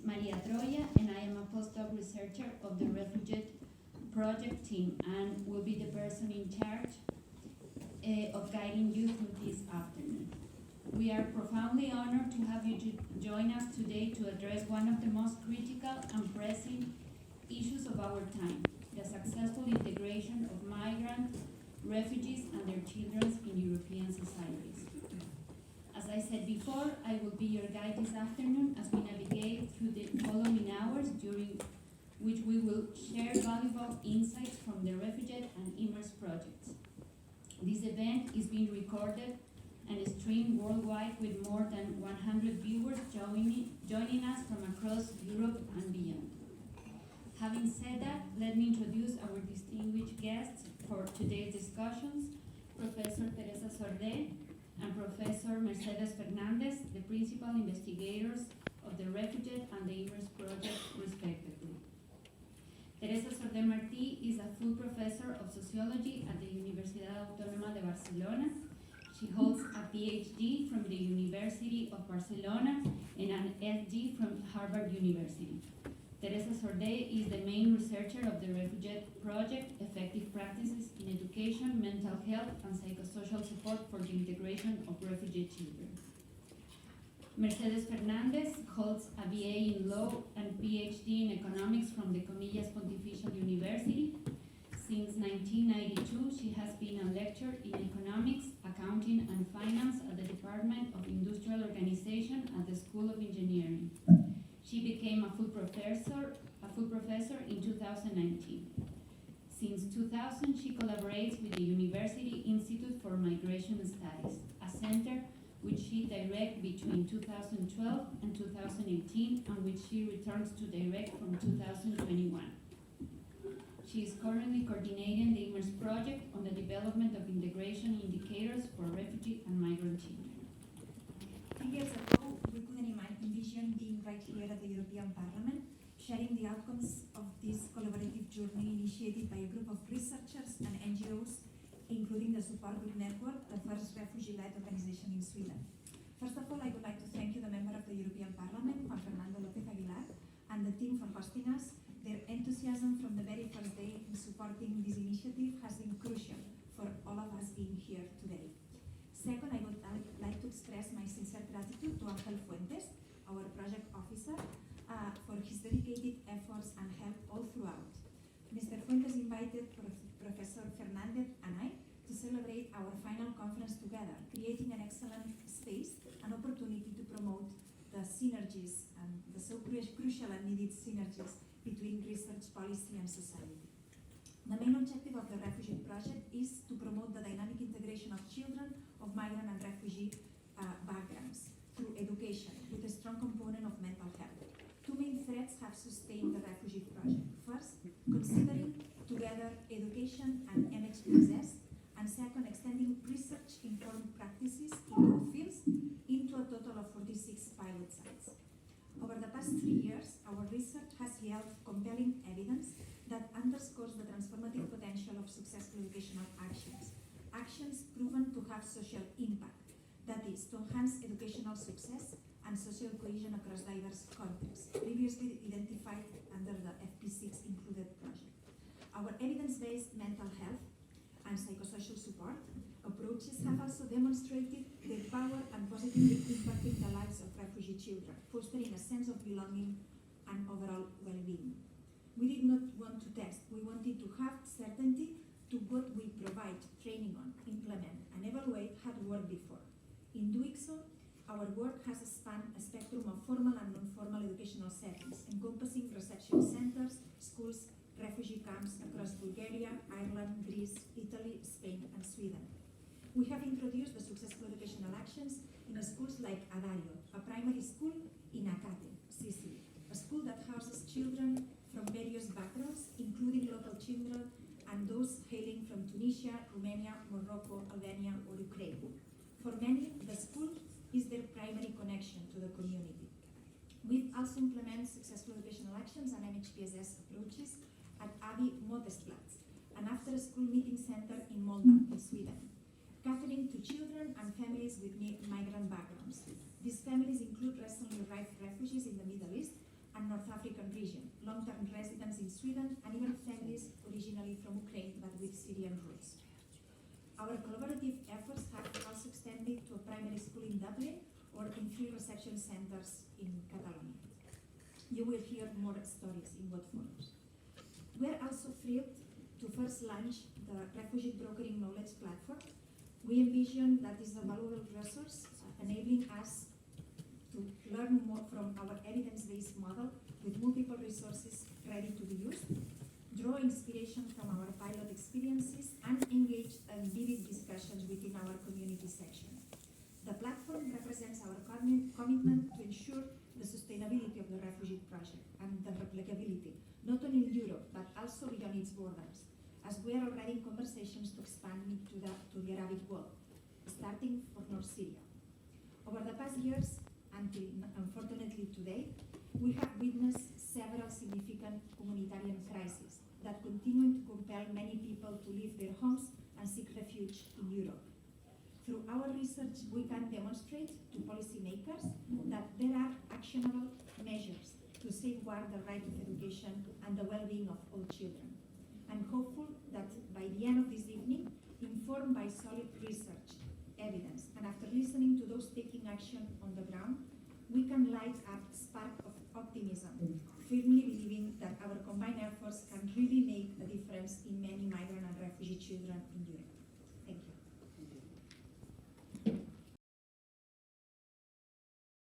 Maria Troya, and I am a postdoc researcher of the refugee project team and will be the person in charge of guiding you through this afternoon. We are profoundly honored to have you join us today to address one of the most critical and pressing issues of our time, the successful integration of migrant refugees and their children in European societies. As I said before, I will be your guide this afternoon as we navigate through the following hours, during which we will share valuable insights from the refugee and IMMERSE projects. This event is being recorded and streamed worldwide with more than 100 viewers joining us from across Europe and beyond. Having said that, let me introduce our distinguished guests for today's discussions, Professor Teresa Sordé and Professor Mercedes Fernandez, the principal investigators of the refugee and the IMMERSE project, respectively. Teresa Sordé Martí is a full professor of sociology at the Universidad Autónoma de Barcelona. She holds a PhD from the University of Barcelona and an SG from Harvard University. Teresa Sordé is the main researcher of the refugee project, effective practices in education, mental health, and psychosocial support for the integration of refugee children. Mercedes Fernandez holds a BA in law and PhD in economics from the Comillas Pontifical University. Since 1992, she has been a lecturer in economics, accounting, and finance at the Department of Industrial Organization at the School of Engineering. She became a full professor in 2019. Since 2000, she collaborates with the University Institute for Migration Studies, a center which she directs between 2012 and 2018, and which she returns to direct from 2021. She is currently coordinating the IMMERSE project on the development of integration indicators for refugee and migrant children. 3 years ago, we couldn't envision being right here at the European Parliament, sharing the outcomes of this collaborative journey initiated by a group of researchers and NGOs, including the support group network, the first refugee-led organization in Sweden. First of all, I would like to thank you, the member of the European Parliament, Juan Fernando López Aguilar, and the team for hosting us. Their enthusiasm from the very first day in supporting this initiative has been crucial for all of us being here today. Second, I would like to express my sincere gratitude to Ángel Fuentes, our project officer, for his dedicated efforts and help all throughout. Mr. Fuentes invited Professor Fernandez and I to celebrate our final conference together, creating an excellent space, an opportunity to promote the synergies and the so crucial and needed synergies between research, policy, and society. The main objective of the refugee project is to promote the dynamic integration of children of migrant and refugee backgrounds through education, with a strong component of mental health. Two main threads have sustained the refugee project. First, considering together education and MHPSS, and second, extending research-informed practices in both fields into a total of 46 pilot sites. Over the past 3 years, our research has yielded compelling evidence that underscores the transformative potential of successful educational actions. Actions proven to have social impact, that is, to enhance educational success and social cohesion across diverse contexts, previously identified under the FP6 included project. Our evidence-based mental health and psychosocial support approaches have also demonstrated their power and positively impacting the lives of refugee children, fostering a sense of belonging and overall well-being. We did not want to test, we wanted to have certainty to what we provide training on, implement, and evaluate had worked before. In doing so, our work has spanned a spectrum of formal and non-formal educational settings, encompassing reception centers, schools, refugee camps across Bulgaria, Ireland, Greece, Italy, Spain, and Sweden. We have introduced the successful educational actions in schools like Adario, a primary school in Acate, Sicily, a school that houses children from various backgrounds, including local children and those hailing from Tunisia, Romania, Morocco, Albania, or Ukraine. For many, the school is their primary connection to the community. We've also implemented successful educational actions and MHPSS approaches at Abi Modestplatz, an after-school meeting center in Malmö, in Sweden, catering to children and families with migrant backgrounds. These families include recently arrived refugees in the Middle East and North African region, long-term residents in Sweden, and even families originally from Ukraine but with Syrian roots. Our collaborative efforts have also extended to a primary school in Dublin or in 3 reception centers in Catalonia. You will hear more stories in what follows. We are also thrilled to first launch the Refugee Brokering Knowledge Platform. We envision that is a valuable resource enabling us to learn more from our evidence-based model with multiple resources ready to be used, draw inspiration from our pilot experiences, and engage in vivid discussions within our community section. The platform represents our commitment to ensure the sustainability of the refugee project and the replicability, not only in Europe, but also beyond its borders, as we are already in conversations to expand it to the Arabic world, starting for North Syria. Over the past years, until unfortunately today, we have witnessed several significant humanitarian crises that continue to compel many people to leave their homes and seek refuge in Europe. Through our research, we can demonstrate to policymakers that there are actionable measures to safeguard the right of education and the well-being of all children. I'm hopeful that by the end of this evening, informed by solid research, evidence, and after listening to those taking action on the ground, we can light up a spark of optimism, firmly believing that our combined efforts can really make a difference in many migrant and refugee children in Europe. Thank you.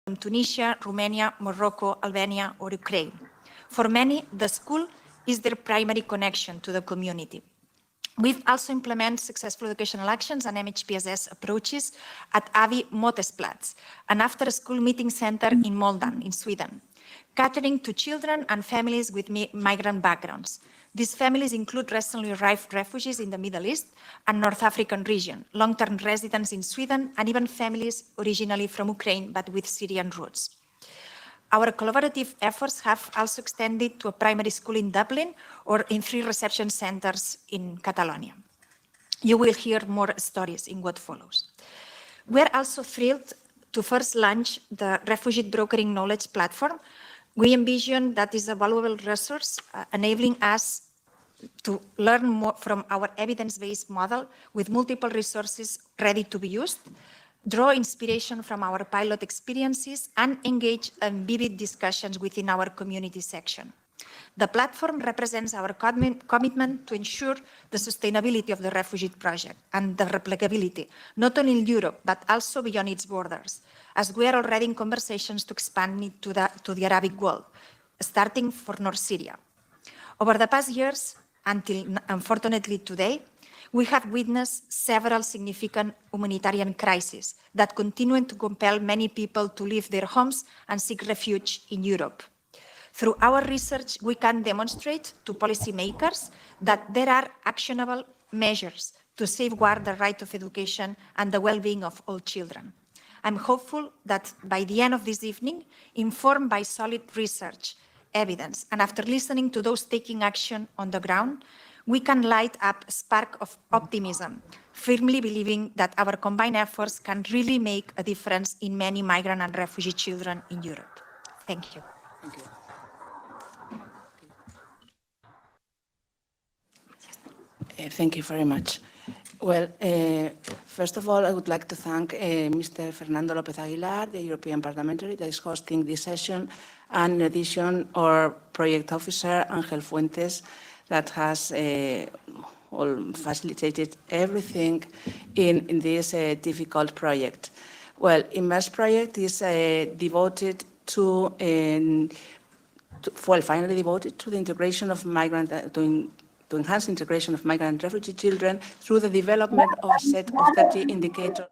From Tunisia, Romania, Morocco, Albania, or Ukraine. For many, the school is their primary connection to the community. We've also implemented successful educational actions and MHPSS approaches at Avi Motesplatz, an after-school meeting center in Moldan, in Sweden, catering to children and families with migrant backgrounds. These families include recently arrived refugees in the Middle East and North African region, long-term residents in Sweden, and even families originally from Ukraine but with Syrian roots. Our collaborative efforts have also extended to a primary school in Dublin or in 3 reception centers in Catalonia. You will hear more stories in what follows. We are also thrilled to first launch the Refugee Brokering Knowledge Platform. We envision that is a valuable resource enabling us to learn more from our evidence-based model with multiple resources ready to be used, draw inspiration from our pilot experiences, and engage in vivid discussions within our community section. The platform represents our commitment to ensure the sustainability of the refugee project and the replicability, not only in Europe, but also beyond its borders, as we are already in conversations to expand it to the Arabic world, starting for North Syria. Over the past years, until unfortunately today, we have witnessed several significant humanitarian crises that continue to compel many people to leave their homes and seek refuge in Europe. Through our research, we can demonstrate to policymakers that there are actionable measures to safeguard the right of education and the well-being of all children. I'm hopeful that by the end of this evening, informed by solid research, evidence, and after listening to those taking action on the ground, we can light up a spark of optimism, firmly believing that our combined efforts can really make a difference in many migrant and refugee children in Europe. Thank you. Thank you. Thank you very much. Well, first of all, I would like to thank Mr. Fernando López Aguilar, the European parliamentary that is hosting this session, and in addition, our project officer, Ángel Fuentes, that has facilitated everything in this difficult project. Well, IMMERSE project is devoted to, finally devoted to the integration of migrant, to enhance integration of migrant and refugee children through the development of a set of 30 indicators.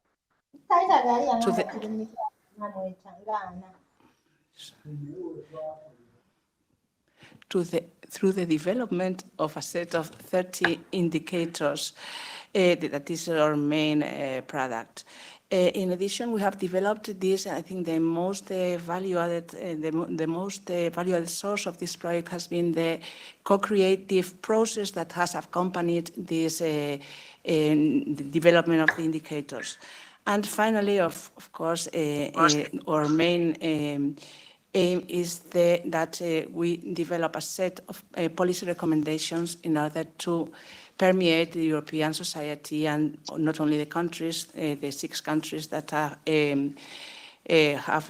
Through the development of a set of 30 indicators, that is our main product. In addition, we have developed this. I think the most value-added, the most value-added source of this project has been the co-creative process that has accompanied this the development of the indicators. And finally, of course, our main aim is that we develop a set of policy recommendations in order to permeate the European society, and not only the countries, the 6 countries that are, have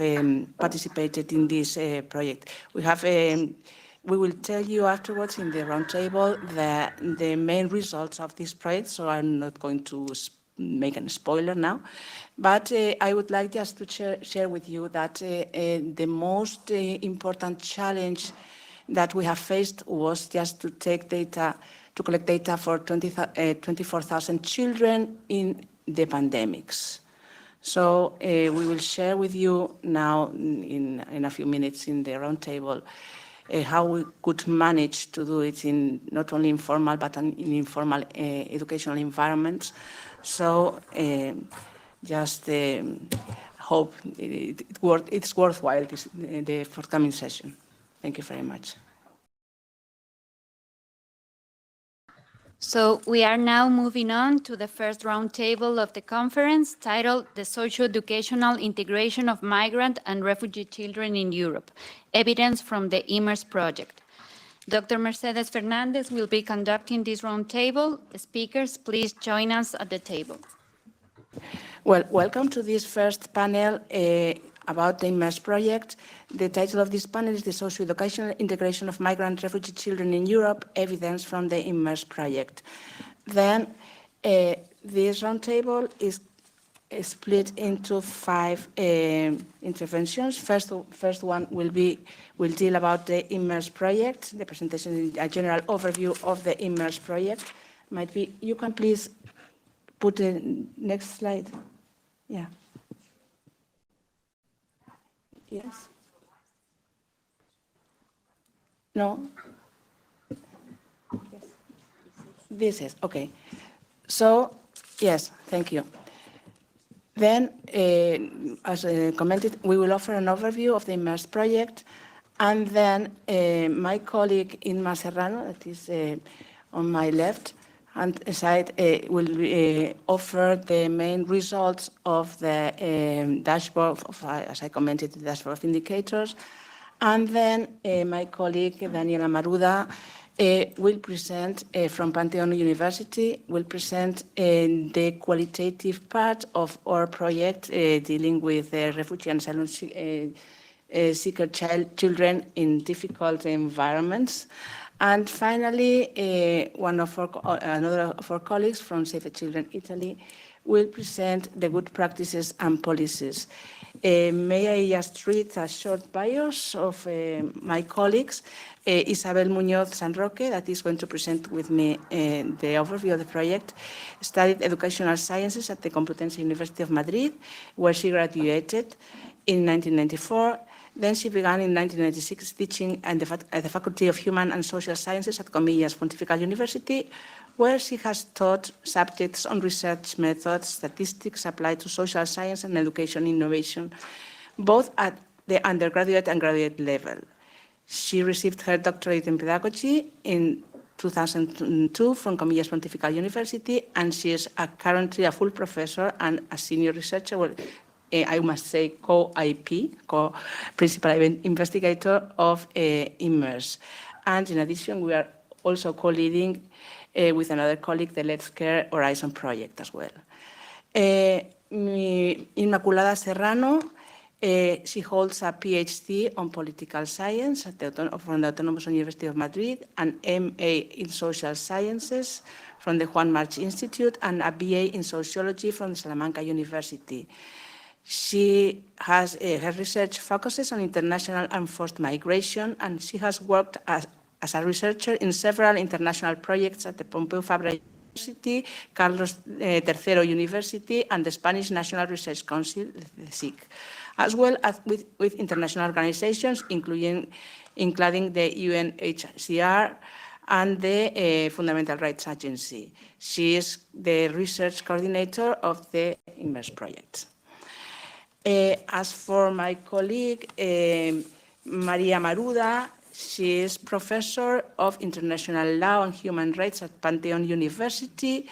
participated in this project. We will tell you afterwards in the roundtable the main results of this project, so I'm not going to make a spoiler now. But I would like just to share with you that the most important challenge that we have faced was just to collect data for 24,000 children in the pandemics. So we will share with you now in a few minutes in the roundtable how we could manage to do it in not only informal but in informal educational environments. So just hope it's worthwhile, the forthcoming session. Thank you very much. So we are now moving on to the first roundtable of the conference, titled The Socio-Educational Integration of Migrant and Refugee Children in Europe, Evidence from the IMMERSE Project. Dr. Mercedes Fernandez will be conducting this roundtable. Speakers, please join us at the table. Well, welcome to this first panel about the IMMERSE project. The title of this panel is The Socio-Educational Integration of Migrant Refugee Children in Europe, Evidence from the IMMERSE project. Then this roundtable is split into 5 interventions. First one will deal about the IMMERSE project, the presentation, a general overview of the IMMERSE project. You can please put the next slide. Yeah. Yes. No? Yes. This is, okay. So, yes, thank you. Then, as commented, we will offer an overview of the IMMERSE project, and then my colleague Inma Serrano, that is on my left hand side, will offer the main results of the dashboard, as I commented, the dashboard of indicators. And then my colleague Daniela Maruda will present from Pantheon University, will present the qualitative part of our project dealing with refugee and asylum seeker children in difficult environments. And finally, another of our colleagues from Save the Children Italy will present the good practices and policies. May I just read a short bios of my colleagues. Isabel Muñoz San Roque, that is going to present with me the overview of the project, studied educational sciences at the Complutense University of Madrid, where she graduated in 1994. Then she began in 1996 teaching at the Faculty of Human and Social Sciences at Comillas Pontifical University, where she has taught subjects on research methods, statistics applied to social science and education innovation, both at the undergraduate and graduate level. She received her doctorate in pedagogy in 2002 from Comillas Pontifical University, and she is currently a full professor and a senior researcher. Well, I must say co-IP, co-principal investigator of IMMERSE. And in addition, we are also co-leading with another colleague the Let's Care Horizon project as well. Inmaculada Serrano, she holds a PhD on political science from the Autonomous University of Madrid, an MA in social sciences from the Juan March Institute, and a BA in sociology from the Salamanca University. She has her research focuses on international and forced migration, and she has worked as a researcher in several international projects at the Pompeu Fabra University, Carlos III University, and the Spanish National Research Council, the SIC, as well as with international organizations, including the UNHCR and the Fundamental Rights Agency. She is the research coordinator of the IMMERSE project. As for my colleague, Maria Maruda, she is professor of international law and human rights at Pantheon University.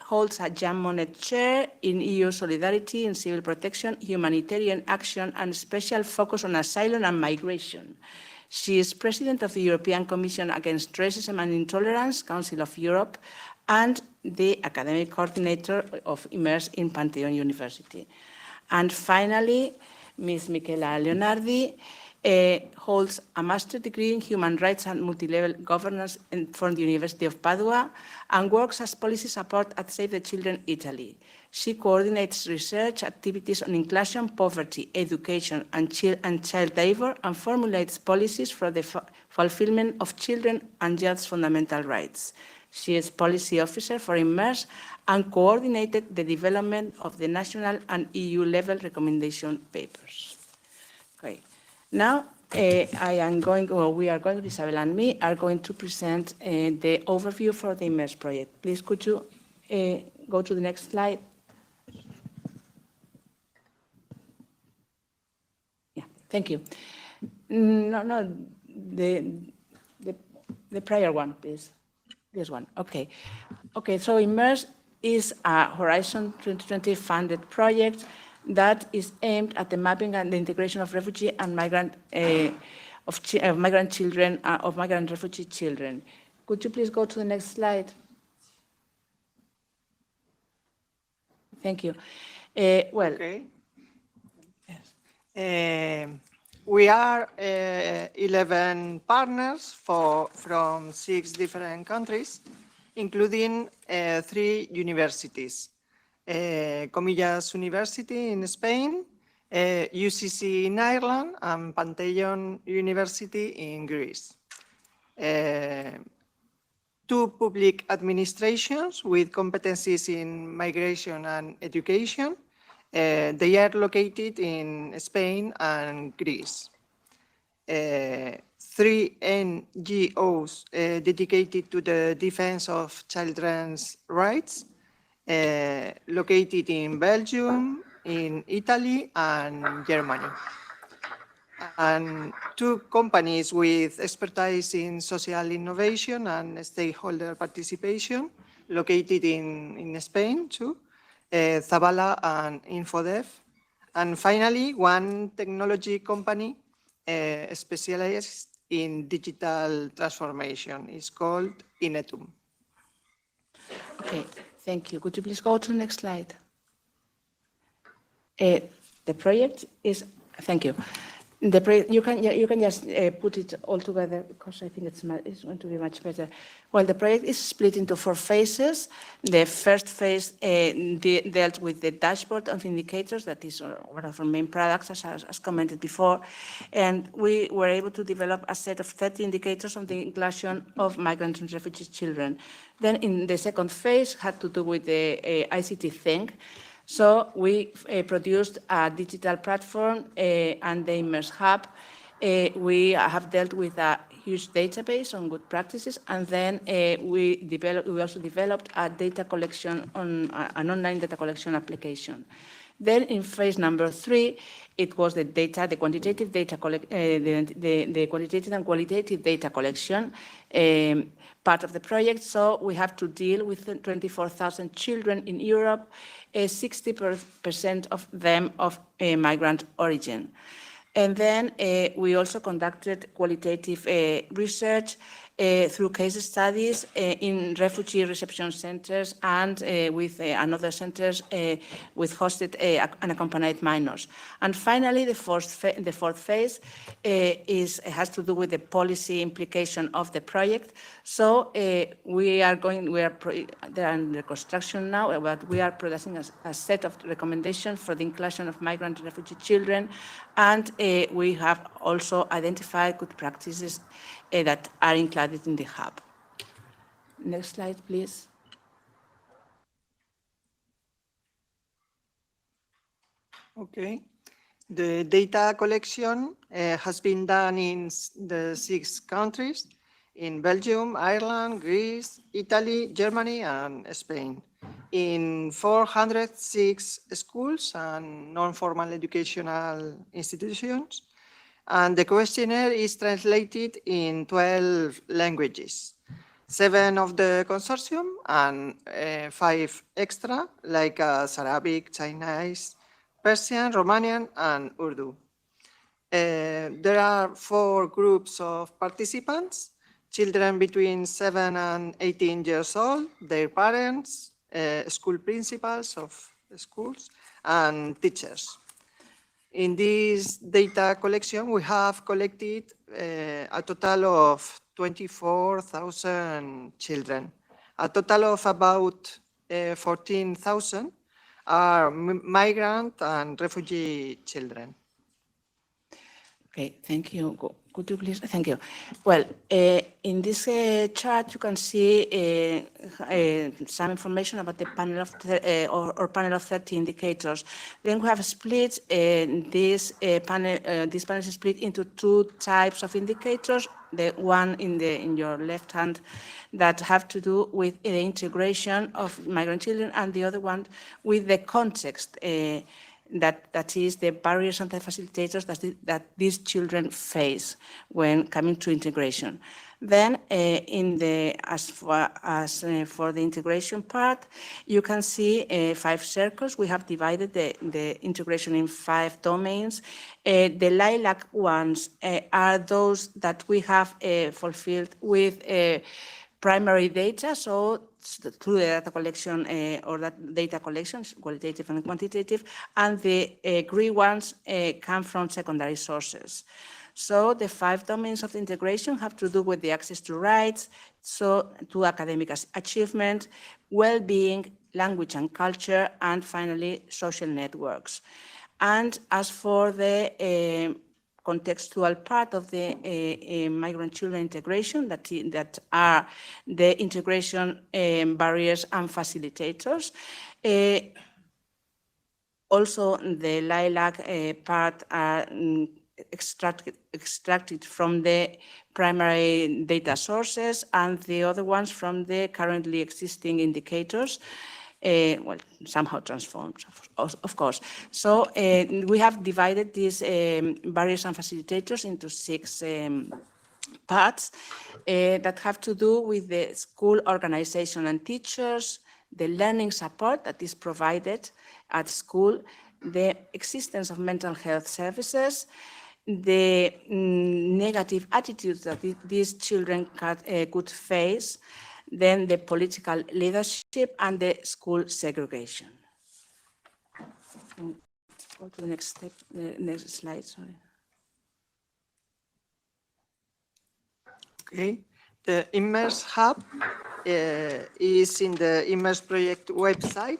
holds a Jean Monnet Chair in EU Solidarity and Civil Protection, Humanitarian Action, and special focus on asylum and migration. She is President of the European Commission Against Racism and Intolerance, Council of Europe, and the Academic Coordinator of IMMERSE in Pantheon University. And finally, Ms. Michela Leonardi holds a master's degree in Human Rights and Multilevel Governance from the University of Padua and works as policy support at Save the Children Italy. She coordinates research activities on inclusion, poverty, education, and child labor, and formulates policies for the fulfillment of children and youth's fundamental rights. She is policy officer for IMMERSE and coordinated the development of the national and EU level recommendation papers. Okay. Now, we are going, Isabel and me, are going to present the overview for the IMMERSE project. Please, could you go to the next slide? Yeah, thank you. No, the prior one, please. This one, okay. Okay, so IMMERSE is a Horizon 2020 funded project that is aimed at the mapping and the integration of refugee and migrant migrant children, of migrant refugee children. Could you please go to the next slide? Thank you. Well, okay. Yes. We are 11 partners from 6 different countries, including 3 universities. Comillas University in Spain, UCC in Ireland, and Pantheon University in Greece. 2 public administrations with competencies in migration and education. They are located in Spain and Greece. 3 NGOs dedicated to the defense of children's rights, located in Belgium, in Italy, and Germany. And 2 companies with expertise in social innovation and stakeholder participation, located in Spain too, Zabala and Infodev. And finally, 1 technology company specialized in digital transformation. It's called Inetum. okay. Thank you. Could you please go to the next slide? The project is, thank you. The project, you can just put it all together because I think it's going to be much better. Well, the project is split into 4 phases. The first phase dealt with the dashboard of indicators, that is one of our main products, as commented before. And we were able to develop a set of 30 indicators on the inclusion of migrant and refugee children. Then in the second phase had to do with the ICT thing. So we produced a digital platform and the IMMERSE Hub. We have dealt with a huge database on good practices, and then we also developed a data collection on an online data collection application. Then in phase number 3, it was the data, the quantitative data the quantitative and qualitative data collection part of the project. So we have to deal with 24,000 children in Europe, 60% of them of migrant origin. And then we also conducted qualitative research through case studies in refugee reception centers and with another centers with hosted unaccompanied minors. And finally, the fourth phase has to do with the policy implication of the project. So they are under construction now, but we are producing a set of recommendations for the inclusion of migrant and refugee children, and we have also identified good practices that are included in the hub. Next slide, please. Okay. The data collection has been done in the 6 countries, in Belgium, Ireland, Greece, Italy, Germany, and Spain, in 406 schools and non-formal educational institutions. And the questionnaire is translated in 12 languages. 7 of the consortium and 5 extra, like Arabic, Chinese, Persian, Romanian, and Urdu. There are 4 groups of participants: children between 7 and 18 years old, their parents, school principals of the schools, and teachers. In this data collection, we have collected a total of 24,000 children. A total of about 14,000 are migrant and refugee children. Okay, thank you. Could you please? Thank you. Well, in this chart, you can see some information about the panel of or panel of 30 indicators. Then we have split this panel is split into 2 types of indicators. The one in your left hand that have to do with the integration of migrant children, and the other one with the context. That is the barriers and the facilitators that these children face when coming to integration. Then, as for the integration part, you can see 5 circles. We have divided the integration in 5 domains. The lilac ones are those that we have fulfilled with primary data, so through the data collection or that data collections, qualitative and quantitative, and the green ones come from secondary sources. So the 5 domains of the integration have to do with the access to rights, so to academic achievement, well-being, language and culture, and finally, social networks. And as for the contextual part of the migrant children integration, that are the integration barriers and facilitators. Also, the lilac part are extracted from the primary data sources, and the other ones from the currently existing indicators. Well, somehow transformed, of course. So we have divided these barriers and facilitators into 6 parts that have to do with the school organization and teachers, the learning support that is provided at school, the existence of mental health services, the negative attitudes that these children could face, then the political leadership and the school segregation. Go to the next step, next slide, sorry. Okay, the IMMERSE Hub is in the IMMERSE project website.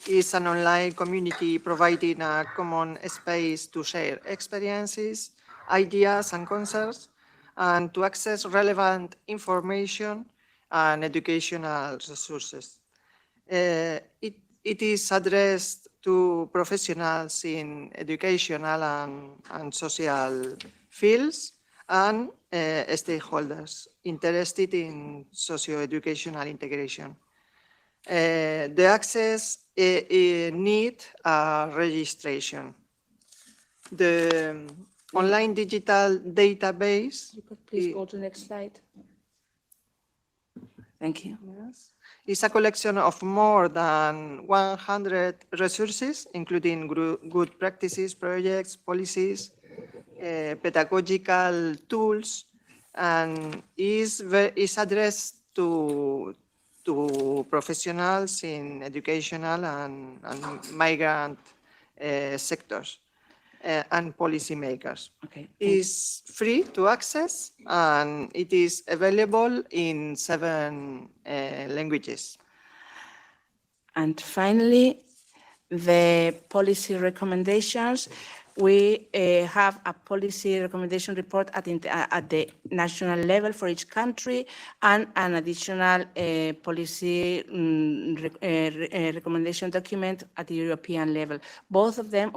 It's an online community providing a common space to share experiences, ideas and concerns, and to access relevant information and educational resources. It is addressed to professionals in educational and social fields and stakeholders interested in socio-educational integration. The access need registration. The online digital database. You could please go to the next slide. Thank you. Yes. It's a collection of more than 100 resources, including good practices, projects, policies, pedagogical tools, and is addressed to professionals in educational and migrant sectors and policymakers. Okay. It's free to access, and it is available in 7 languages. And finally, the policy recommendations. We have a policy recommendation report at the national level for each country, and an additional policy recommendation document at the European level. Both of them,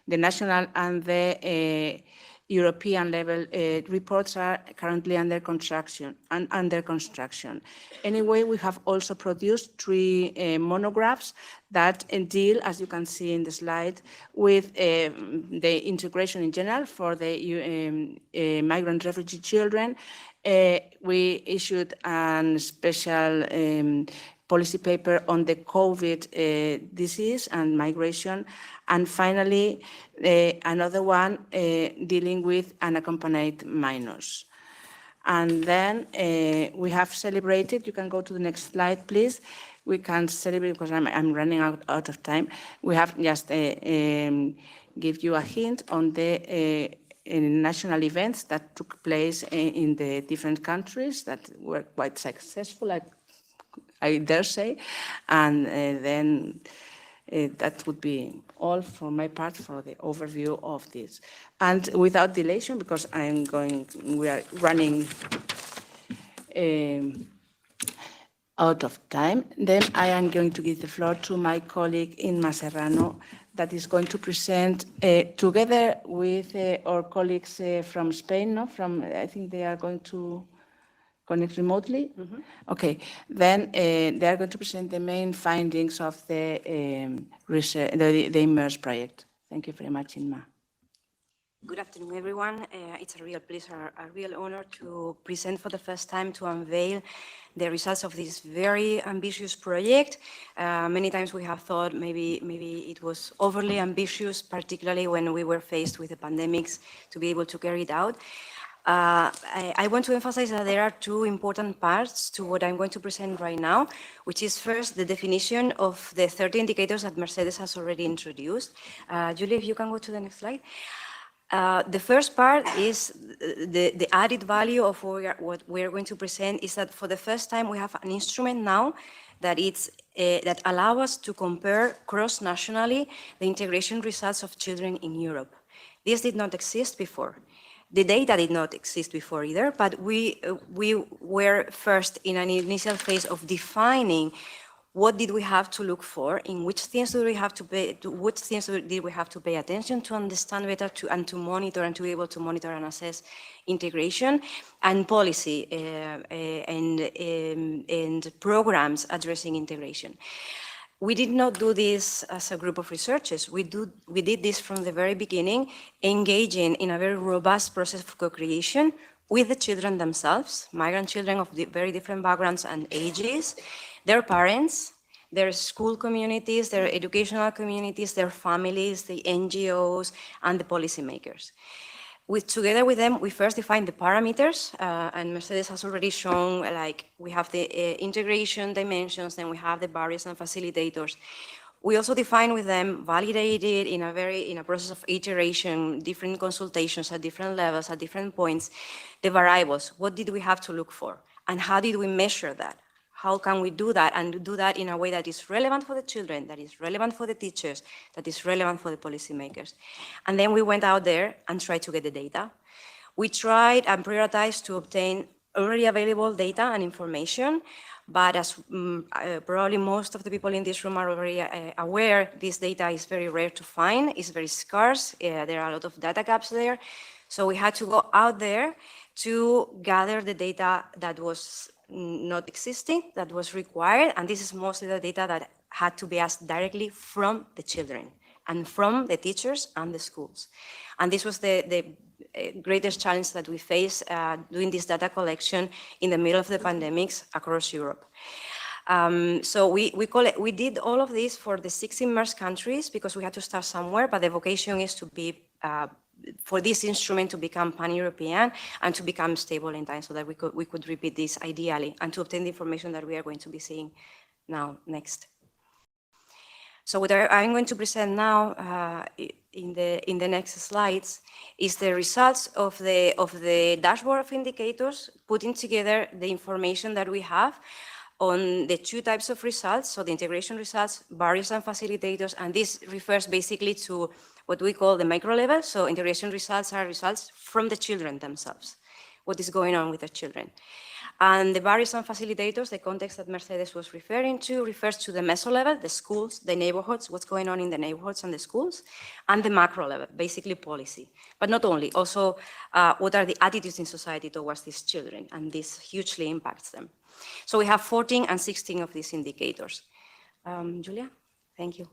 the national and the European level reports are currently under construction. Anyway, we have also produced 3 monographs that deal, as you can see in the slide, with the integration in general for the migrant refugee children. We issued a special policy paper on the COVID disease and migration. And finally, another one dealing with unaccompanied minors. And then we have celebrated, you can go to the next slide, please. We can celebrate, because I'm running out of time. We have just give you a hint on the national events that took place in the different countries that were quite successful, I dare say. And then that would be all for my part for the overview of this. And without dilation, because we are running out of time, then I am going to give the floor to my colleague Inma Serrano, that is going to present together with our colleagues from Spain, no? I think they are going to connect remotely? Mm-hmm. Okay, then they are going to present the main findings of the research, the IMMERSE project. Thank you very much, Inma. Good afternoon, everyone. It's a real pleasure, a real honor to present for the first time, to unveil the results of this very ambitious project. Many times we have thought maybe it was overly ambitious, particularly when we were faced with the pandemics, to be able to carry it out. I want to emphasize that there are 2 important parts to what I'm going to present right now, which is first the definition of the 30 indicators that Mercedes has already introduced. Julie, if you can go to the next slide. The first part is the added value of what we're going to present is that for the first time we have an instrument now that that allows us to compare cross-nationally the integration results of children in Europe. This did not exist before. The data did not exist before either, but we were first in an initial phase of defining what did we have to look for, in which things did we have to pay attention to understand better, and to monitor and to be able to monitor and assess integration and policy and programs addressing integration. We did not do this as a group of researchers. We did this from the very beginning, engaging in a very robust process of co-creation with the children themselves, migrant children of very different backgrounds and ages, their parents, their school communities, their educational communities, their families, the NGOs, and the policymakers. Together with them, we first defined the parameters, and Mercedes has already shown, we have the integration dimensions, then we have the barriers and facilitators. We also defined with them, validated in a process of iteration, different consultations at different levels, at different points, the variables. What did we have to look for? And how did we measure that? How can we do that and do that in a way that is relevant for the children, that is relevant for the teachers, that is relevant for the policymakers? And then we went out there and tried to get the data. We tried and prioritized to obtain already available data and information, but as probably most of the people in this room are already aware, this data is very rare to find, it's very scarce, there are a lot of data gaps there. So we had to go out there to gather the data that was not existing, that was required, and this is mostly the data that had to be asked directly from the children and from the teachers and the schools. And this was the greatest challenge that we faced doing this data collection in the middle of the pandemics across Europe. So we did all of this for the 6 IMMERSE countries because we had to start somewhere, but the vocation is to be for this instrument to become pan-European and to become stable in time so that we could repeat this ideally and to obtain the information that we are going to be seeing now next. So what I'm going to present now in the next slides is the results of the dashboard of indicators, putting together the information that we have on the 2 types of results, so the integration results, barriers and facilitators, and this refers basically to what we call the micro level. So integration results are results from the children themselves, what is going on with the children. And the barriers and facilitators, the context that Mercedes was referring to, refers to the meso level, the schools, the neighborhoods, what's going on in the neighborhoods and the schools, and the macro level, basically policy. But not only, also what are the attitudes in society towards these children, and this hugely impacts them. So we have 14 and 16 of these indicators. Julia, thank you.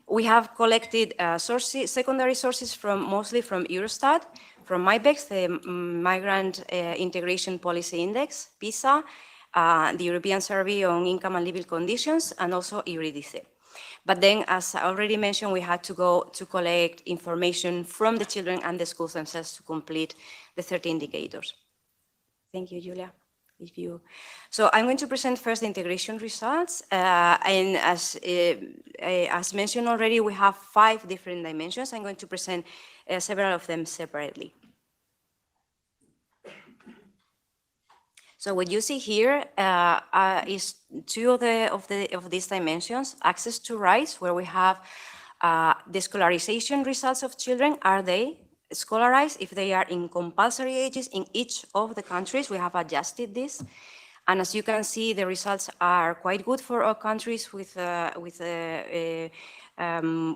We have collected secondary sources mostly from Eurostat, from MIPEX, the Migrant Integration Policy Index, PISA, the European Survey on Income and Living Conditions, and also Eurydice. But then, as I already mentioned, we had to go to collect information from the children and the schools themselves to complete the 30 indicators. Thank you, Julia. So I'm going to present first the integration results, and as mentioned already, we have 5 different dimensions. I'm going to present several of them separately. So what you see here is 2 of these dimensions: access to rights, where we have the scholarization results of children. Are they scholarized? If they are in compulsory ages in each of the countries, we have adjusted this. And as you can see, the results are quite good for all countries, with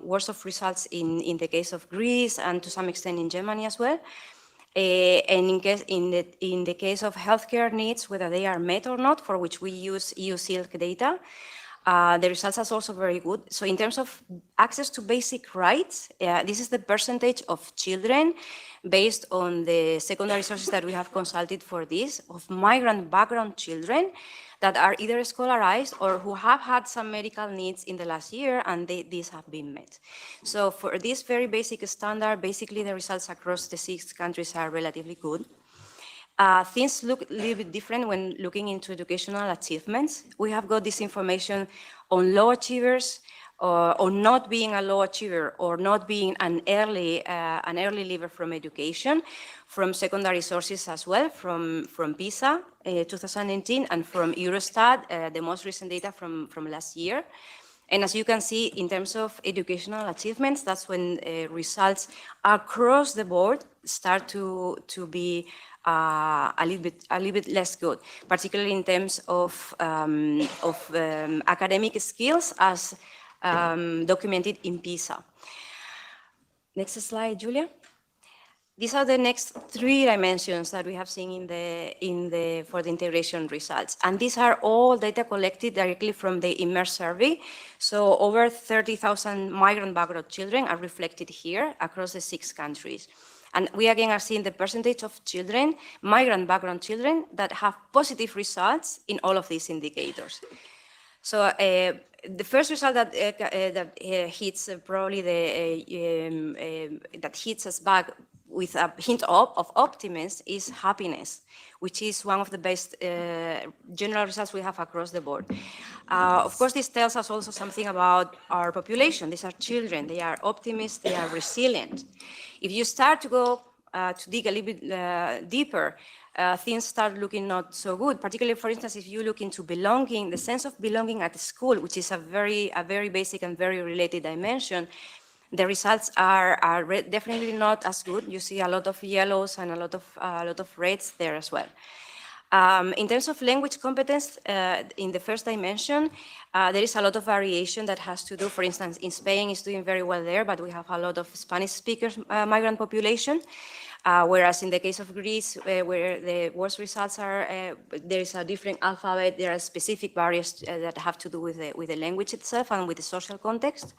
worse of results in the case of Greece and to some extent in Germany as well. And in the case of healthcare needs, whether they are met or not, for which we use EU SILC data, the results are also very good. So in terms of access to basic rights, this is the percentage of children, based on the secondary sources that we have consulted for this, of migrant background children that are either scholarized or who have had some medical needs in the last year, and these have been met. So for this very basic standard, basically the results across the 6 countries are relatively good. Things look a little bit different when looking into educational achievements. We have got this information on low achievers, or not being a low achiever, or not being an early leaver from education, from secondary sources as well, from PISA 2019, and from Eurostat, the most recent data from last year. And as you can see, in terms of educational achievements, that's when results across the board start to be a little bit less good, particularly in terms of academic skills, as documented in PISA. Next slide, Julia. These are the next 3 dimensions that we have seen for the integration results. And these are all data collected directly from the IMMERSE survey. So over 30,000 migrant background children are reflected here across the 6 countries. And we again are seeing the percentage of children, migrant background children, that have positive results in all of these indicators. So the first result that hits probably that hits us back with a hint of optimism is happiness, which is one of the best general results we have across the board. Of course, this tells us also something about our population. These are children. They are optimists. They are resilient. If you start to go to dig a little bit deeper, things start looking not so good, particularly, for instance, if you look into belonging, the sense of belonging at school, which is a very basic and very related dimension. The results are definitely not as good. You see a lot of yellows and a lot of reds there as well. In terms of language competence, in the first dimension, there is a lot of variation that has to do. For instance, in Spain, it's doing very well there, but we have a lot of Spanish speakers migrant population. Whereas in the case of Greece, where the worst results are, there is a different alphabet. There are specific barriers that have to do with the language itself and with the social context.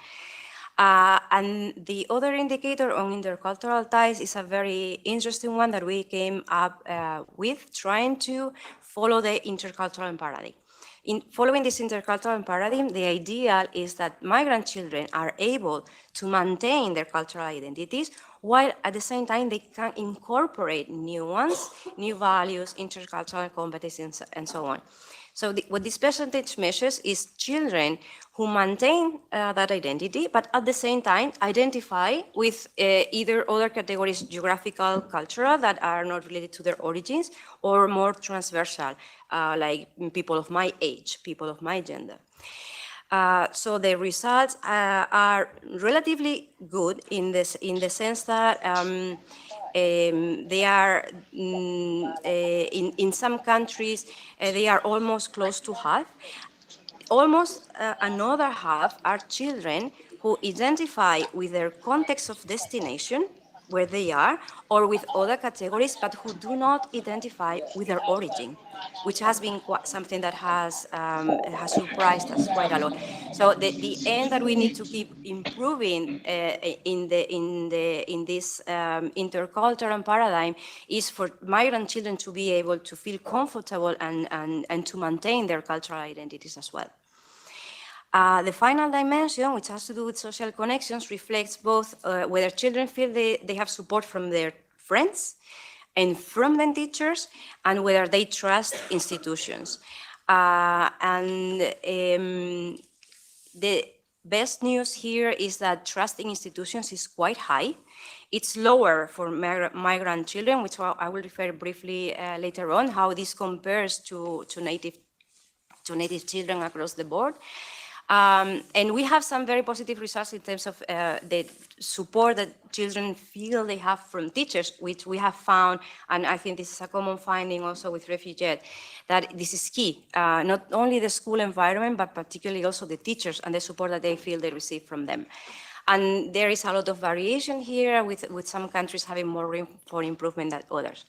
And the other indicator on intercultural ties is a very interesting one that we came up with, trying to follow the intercultural paradigm. In following this intercultural paradigm, the ideal is that migrant children are able to maintain their cultural identities, while at the same time they can incorporate new ones, new values, intercultural competencies, and so on. So what this percentage measures is children who maintain that identity, but at the same time identify with either other categories, geographical, cultural, that are not related to their origins, or more transversal, like people of my age, people of my gender. So the results are relatively good in the sense that They are, in some countries, they are almost close to half. Almost another half are children who identify with their context of destination, where they are, or with other categories, but who do not identify with their origin, which has been something that has surprised us quite a lot. So the end that we need to keep improving in this intercultural paradigm is for migrant children to be able to feel comfortable and to maintain their cultural identities as well. The final dimension, which has to do with social connections, reflects both whether children feel they have support from their friends and from their teachers, and whether they trust institutions. The best news here is that trust in institutions is quite high. It's lower for migrant children, which I will refer briefly later on, how this compares to native children across the board. And we have some very positive results in terms of the support that children feel they have from teachers, which we have found, and I think this is a common finding also with refugee-ed, that this is key. Not only the school environment, but particularly also the teachers and the support that they feel they receive from them. And there is a lot of variation here, with some countries having more room for improvement than others.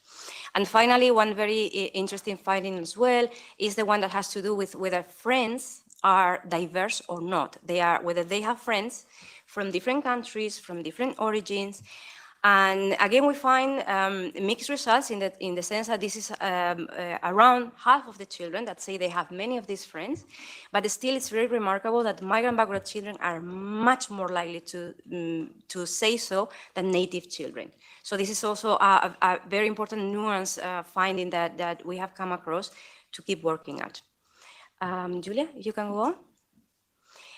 And finally, one very interesting finding as well is the one that has to do with whether friends are diverse or not. Whether they have friends from different countries, from different origins. And again, we find mixed results in the sense that this is around half of the children that say they have many of these friends, but still it's very remarkable that migrant background children are much more likely to say so than native children. So this is also a very important nuance finding that we have come across to keep working at. Julia, you can go on.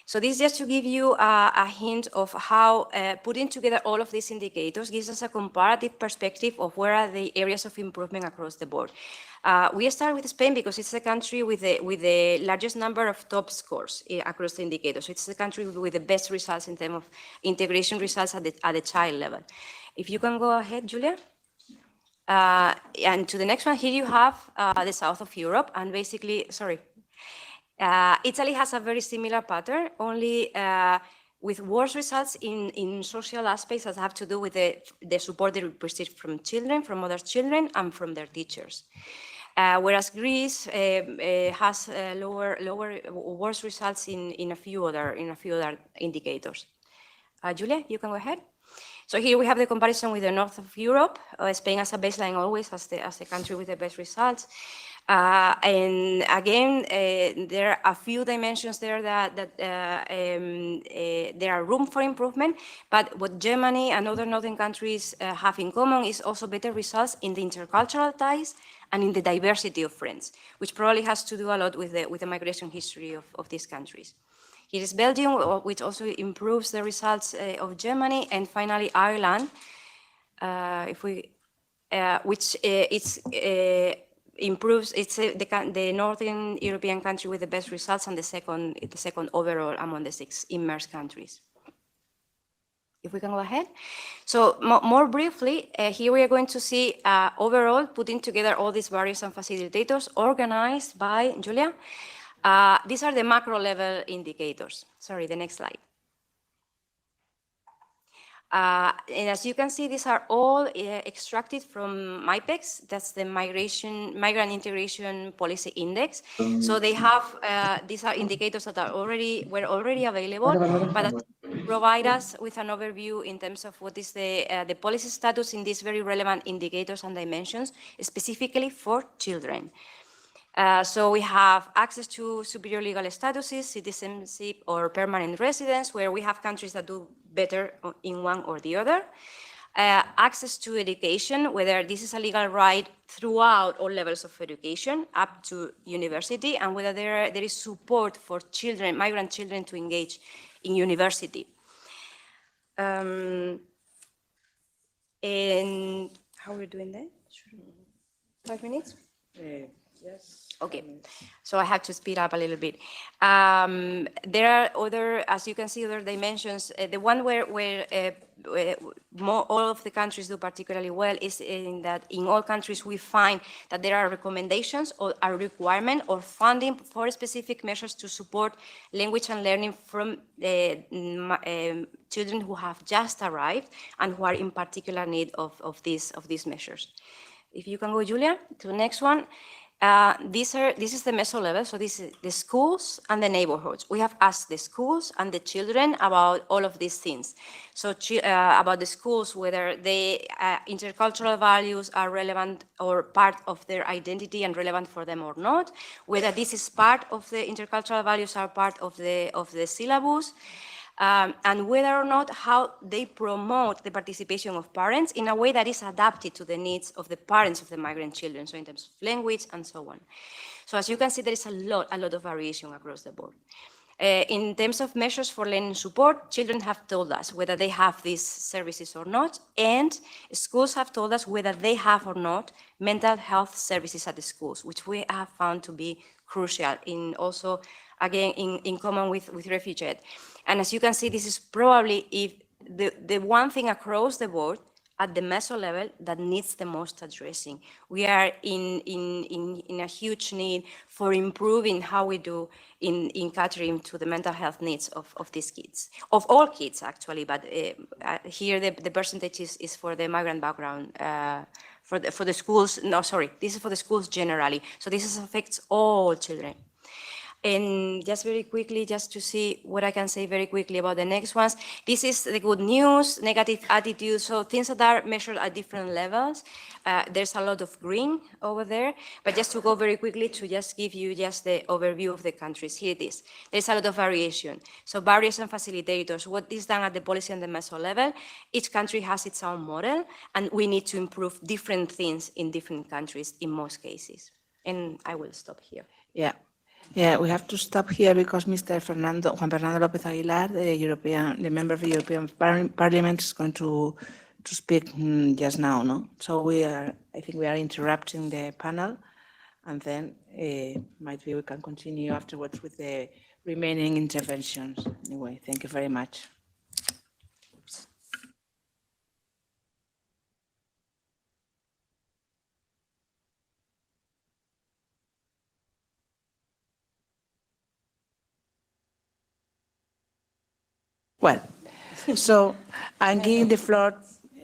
So this is just to give you a hint of how putting together all of these indicators gives us a comparative perspective of where are the areas of improvement across the board. We start with Spain because it's the country with the largest number of top scores across the indicators. So it's the country with the best results in terms of integration results at the child level. If you can go ahead, Julia. And to the next one, here you have the south of Europe, and basically, sorry. Italy has a very similar pattern, only with worse results in social aspects that have to do with the support they receive from children, from other children, and from their teachers. Whereas Greece has worse results in a few other indicators. Julia, you can go ahead. So here we have the comparison with the north of Europe, Spain as a baseline always as the country with the best results. And again, there are a few dimensions there that there are room for improvement, but what Germany and other northern countries have in common is also better results in the intercultural ties and in the diversity of friends, which probably has to do a lot with the migration history of these countries. Here is Belgium, which also improves the results of Germany, and finally Ireland, improves. It's the northern European country with the best results and the second overall among the 6 IMMERSE countries. If we can go ahead. So more briefly, here we are going to see overall putting together all these barriers and facilitators organized by Julia. These are the macro level indicators. Sorry, the next slide. And as you can see, these are all extracted from MHPSS, that's the Migrant Integration Policy Index. So they have, these are indicators that were already available, but that provide us with an overview in terms of what is the policy status in these very relevant indicators and dimensions, specifically for children. So we have access to superior legal statuses, citizenship or permanent residence, where we have countries that do better in one or the other. Access to education, whether this is a legal right throughout all levels of education, up to university, and whether there is support for children, migrant children, to engage in university. And how are we doing that? 5 minutes? Yes. Okay, so I have to speed up a little bit. There are other, as you can see, other dimensions. The one where all of the countries do particularly well is in that in all countries we find that there are recommendations or a requirement or funding for specific measures to support language and learning from children who have just arrived and who are in particular need of these measures. If you can go, Julia, to the next one. This is the meso level, so this is the schools and the neighborhoods. We have asked the schools and the children about all of these things. So about the schools, whether the intercultural values are relevant or part of their identity and relevant for them or not, whether this is part of the intercultural values are part of the syllabus, and whether or not how they promote the participation of parents in a way that is adapted to the needs of the parents of the migrant children, so in terms of language and so on. So as you can see, there is a lot of variation across the board. In terms of measures for learning support, children have told us whether they have these services or not, and schools have told us whether they have or not mental health services at the schools, which we have found to be crucial in also, again, in common with refugee-ED. And as you can see, this is probably the one thing across the board at the meso level that needs the most addressing. We are in a huge need for improving how we do in catering to the mental health needs of these kids, of all kids actually, but here the percentage is for the migrant background, for the schools, no, sorry, this is for the schools generally. So this affects all children. And just very quickly, just to see what I can say very quickly about the next ones. This is the good news, negative attitude. So things that are measured at different levels. There's a lot of green over there, but just to go very quickly to just give you just the overview of the countries. Here it is. There's a lot of variation. So barriers and facilitators, what is done at the policy and the meso level, each country has its own model, and we need to improve different things in different countries in most cases. And I will stop here. Yeah, we have to stop here because Mr. Juan Fernando López Aguilar, the member of the European Parliament, is going to speak just now, no? So I think we are interrupting the panel, and then might be we can continue afterwards with the remaining interventions. Anyway, thank you very much. Well, so I'm giving the floor,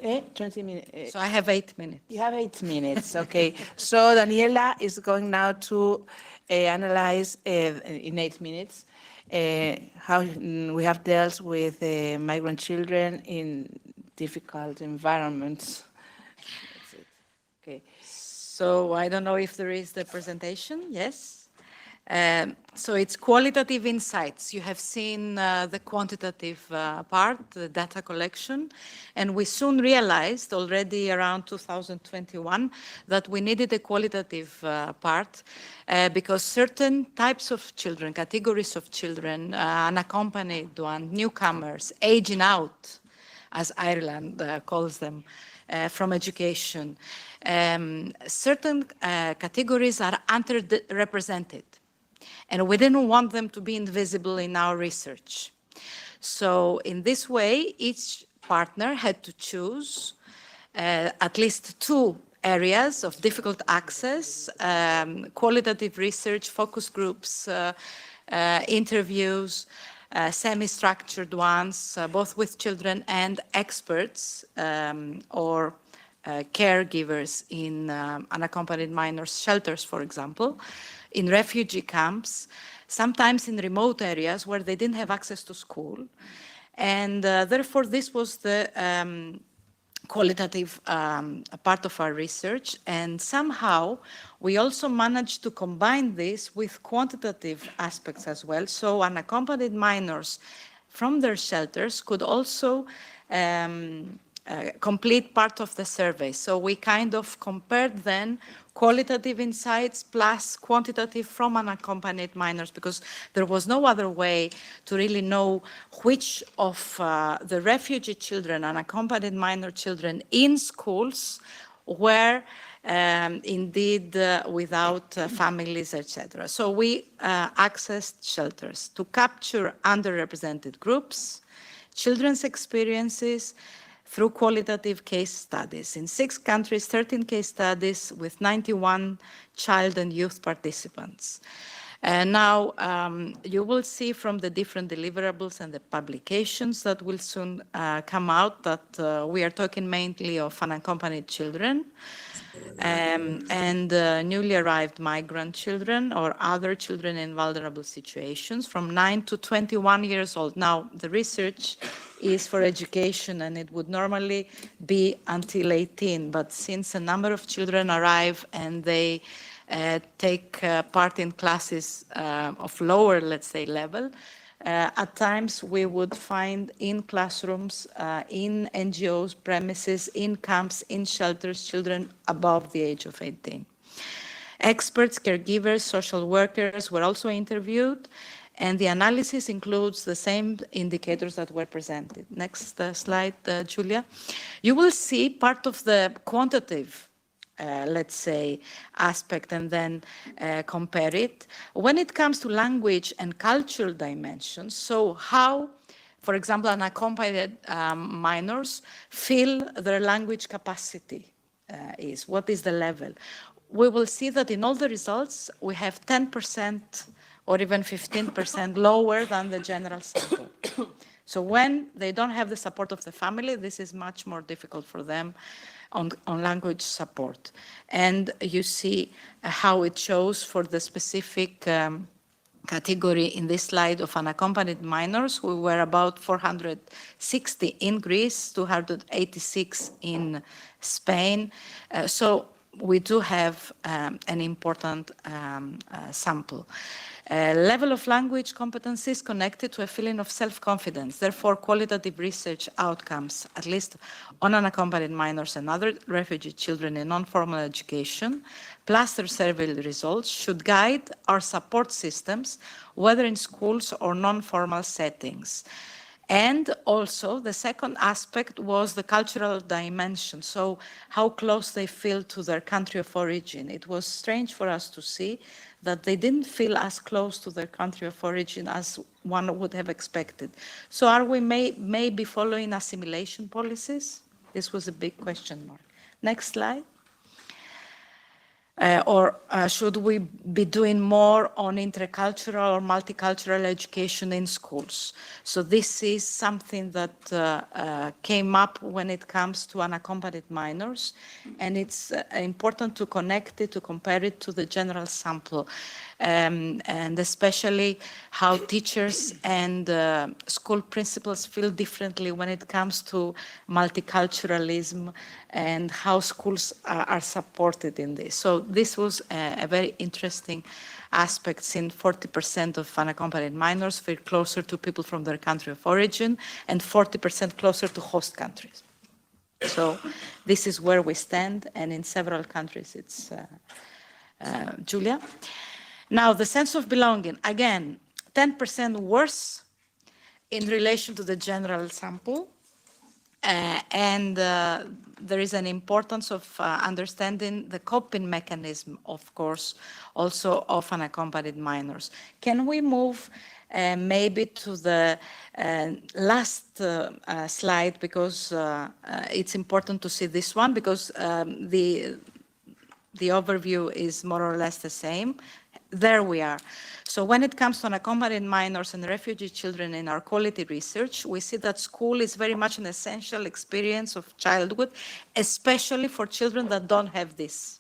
20 minutes. So I have 8 minutes. You have 8 minutes, okay. So Daniela is going now to analyze in 8 minutes how we have dealt with migrant children in difficult environments. That's it. Okay. So I don't know if there is the presentation. Yes. So it's qualitative insights. You have seen the quantitative part, the data collection, and we soon realized already around 2021 that we needed a qualitative part because certain types of children, categories of children, unaccompanied ones, newcomers, aging out, as Ireland calls them, from education, certain categories are underrepresented. And we didn't want them to be invisible in our research. So in this way, each partner had to choose at least 2 areas of difficult access, qualitative research, focus groups, interviews, semi-structured ones, both with children and experts or caregivers in unaccompanied minors shelters, for example, in refugee camps, sometimes in remote areas where they didn't have access to school. And therefore, this was the qualitative part of our research. And somehow, we also managed to combine this with quantitative aspects as well. So unaccompanied minors from their shelters could also complete part of the survey. So we kind of compared then qualitative insights plus quantitative from unaccompanied minors, because there was no other way to really know which of the refugee children, unaccompanied minor children in schools were indeed without families, etc. So we accessed shelters to capture underrepresented groups, children's experiences through qualitative case studies. In 6 countries, 13 case studies with 91 child and youth participants. And now you will see from the different deliverables and the publications that will soon come out that we are talking mainly of unaccompanied children and newly arrived migrant children or other children in vulnerable situations from 9 to 21 years old. Now, the research is for education and it would normally be until 18, but since a number of children arrive and they take part in classes of lower, let's say, level, at times we would find in classrooms, in NGOs, premises, in camps, in shelters, children above the age of 18. Experts, caregivers, social workers were also interviewed, and the analysis includes the same indicators that were presented. Next slide, Julia. You will see part of the quantitative let's say, aspect and then compare it. When it comes to language and cultural dimensions, so how, for example, unaccompanied minors feel their language capacity is, what is the level? We will see that in all the results, we have 10% or even 15% lower than the general sample. So when they don't have the support of the family, this is much more difficult for them on language support. And you see how it shows for the specific category in this slide of unaccompanied minors. We were about 460 in Greece, 286 in Spain. So we do have an important sample. Level of language competencies connected to a feeling of self-confidence. Therefore, qualitative research outcomes, at least on unaccompanied minors and other refugee children in non-formal education, plus their survey results, should guide our support systems, whether in schools or non-formal settings. And also, the second aspect was the cultural dimension, so how close they feel to their country of origin. It was strange for us to see that they didn't feel as close to their country of origin as one would have expected. So are we maybe following assimilation policies? This was a big question mark. Next slide. Or should we be doing more on intercultural or multicultural education in schools? So this is something that came up when it comes to unaccompanied minors, and it's important to connect it, to compare it to the general sample, and especially how teachers and school principals feel differently when it comes to multiculturalism and how schools are supported in this. So this was a very interesting aspect, since 40% of unaccompanied minors feel closer to people from their country of origin and 40% closer to host countries. So this is where we stand, and in several countries it's Julia. Now, the sense of belonging, again, 10% worse in relation to the general sample. And there is an importance of understanding the coping mechanism, of course, also of unaccompanied minors. Can we move maybe to the last slide, because it's important to see this one, because the overview is more or less the same. There we are. So when it comes to unaccompanied minors and refugee children in our quality research, we see that school is very much an essential experience of childhood, especially for children that don't have this.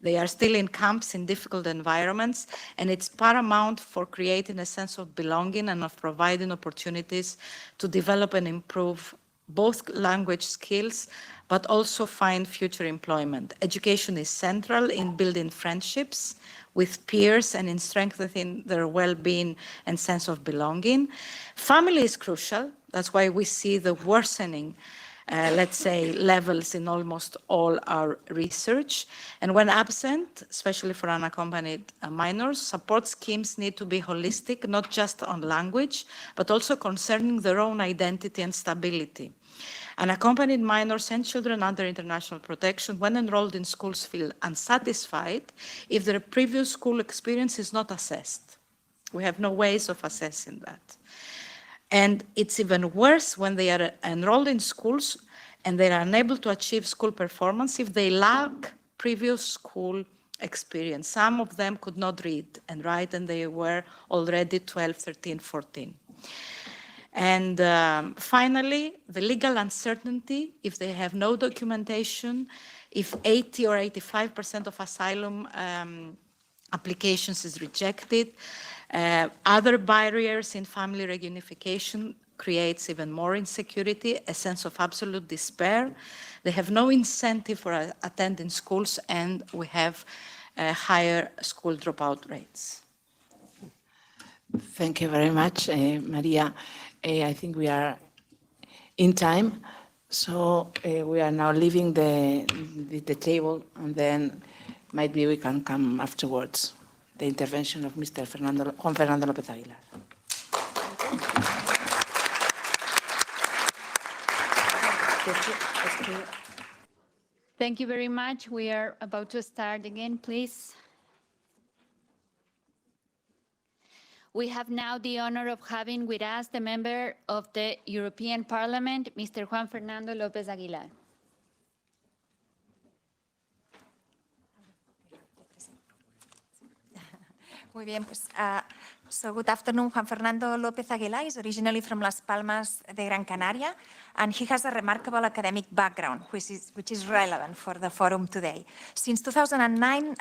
They are still in camps in difficult environments, and it's paramount for creating a sense of belonging and of providing opportunities to develop and improve both language skills, but also find future employment. Education is central in building friendships with peers and in strengthening their well-being and sense of belonging. Family is crucial. That's why we see the worsening, let's say, levels in almost all our research. And when absent, especially for unaccompanied minors, support schemes need to be holistic, not just on language, but also concerning their own identity and stability. Unaccompanied minors and children under international protection, when enrolled in schools, feel unsatisfied if their previous school experience is not assessed. We have no ways of assessing that. And it's even worse when they are enrolled in schools and they are unable to achieve school performance if they lack previous school experience. Some of them could not read and write, and they were already 12, 13, 14. And finally, the legal uncertainty, if they have no documentation, if 80 or 85% of asylum applications is rejected, other barriers in family reunification creates even more insecurity, a sense of absolute despair. They have no incentive for attending schools, and we have higher school dropout rates. Thank you very much, Maria. I think we are in time, so we are now leaving the table, and then maybe we can come afterwards. The intervention of Mr. Juan Fernando López Aguilar. Thank you very much. We are about to start again, please. We have now the honor of having with us the member of the European Parliament, Mr. Juan Fernando López Aguilar. Muy bien, pues, so good afternoon. Juan Fernando López Aguilar is originally from Las Palmas de Gran Canaria, and he has a remarkable academic background, which is relevant for the forum today. Since 2009,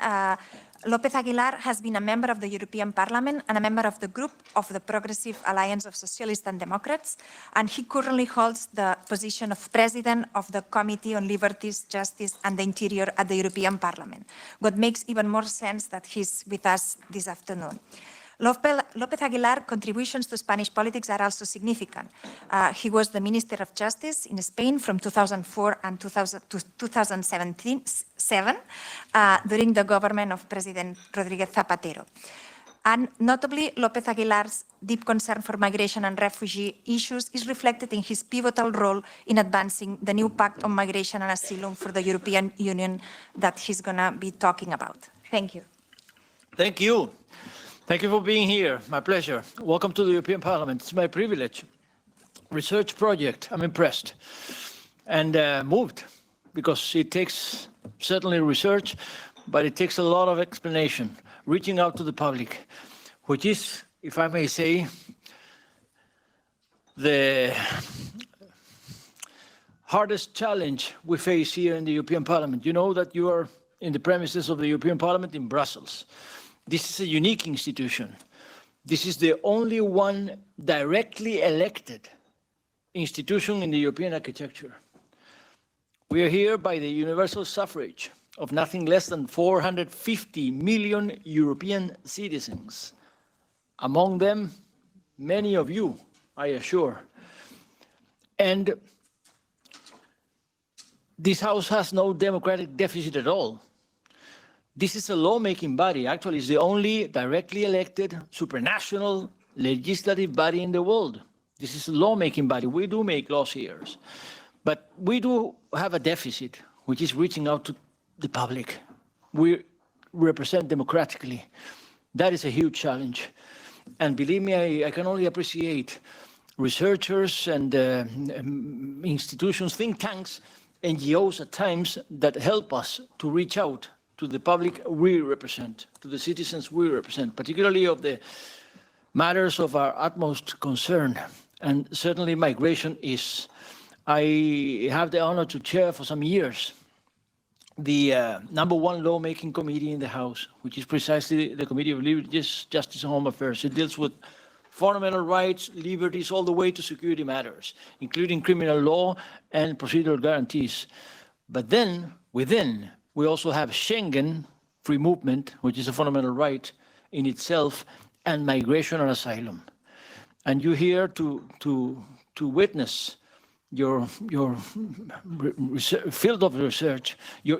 López Aguilar has been a member of the European Parliament and a member of the group of the Progressive Alliance of Socialists and Democrats, and he currently holds the position of President of the Committee on Liberties, Justice and the Interior at the European Parliament. What makes even more sense that he's with us this afternoon. López Aguilar's contributions to Spanish politics are also significant. He was the Minister of Justice in Spain from 2004 and 2007 during the government of President Rodríguez Zapatero. And notably, López Aguilar's deep concern for migration and refugee issues is reflected in his pivotal role in advancing the new Pact on Migration and Asylum for the European Union that he's going to be talking about. Thank you. Thank you. Thank you for being here. My pleasure. Welcome to the European Parliament. It's my privilege. Research project. I'm impressed and moved, because it takes certainly research, but it takes a lot of explanation, reaching out to the public, which is, if I may say, the hardest challenge we face here in the European Parliament. You know that you are in the premises of the European Parliament in Brussels. This is a unique institution. This is the only one directly elected institution in the European architecture. We are here by the universal suffrage of nothing less than 450 million European citizens. Among them, many of you, I assure. And this House has no democratic deficit at all. This is a lawmaking body. Actually, it's the only directly elected supranational legislative body in the world. This is a lawmaking body. We do make laws here. But we do have a deficit, which is reaching out to the public. We represent democratically. That is a huge challenge. And believe me, I can only appreciate researchers and institutions, think tanks, NGOs at times that help us to reach out to the public we represent, to the citizens we represent, particularly of the matters of our utmost concern. And certainly migration is. I have the honor to chair for some years the #1 lawmaking committee in the House, which is precisely the Committee of Liberties, Justice and Home Affairs. It deals with fundamental rights, liberties, all the way to security matters, including criminal law and procedural guarantees. But then, within, we also have Schengen, free movement, which is a fundamental right in itself, and migration and asylum. And you're here to witness your field of research, your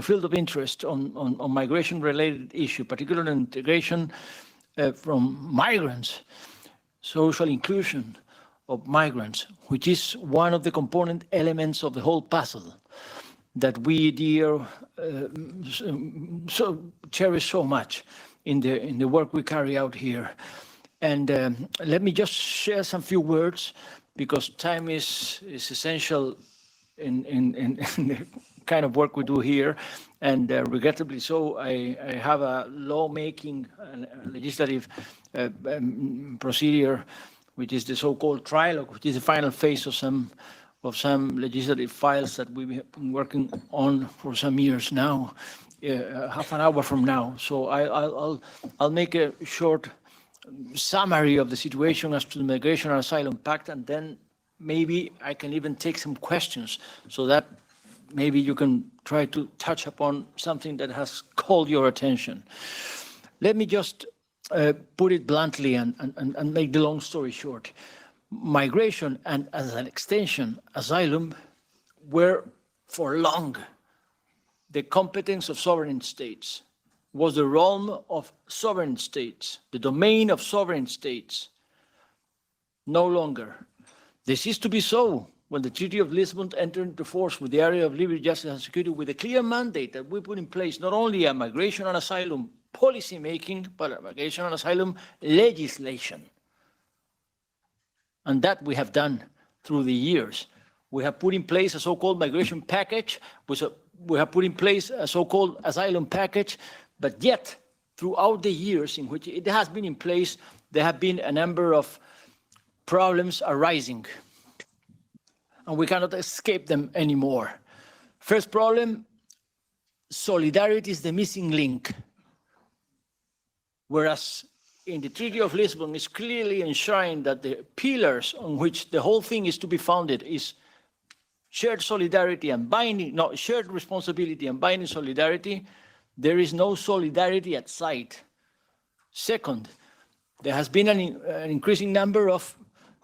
field of interest on migration-related issue, particularly integration from migrants, social inclusion, of migrants, which is one of the component elements of the whole puzzle that we cherish so much in the work we carry out here. And let me just share some few words, because time is essential in the kind of work we do here. And regrettably so, I have a lawmaking legislative procedure, which is the so-called trilogue, which is the final phase of some legislative files that we've been working on for some years now, half an hour from now. So I'll make a short summary of the situation as to the Migration and Asylum Pact, and then maybe I can even take some questions so that maybe you can try to touch upon something that has called your attention. Let me just put it bluntly and make the long story short. Migration and, as an extension, asylum were for long the competence of sovereign states, was the realm of sovereign states, the domain of sovereign states. No longer. This is to be so when the Treaty of Lisbon entered into force with the area of liberty, justice, and security, with a clear mandate that we put in place not only a migration and asylum policy making, but a migration and asylum legislation. And that we have done through the years. We have put in place a so-called migration package, we have put in place a so-called asylum package, but yet throughout the years in which it has been in place, there have been a number of problems arising, and we cannot escape them anymore. First problem, solidarity is the missing link. Whereas in the Treaty of Lisbon is clearly enshrined that the pillars on which the whole thing is to be founded is shared solidarity and binding, no, shared responsibility and binding solidarity. There is no solidarity at sight. Second, there has been an increasing number of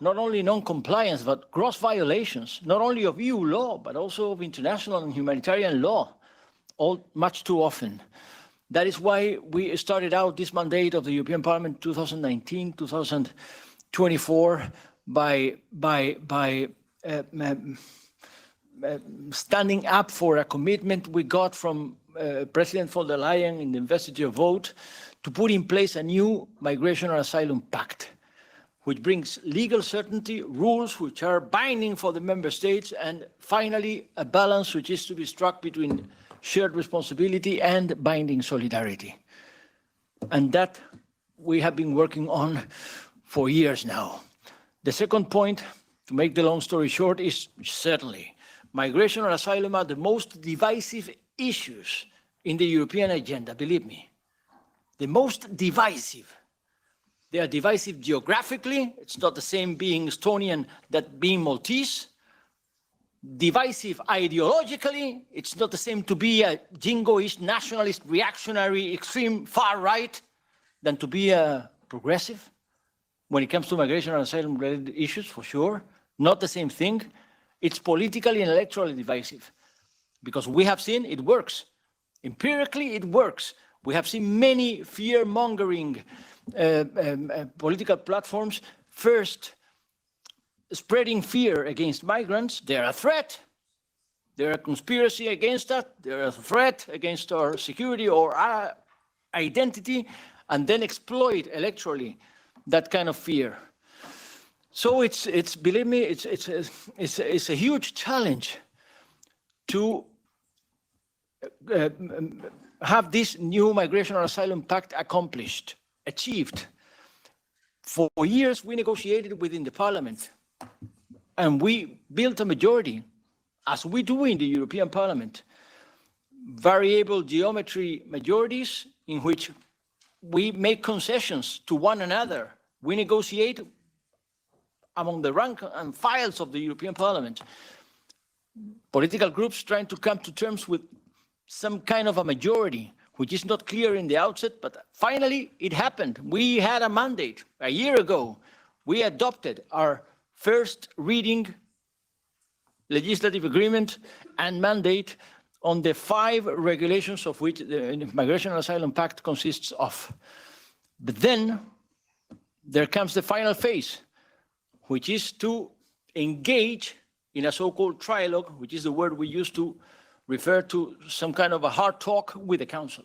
not only non-compliance, but gross violations, not only of EU law, but also of international and humanitarian law, all much too often. That is why we started out this mandate of the European Parliament 2019-2024 by standing up for a commitment we got from President von der Leyen in the investiture vote to put in place a new migration and asylum pact, which brings legal certainty, rules which are binding for the member states, and finally a balance which is to be struck between shared responsibility and binding solidarity. And that we have been working on for years now. The second point, to make the long story short, is certainly migration and asylum are the most divisive issues in the European agenda, believe me. The most divisive. They are divisive geographically. It's not the same being Estonian that being Maltese. Divisive ideologically. It's not the same to be a jingoist, nationalist, reactionary, extreme far right than to be a progressive. When it comes to migration and asylum related issues, for sure, not the same thing. It's politically and electorally divisive, because we have seen it works. Empirically, it works. We have seen many fear-mongering political platforms first spreading fear against migrants. They're a threat. They're a conspiracy against us. They're a threat against our security or our identity, and then exploit electorally that kind of fear. So it's believe me, it's a huge challenge to have this new migration and asylum pact accomplished, achieved. For years, we negotiated within the Parliament, and we built a majority, as we do in the European Parliament, variable geometry majorities in which we make concessions to one another. We negotiate among the rank and files of the European Parliament. Political groups trying to come to terms with some kind of a majority, which is not clear in the outset, but finally it happened. We had a mandate a year ago. We adopted our first reading legislative agreement and mandate on the 5 regulations of which the Migration and Asylum Pact consists of. But then there comes the final phase, which is to engage in a so-called trialogue, which is the word we use to refer to some kind of a hard talk with the Council,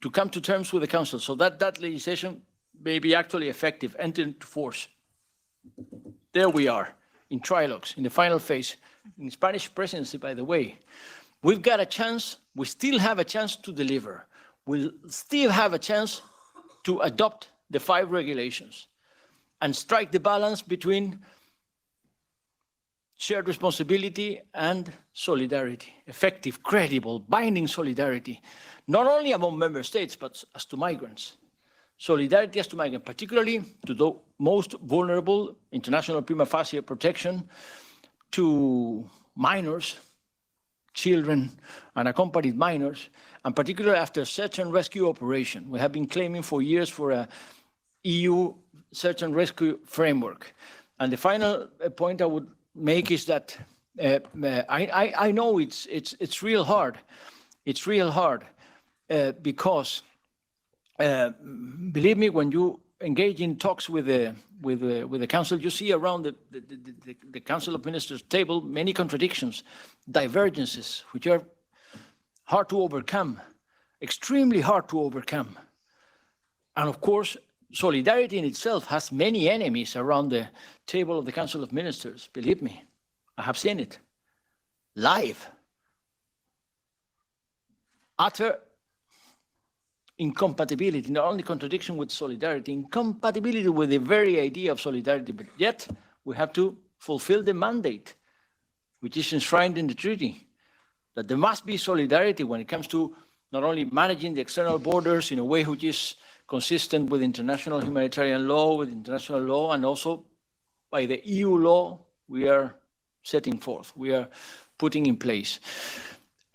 to come to terms with the Council, so that that legislation may be actually effective, enter into force. There we are, in trilogues, in the final phase. In Spanish presidency, by the way, we've got a chance, we still have a chance to deliver. We'll still have a chance to adopt the 5 regulations and strike the balance between shared responsibility and solidarity, effective, credible, binding solidarity, not only among member states, but as to migrants. Solidarity as to migrants, particularly to the most vulnerable, international prima facie protection, to minors, children, unaccompanied minors, and particularly after search and rescue operation. We have been claiming for years for a EU search and rescue framework. And the final point I would make is that I know it's real hard. It's real hard because believe me, when you engage in talks with the Council, you see around the Council of Ministers table many contradictions, divergences, which are hard to overcome, extremely hard to overcome. And of course, solidarity in itself has many enemies around the table of the Council of Ministers. Believe me, I have seen it live. Utter incompatibility, not only contradiction with solidarity, incompatibility with the very idea of solidarity, but yet we have to fulfill the mandate, which is enshrined in the treaty, that there must be solidarity when it comes to not only managing the external borders in a way which is consistent with international humanitarian law, with international law, and also by the EU law we are setting forth, we are putting in place.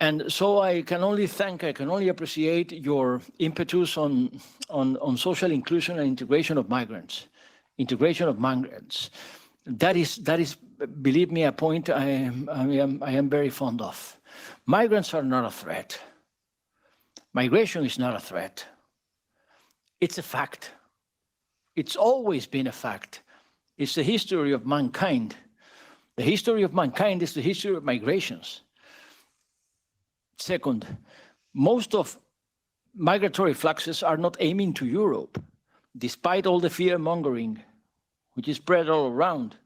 And so I can only thank, I can only appreciate your impetus on social inclusion and integration of migrants. Integration of migrants. That is, believe me, a point I am very fond of. Migrants are not a threat. Migration is not a threat. It's a fact. It's always been a fact. It's the history of mankind. The history of mankind is the history of migrations. Second, most of migratory fluxes are not aiming to Europe, despite all the fear-mongering, which is spread all around.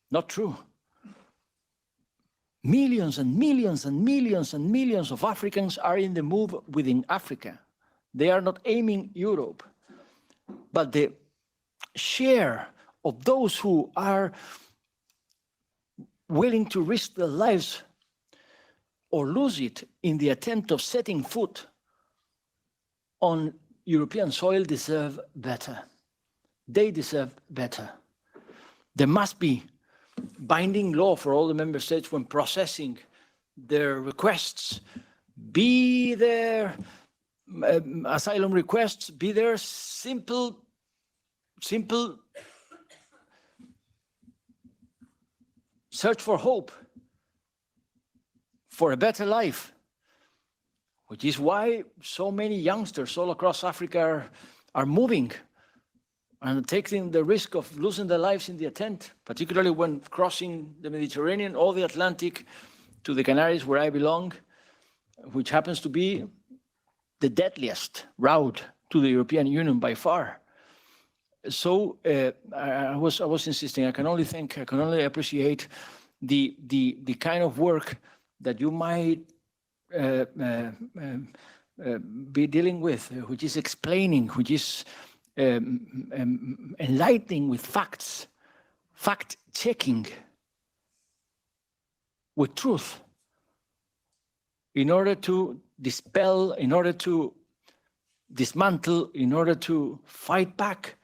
Not true. Millions and millions and millions and millions of Africans are in the move within Africa. They are not aiming Europe. But the share of those who are willing to risk their lives or lose it in the attempt of setting foot on European soil deserve better. They deserve better. There must be binding law for all the member states when processing their requests, be their asylum requests, be their simple search for hope, for a better life, which is why so many youngsters all across Africa are moving and taking the risk of losing their lives in the attempt, particularly when crossing the Mediterranean or the Atlantic to the Canaries, where I belong, which happens to be the deadliest route to the European Union by far. So I was insisting, I can only appreciate the kind of work that you might be dealing with, which is explaining, which is enlightening with facts, fact-checking with truth, in order to dispel, in order to dismantle, in order to fight back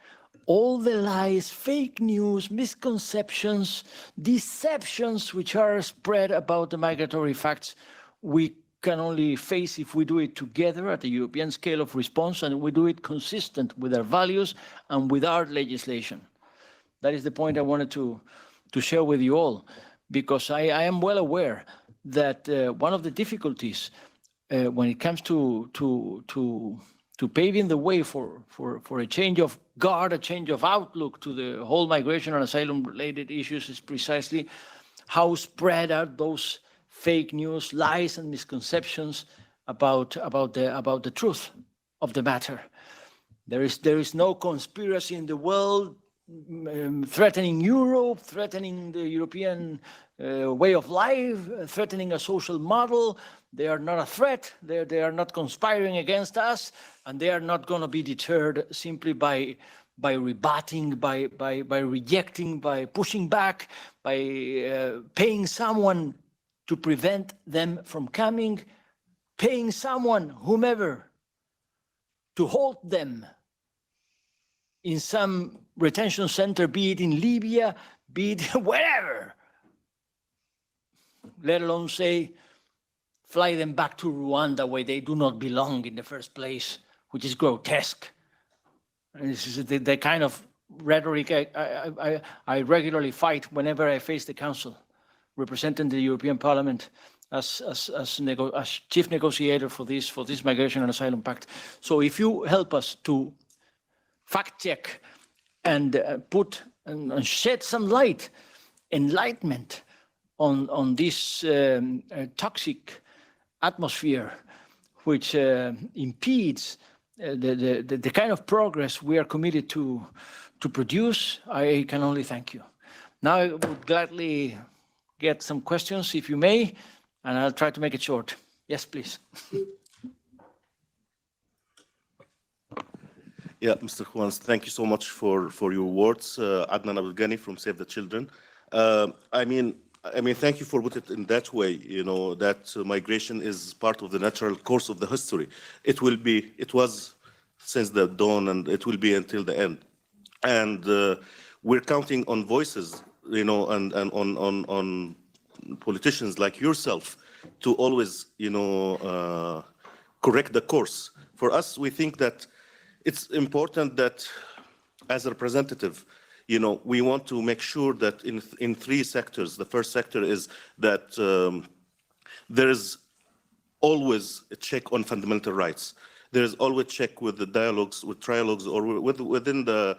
all the lies, fake news, misconceptions, deceptions which are spread about the migratory facts. We can only face if we do it together at the European scale of response, and we do it consistent with our values and with our legislation. That is the point I wanted to share with you all, because I am well aware that one of the difficulties when it comes to paving the way for a change of guard, a change of outlook to the whole migration and asylum-related issues is precisely how spread are those fake news, lies, and misconceptions about the truth of the matter. There is no conspiracy in the world threatening Europe, threatening the European way of life, threatening a social model. They are not a threat. They are not conspiring against us, and they are not going to be deterred simply by rebutting, by rejecting, by pushing back, by paying someone to prevent them from coming, paying someone, whomever, to hold them in some retention center, be it in Libya, be it wherever, let alone say, fly them back to Rwanda where they do not belong in the first place, which is grotesque. And this is the kind of rhetoric I regularly fight whenever I face the Council, representing the European Parliament as chief negotiator for this Migration and Asylum Pact. So if you help us to fact check and put and shed some light, enlightenment on this toxic atmosphere which impedes the kind of progress we are committed to produce, I can only thank you. Now I would gladly get some questions, if you may, and I'll try to make it short. Yes, please. Yeah, Mr. Juan, thank you so much for your words. Adnan Abdelghani from Save the Children. I mean, thank you for putting it in that way, you know, that migration is part of the natural course of the history. It was since the dawn, and it will be until the end. And we're counting on voices, you know, and on politicians like yourself to always, you know, correct the course. For us, we think that it's important that as a representative, you know, we want to make sure that in three sectors. The first sector is that there is always a check on fundamental rights. There is always check with the dialogues, with trialogues, or within the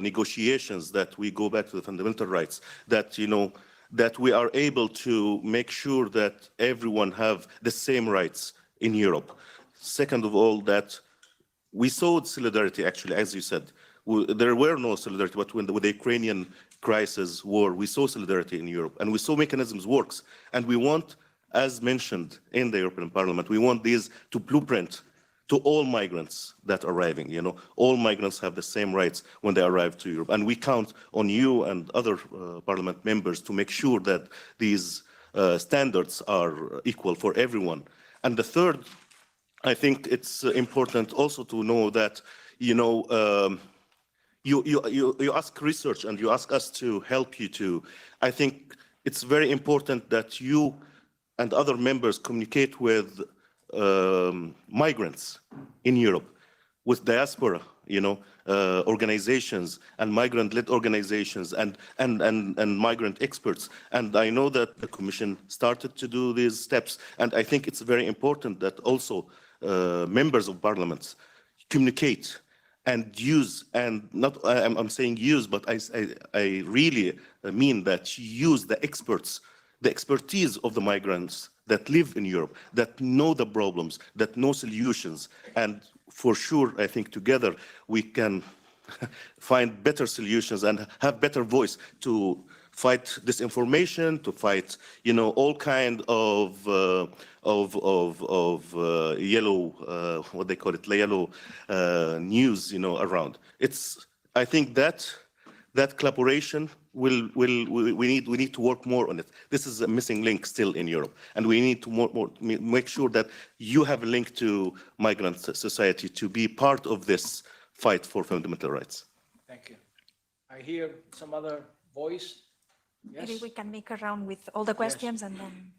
negotiations, that we go back to the fundamental rights, that, you know, that we are able to make sure that everyone have the same rights in Europe. Second of all, that we saw solidarity, actually, as you said. There were no solidarity, but with the Ukrainian crisis, war, we saw solidarity in Europe, and we saw mechanisms works. And we want, as mentioned in the European Parliament, we want these to blueprint to all migrants that are arriving. You know, all migrants have the same rights when they arrive to Europe. And we count on you and other Parliament members to make sure that these standards are equal for everyone. And the third, I think it's important also to know that, you know, you ask research and you ask us to help you to. I think it's very important that you and other members communicate with migrants in Europe, with diaspora, you know, organizations and migrant-led organizations and migrant experts. And I know that the Commission started to do these steps, and I think it's very important that also members of parliaments communicate and use, and not, I'm saying use, but I really mean that use the experts, the expertise of the migrants that live in Europe, that know the problems, that know solutions. And for sure, I think together we can find better solutions and have better voice to fight disinformation, to fight, you know, all kind of yellow, what they call it, yellow news, you know, around. It's, I think that collaboration we need to work more on it. This is a missing link still in Europe, and we need to make sure that you have a link to migrant society to be part of this fight for fundamental rights. Thank you. I hear some other voice. Yes. Maybe we can make a round with all the questions, yes, and then.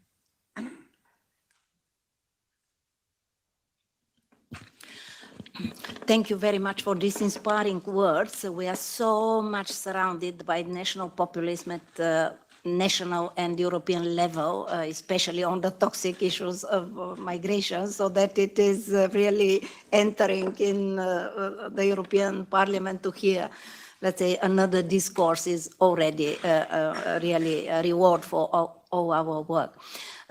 Thank you very much for these inspiring words. We are so much surrounded by national populism at national and European level, especially on the toxic issues of migration, so that it is really entering in the European Parliament to hear, let's say, another discourse is already really a reward for all our work.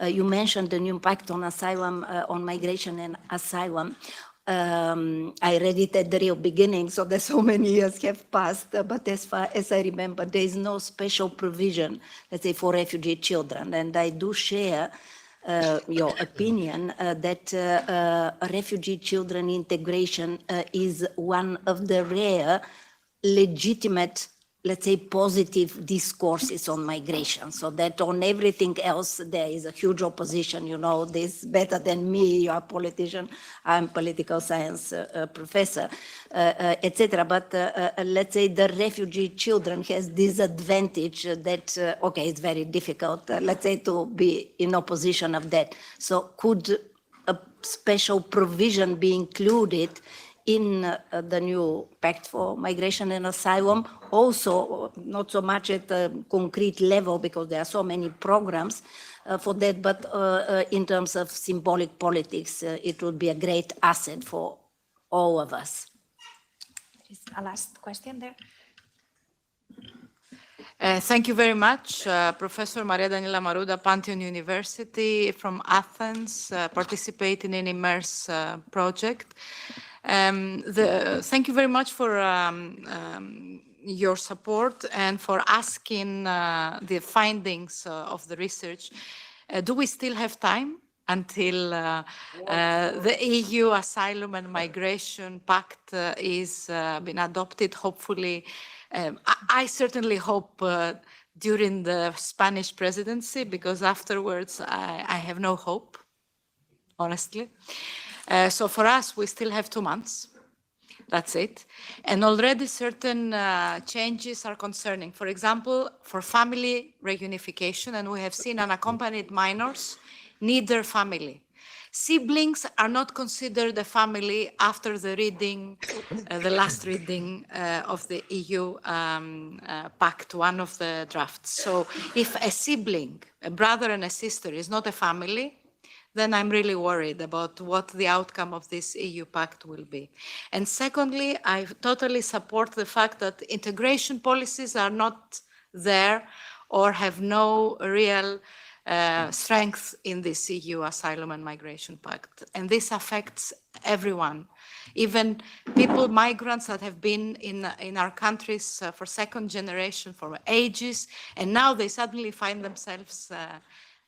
You mentioned the new impact on asylum, on migration and asylum. I read it at the real beginning, so that so many years have passed, but as far as I remember, there is no special provision, let's say, for refugee children. And I do share your opinion that refugee children integration is one of the rare legitimate, let's say, positive discourses on migration, so that on everything else there is a huge opposition. You know this better than me, you are a politician, I'm political science professor, etc. But let's say the refugee children has this advantage that, okay, it's very difficult, let's say, to be in opposition of that. So could a special provision be included in the new Pact for Migration and Asylum, also not so much at a concrete level because there are so many programs for that, but in terms of symbolic politics, it would be a great asset for all of us. Is a last question there? Thank you very much, Professor Maria Daniela Maruda, Pantheon University from Athens, participating in IMMERSE project. Thank you very much for your support and for asking the findings of the research. Do we still have time until the EU Asylum and Migration Pact is been adopted? Hopefully, I certainly hope during the Spanish presidency, because afterwards I have no hope, honestly. So for us, we still have 2 months. That's it. And already certain changes are concerning. For example, for family reunification, and we have seen unaccompanied minors need their family. Siblings are not considered a family after the reading, the last reading of the EU Pact, one of the drafts. So if a sibling, a brother and a sister is not a family, then I'm really worried about what the outcome of this EU Pact will be. And secondly, I totally support the fact that integration policies are not there or have no real strength in this EU Asylum and Migration Pact. And this affects everyone, even people, migrants that have been in our countries for second generation, for ages, and now they suddenly find themselves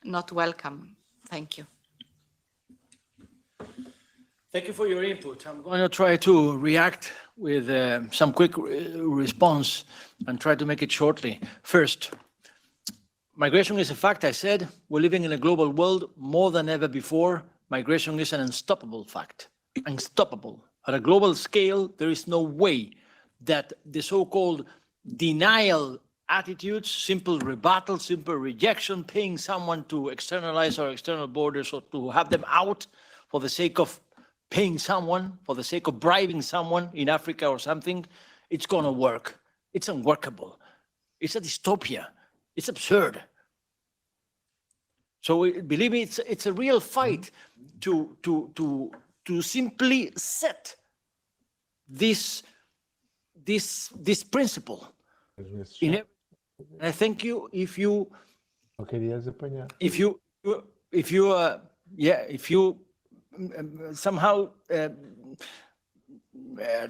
not welcome. Thank you. Thank you for your input. I'm going to try to react with some quick response and try to make it shortly. First, migration is a fact, I said. We're living in a global world more than ever before. Migration is an unstoppable fact, unstoppable. At a global scale, there is no way that the so-called denial attitudes, simple rebuttal, simple rejection, paying someone to externalize our external borders or to have them out for the sake of paying someone, for the sake of bribing someone in Africa or something, it's going to work. It's unworkable. It's a dystopia. It's absurd. So believe me, it's a real fight to simply set this principle. In I thank you if you somehow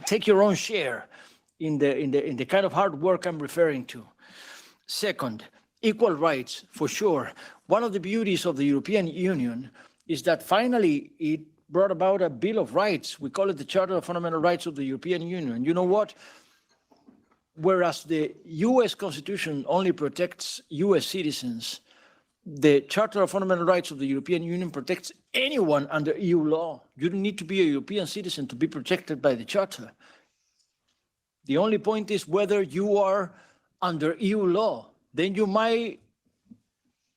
take your own share in the kind of hard work I'm referring to. Second, equal rights, for sure. One of the beauties of the European Union is that finally it brought about a Bill of Rights. We call it the Charter of Fundamental Rights of the European Union. You know what? Whereas the US Constitution only protects US citizens, the Charter of Fundamental Rights of the European Union protects anyone under EU law. You don't need to be a European citizen to be protected by the Charter. The only point is whether you are under EU law. Then you might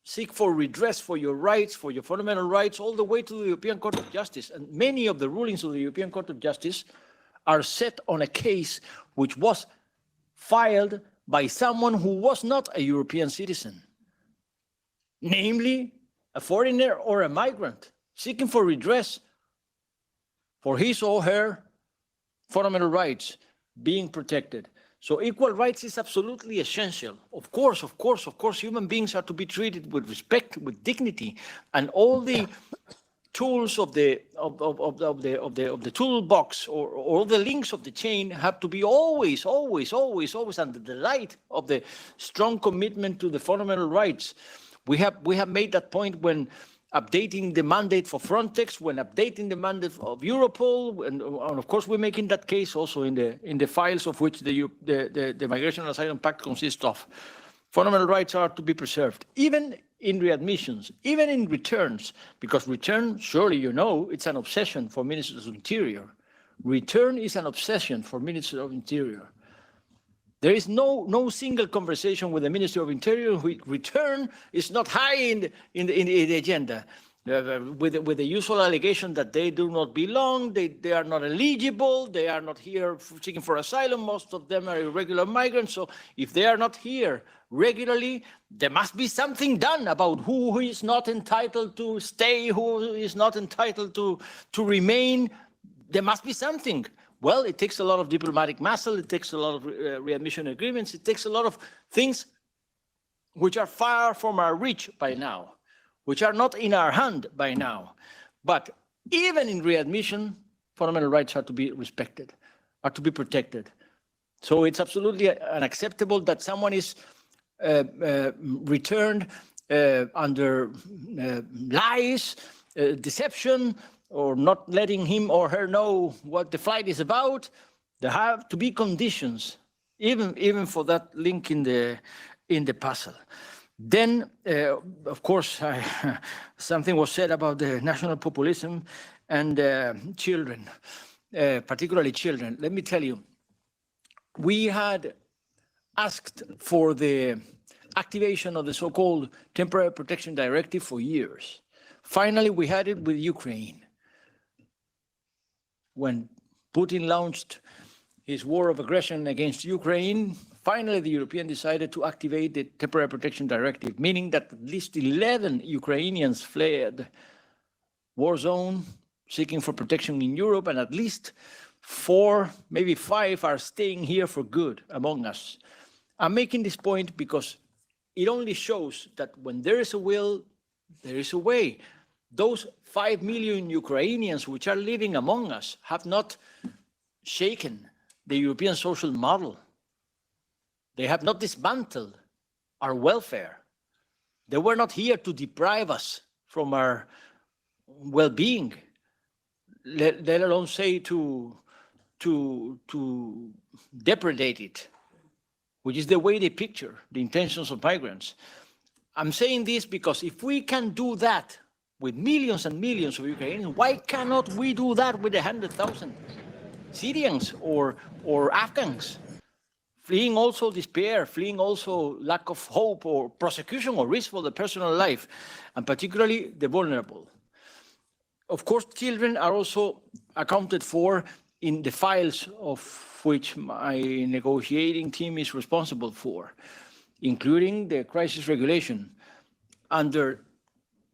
seek for redress for your rights, for your fundamental rights, all the way to the European Court of Justice. And many of the rulings of the European Court of Justice are set on a case which was filed by someone who was not a European citizen. namely a foreigner or a migrant seeking for redress for his or her fundamental rights being protected. So equal rights is absolutely essential. Of course, human beings are to be treated with respect, with dignity, and all the tools of the toolbox or all the links of the chain have to be always under the light of the strong commitment to the fundamental rights. We have made that point when updating the mandate for Frontex, when updating the mandate of Europol, and of course we're making that case also in the files of which the Migration and Asylum Pact consists of. Fundamental rights are to be preserved, even in readmissions, even in returns, because return, surely you know, it's an obsession for ministers of interior. Return is an obsession for ministers of interior. There is no single conversation with the Ministry of Interior who return is not high in the agenda, with the usual allegation that they do not belong, they are not eligible, they are not here seeking for asylum. Most of them are irregular migrants. So if they are not here regularly, there must be something done about who is not entitled to stay, who is not entitled to remain. There must be something. Well, it takes a lot of diplomatic muscle, it takes a lot of readmission agreements, it takes a lot of things which are far from our reach by now, which are not in our hand by now. But even in readmission, fundamental rights are to be respected, are to be protected. So it's absolutely unacceptable that someone is returned under lies, deception, or not letting him or her know what the flight is about. There have to be conditions, even for that link in the puzzle. Then, of course, something was said about the national populism and children, particularly children. Let me tell you, we had asked for the activation of the so-called Temporary Protection Directive for years. Finally, we had it with Ukraine. When Putin launched his war of aggression against Ukraine, finally the European decided to activate the Temporary Protection Directive, meaning that at least 11 Ukrainians fled war zone, seeking for protection in Europe, and at least 4, maybe 5 are staying here for good among us. I'm making this point because it only shows that when there is a will, there is a way. Those 5 million Ukrainians which are living among us have not shaken the European social model. They have not dismantled our welfare. They were not here to deprive us from our well-being, let alone say to depredate it, which is the way they picture the intentions of migrants. I'm saying this because if we can do that with millions and millions of Ukrainians, why cannot we do that with 100,000 Syrians or Afghans, fleeing also despair, fleeing also lack of hope or prosecution or risk for their personal life, and particularly the vulnerable? Of course, children are also accounted for in the files of which my negotiating team is responsible for, including the crisis regulation under,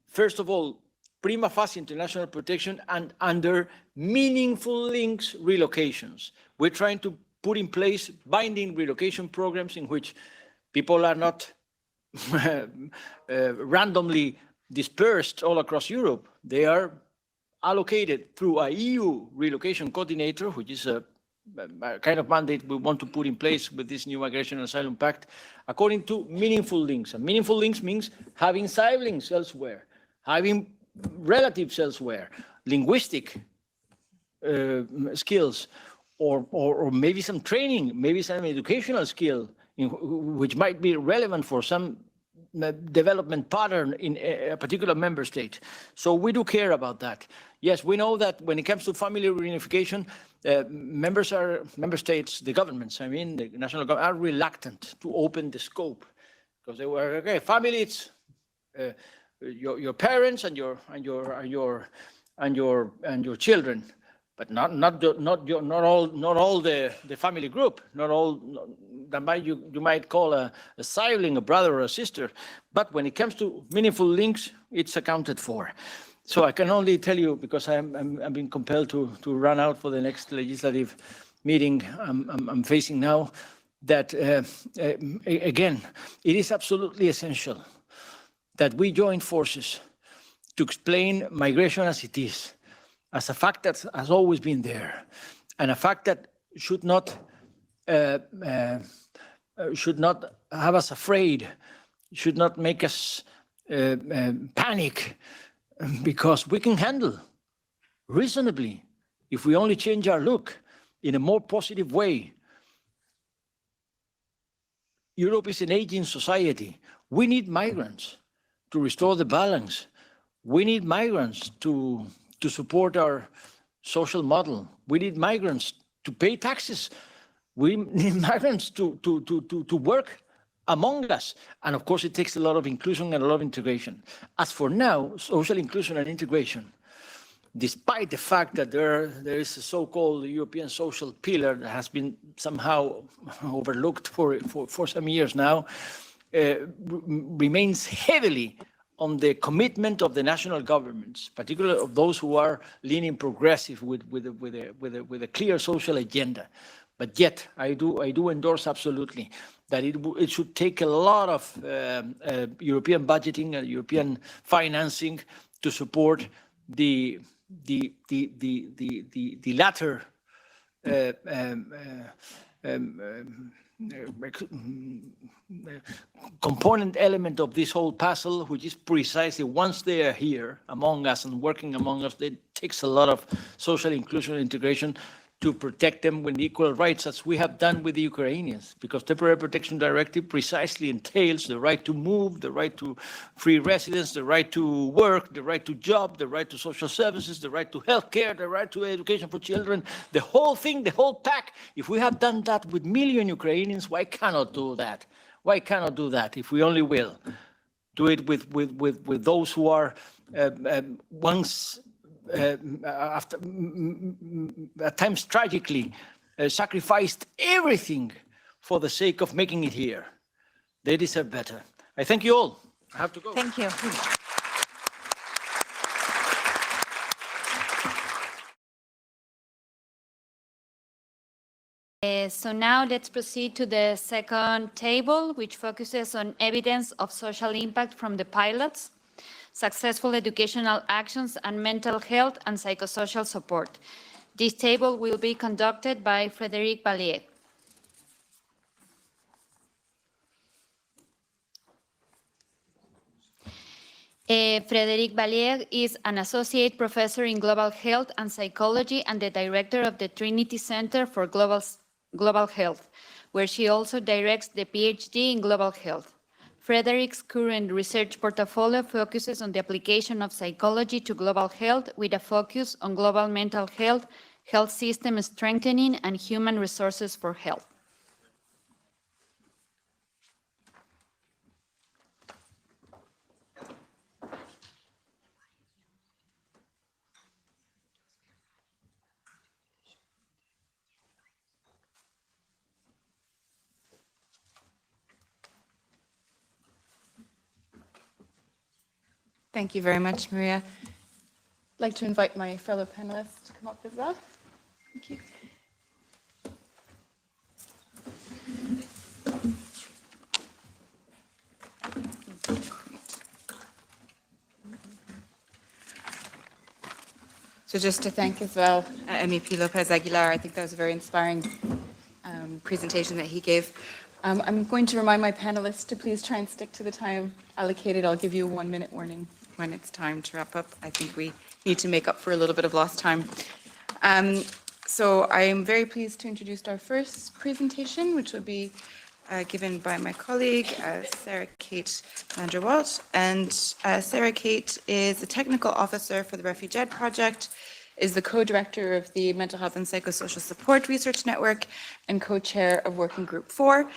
first of all, prima facie international protection and under meaningful links relocations. We're trying to put in place binding relocation programs in which people are not randomly dispersed all across Europe. They are allocated through a EU relocation coordinator, which is a kind of mandate we want to put in place with this new Migration and Asylum Pact, according to meaningful links. And meaningful links means having siblings elsewhere, having relatives elsewhere, linguistic skills, or maybe some training, maybe some educational skill, which might be relevant for some development pattern in a particular member state. So we do care about that. Yes, we know that when it comes to family reunification, member states, the governments, I mean, the national government, are reluctant to open the scope because they were, okay, family, it's your parents and your children. but not all the family group, not all that you might call a sibling, a brother or a sister. But when it comes to meaningful links, it's accounted for. So I can only tell you, because I'm being compelled to run out for the next legislative meeting I'm facing now, that again, it is absolutely essential that we join forces to explain migration as it is, as a fact that has always been there, and a fact that should not have us afraid, should not make us panic, because we can handle reasonably, if we only change our look in a more positive way. Europe is an aging society. We need migrants to restore the balance. We need migrants to support our social model. We need migrants to pay taxes. We need migrants to work among us. And of course, it takes a lot of inclusion and a lot of integration. As for now, social inclusion and integration, despite the fact that there is a so-called European social pillar that has been somehow overlooked for some years now, remains heavily on the commitment of the national governments, particularly of those who are leaning progressive with a clear social agenda. But yet, I do endorse absolutely that it should take a lot of European budgeting and European financing to support the latter component element of this whole puzzle, which is precisely once they are here among us and working among us, it takes a lot of social inclusion and integration to protect them with equal rights, as we have done with the Ukrainians, because Temporary Protection Directive precisely entails the right to move, the right to free residence, the right to work, the right to job, the right to social services, the right to healthcare, the right to education for children, the whole thing, the whole pack. If we have done that with million Ukrainians, why cannot do that? Why cannot do that if we only will? Do it with those who are once after at times tragically sacrificed everything for the sake of making it here. They deserve better. I thank you all. I have to go. Thank you. So now let's proceed to the second table, which focuses on evidence of social impact from the pilots, successful educational actions, and mental health and psychosocial support. This table will be conducted by Frédéric Vallier. Frédéric Vallier is an associate professor in global health and psychology and the director of the Trinity Center for Global Health, where she also directs the PhD in global health. Frédéric's current research portfolio focuses on the application of psychology to global health, with a focus on global mental health, health system strengthening, and human resources for health. Thank you very much, Maria. I'd like to invite my fellow panelists to come up as well. Thank you. So just to thank as well MEP López Aguilar, I think that was a very inspiring presentation that he gave. I'm going to remind my panelists to please try and stick to the time allocated. I'll give you a 1-minute warning when it's time to wrap up. I think we need to make up for a little bit of lost time. So I am very pleased to introduce our first presentation, which will be given by my colleague, Sarah Kate Landry-Walt. And Sarah Kate is the technical officer for the refugee-ED project, is the co-director of the Mental Health and Psychosocial Support Research Network, and co-chair of Working Group 4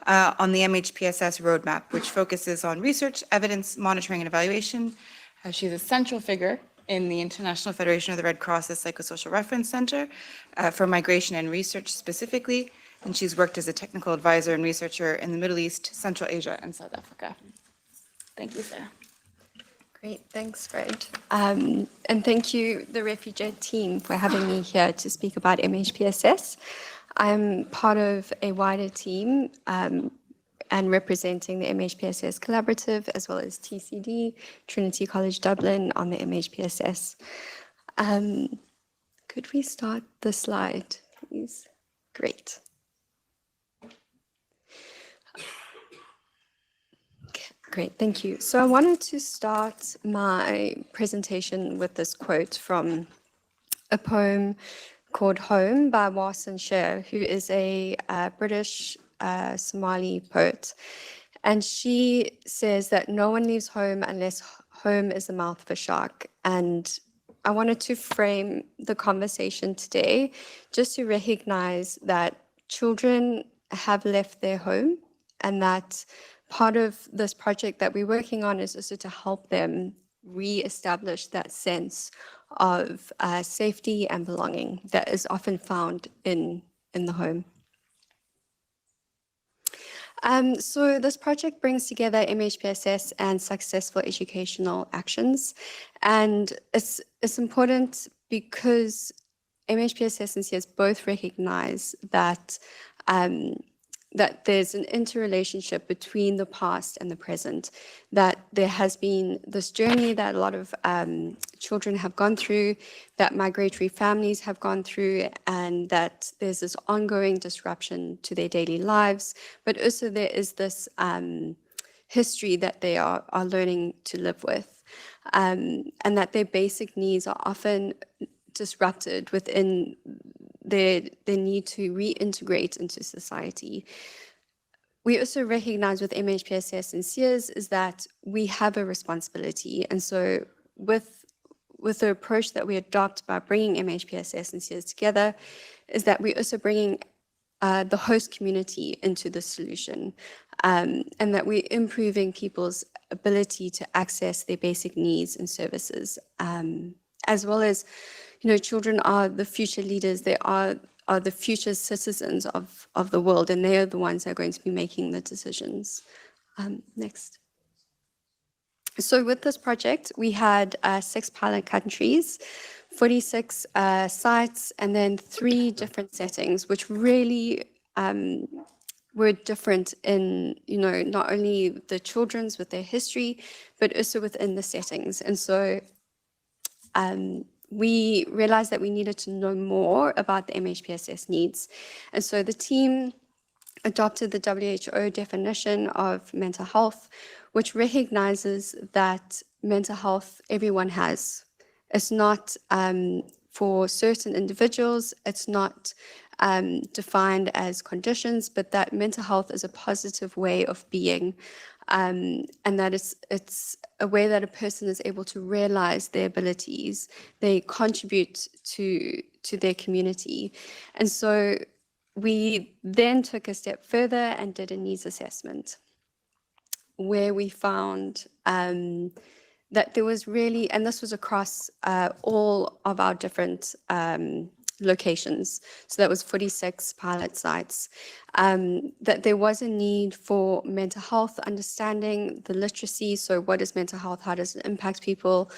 on the MHPSS roadmap, which focuses on research, evidence, monitoring, and evaluation. She's a central figure in the International Federation of the Red Cross's Psychosocial Reference Center for Migration and Research specifically, and she's worked as a technical advisor and researcher in the Middle East, Central Asia, and South Africa. Thank you, Sarah. Great, thanks, Fred. And thank you, the refugee team, for having me here to speak about MHPSS. I'm part of a wider team and representing the MHPSS Collaborative, as well as TCD, Trinity College Dublin, on the MHPSS. Could we start the slide, please? Great. Great, thank you. So I wanted to start my presentation with this quote from a poem called Home by Warsan Shah, who is a British Somali poet. And she says that no one leaves home unless home is the mouth of a shark. And I wanted to frame the conversation today just to recognize that children have left their home, and that part of this project that we're working on is also to help them re-establish that sense of safety and belonging that is often found in the home. So this project brings together MHPSS and successful educational actions, and it's important because MHPSS and CS both recognize that that there's an interrelationship between the past and the present, that there has been this journey that a lot of children have gone through, that migratory families have gone through, and that there's this ongoing disruption to their daily lives, but also there is this history that they are learning to live with, and that their basic needs are often disrupted within their need to reintegrate into society. We also recognize with MHPSS and SEARS is that we have a responsibility. And so with the approach that we adopt by bringing MHPSS and SEARS together is that we're also bringing the host community into the solution, and that we're improving people's ability to access their basic needs and services, as well as, you know, children are the future leaders. They are the future citizens of the world, and they are the ones that are going to be making the decisions. Next. So with this project, we had 6 pilot countries, 46 sites, and then 3 different settings, which really were different in, you know, not only the children's with their history, but also within the settings. And so we realized that we needed to know more about the MHPSS needs. And so the team adopted the WHO definition of mental health, which recognizes that mental health everyone has. It's not for certain individuals, it's not defined as conditions, but that mental health is a positive way of being. And that it's a way that a person is able to realize their abilities. They contribute to their community. And so we then took a step further and did a needs assessment, where we found that there was really, and this was across all of our different locations, so that was 46 pilot sites, that there was a need for mental health understanding, the literacy, so what is mental health, how does it impact people,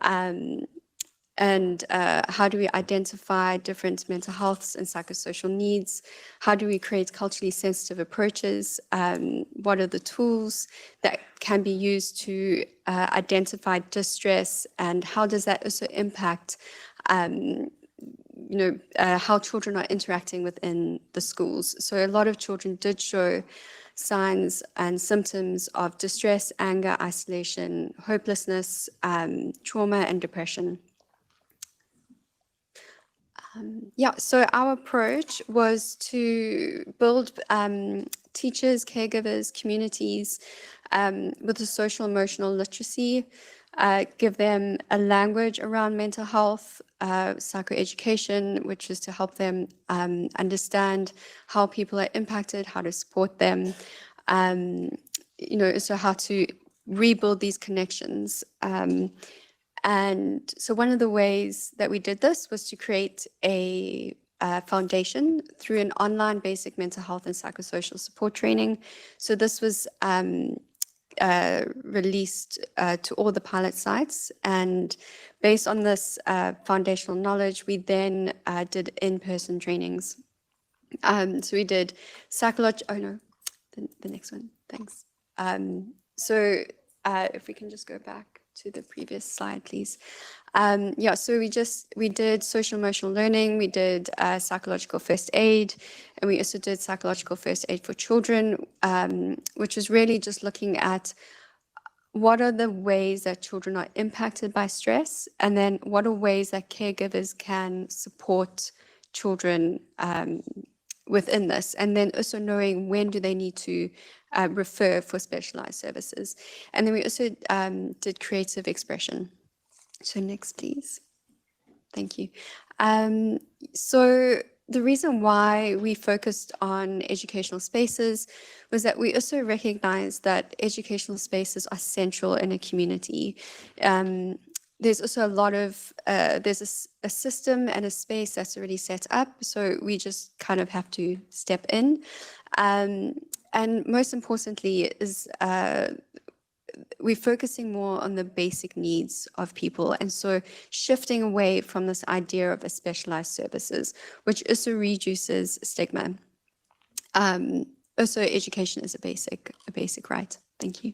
and how do we identify different mental healths and psychosocial needs, how do we create culturally sensitive approaches, what are the tools that can be used to identify distress, and how does that also impact how children are interacting within the schools. So a lot of children did show signs and symptoms of distress, anger, isolation, hopelessness, trauma, and depression. So our approach was to build teachers, caregivers, communities with a social emotional literacy, give them a language around mental health, psychoeducation, which is to help them understand how people are impacted, how to support them, so how to rebuild these connections. And so one of the ways that we did this was to create a foundation through an online basic mental health and psychosocial support training. So this was released to all the pilot sites, and based on this foundational knowledge, we then did in-person trainings. So we did psychological, oh no, the next one, thanks. So if we can just go back to the previous slide, please. Yeah, so we did social emotional learning, we did psychological first aid, and we also did psychological first aid for children, which was really just looking at what are the ways that children are impacted by stress, and then what are ways that caregivers can support children within this, and then also knowing when do they need to refer for specialized services. And then we also did creative expression. So next, please. Thank you. So the reason why we focused on educational spaces was that we also recognized that educational spaces are central in a community. There's also a lot of, there's a system and a space that's already set up, so we just kind of have to step in. And most importantly is we're focusing more on the basic needs of people, and so shifting away from this idea of a specialized services, which also reduces stigma. Also, education is a basic right. Thank you.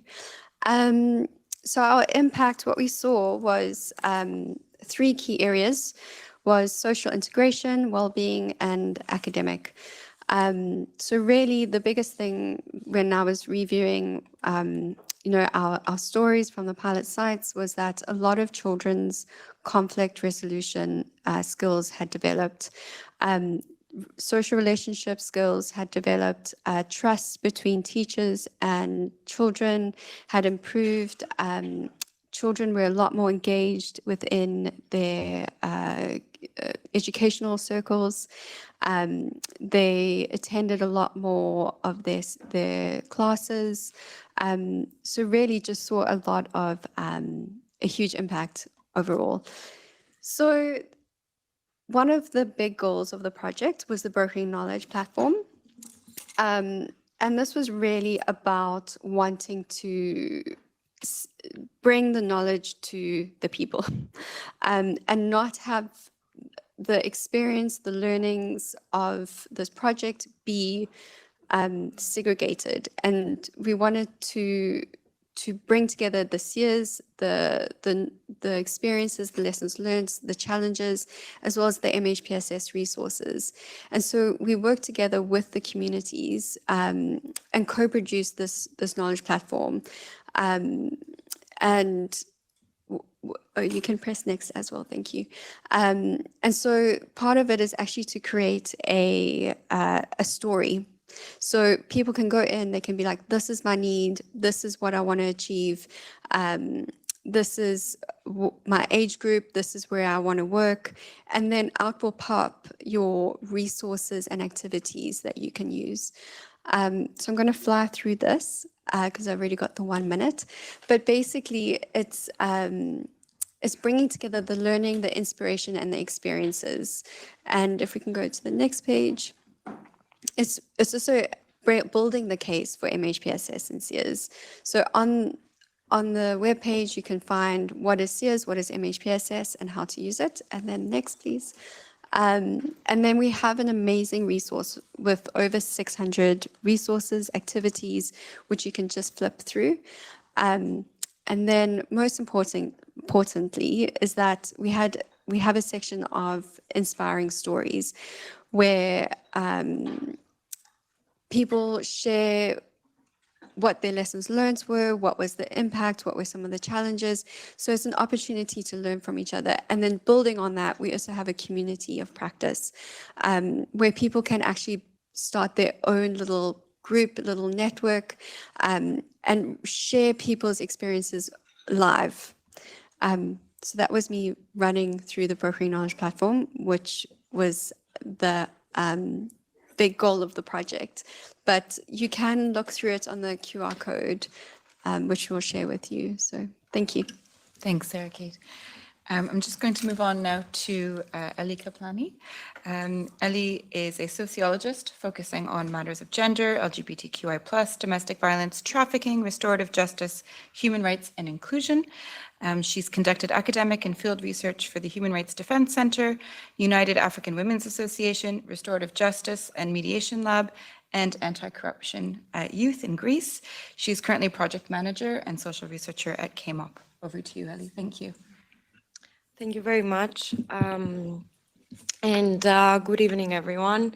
So our impact, what we saw was 3 key areas, was social integration, well-being, and academic. So really the biggest thing when I was reviewing our stories from the pilot sites was that a lot of children's conflict resolution skills had developed. Social relationship skills had developed, trust between teachers and children had improved. Children were a lot more engaged within their educational circles. They attended a lot more of their classes. So really just saw a lot of a huge impact overall. So one of the big goals of the project was the Brokering Knowledge platform. And this was really about wanting to bring the knowledge to the people and not have the experience, the learnings of this project be segregated. And we wanted to bring together the SEERs, the experiences, the lessons learned, the challenges, as well as the MHPSS resources. And so we worked together with the communities and co-produced this knowledge platform. And you can press next as well, thank you. And so part of it is actually to create a story. So people can go in, they can be like, this is my need, this is what I want to achieve, this is my age group, this is where I want to work, and then out will pop your resources and activities that you can use. So I'm going to fly through this because I've already got the 1 minute, but basically it's bringing together the learning, the inspiration, and the experiences. And if we can go to the next page, it's also building the case for MHPSS and SEERs. So on the webpage, you can find what is SEERs, what is MHPSS, and how to use it. And then next, please. And then we have an amazing resource with over 600 resources, activities, which you can just flip through. And then most importantly is that we have a section of inspiring stories where people share what their lessons learned were, what was the impact, what were some of the challenges. So it's an opportunity to learn from each other. And then building on that, we also have a community of practice where people can actually start their own little group, little network, and share people's experiences live. So that was me running through the Brokering Knowledge platform, which was the big goal of the project. But you can look through it on the QR code, which we'll share with you. So thank you. Thanks, Sarah Kate. I'm just going to move on now to Ellie Kaplani. Ellie is a sociologist focusing on matters of gender, LGBTQI+, domestic violence, trafficking, restorative justice, human rights, and inclusion. She's conducted academic and field research for the Human Rights Defense Center, United African Women's Association, Restorative Justice and Mediation Lab, and Anti-Corruption at Youth in Greece. She's currently project manager and social researcher at KMOP. Over to you, Ellie. Thank you. Thank you very much. Good evening, everyone.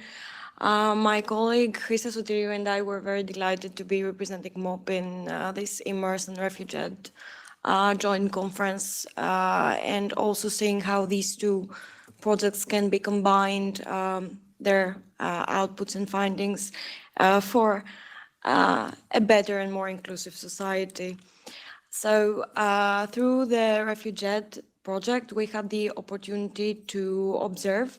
My colleague Christa Soteriou and I were very delighted to be representing MOP in this IMMERSE and REFUGE-ED joint conference, and also seeing how these two projects can be combined, their outputs and findings for a better and more inclusive society. So through the REFUGE-ED project, we had the opportunity to observe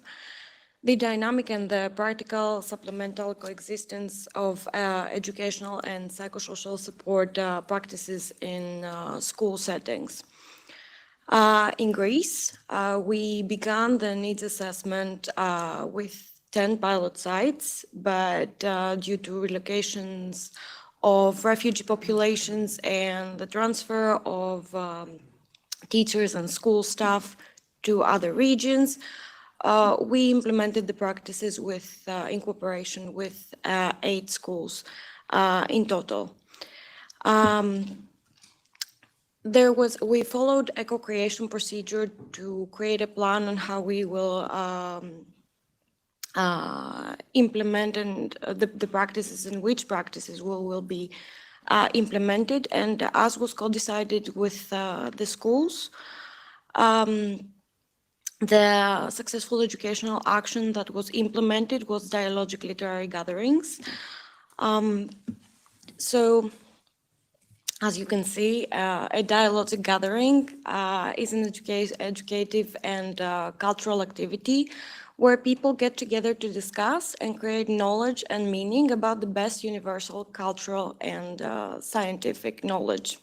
the dynamic and the practical supplemental coexistence of educational and psychosocial support practices in school settings. In Greece, we began the needs assessment with 10 pilot sites, but due to relocations of refugee populations and the transfer of teachers and school staff to other regions, we implemented the practices with in cooperation with 8 schools in total. We followed a co-creation procedure to create a plan on how we will implement and the practices and which practices will be implemented. And as was co-decided with the schools, the successful educational action that was implemented was dialogic literary gatherings. So, as you can see, a dialogic gathering is an educative and cultural activity where people get together to discuss and create knowledge and meaning about the best universal cultural and scientific knowledge.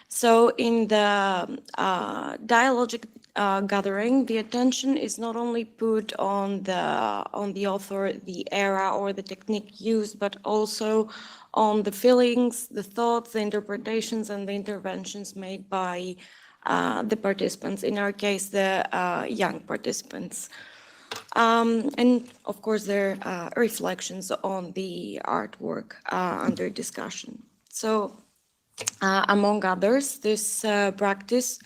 So in the dialogic gathering, the attention is not only put on the author, the era, or the technique used, but also on the feelings, the thoughts, the interpretations, and the interventions made by the participants, in our case, the young participants. And of course, their reflections on the artwork under discussion. So, among others, this practice,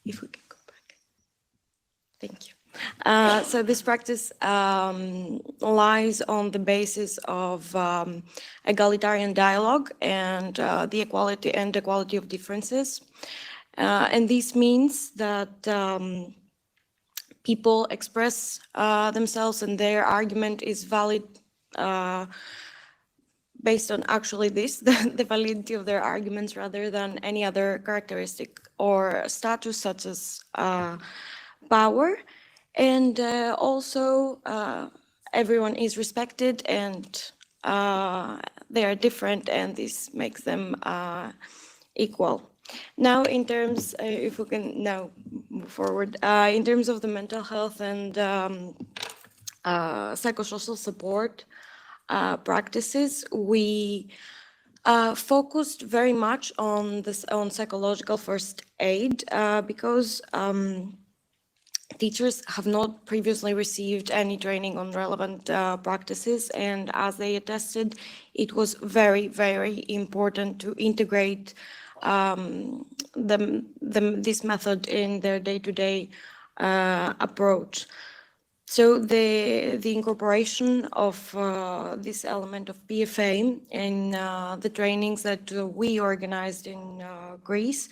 if we can go back, thank you. So this practice lies on the basis of egalitarian dialogue and the equality of differences. And this means that people express themselves and their argument is valid based on actually the validity of their arguments rather than any other characteristic or status such as power. And also everyone is respected and they are different, and this makes them equal. Now, in terms, if we can now move forward, in terms of the mental health and psychosocial support practices, we focused very much on psychological first aid because teachers have not previously received any training on relevant practices, and as they attested, it was very, very important to integrate this method in their day-to-day approach. So the incorporation of this element of PFA in the trainings that we organized in Greece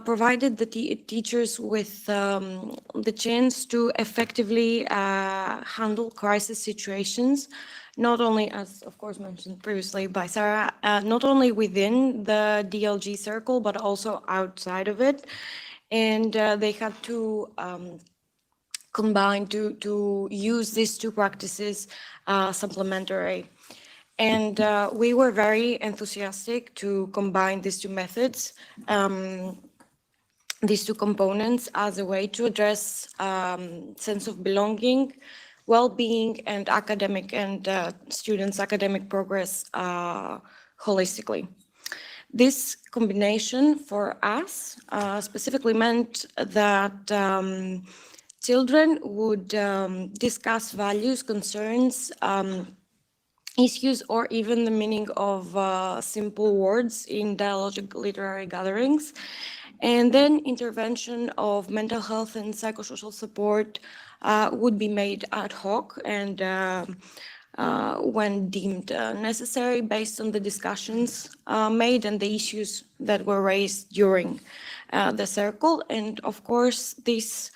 provided the teachers with the chance to effectively handle crisis situations, not only, as of course mentioned previously by Sarah, not only within the DLG circle, but also outside of it. And they had to combine to use these two practices supplementary. And we were very enthusiastic to combine these two methods these two components as a way to address sense of belonging, well-being, and academic and students' academic progress holistically. This combination for us specifically meant that children would discuss values, concerns, issues, or even the meaning of simple words in dialogic literary gatherings. And then intervention of mental health and psychosocial support would be made ad hoc and when deemed necessary based on the discussions made and the issues that were raised during the circle. And of course, this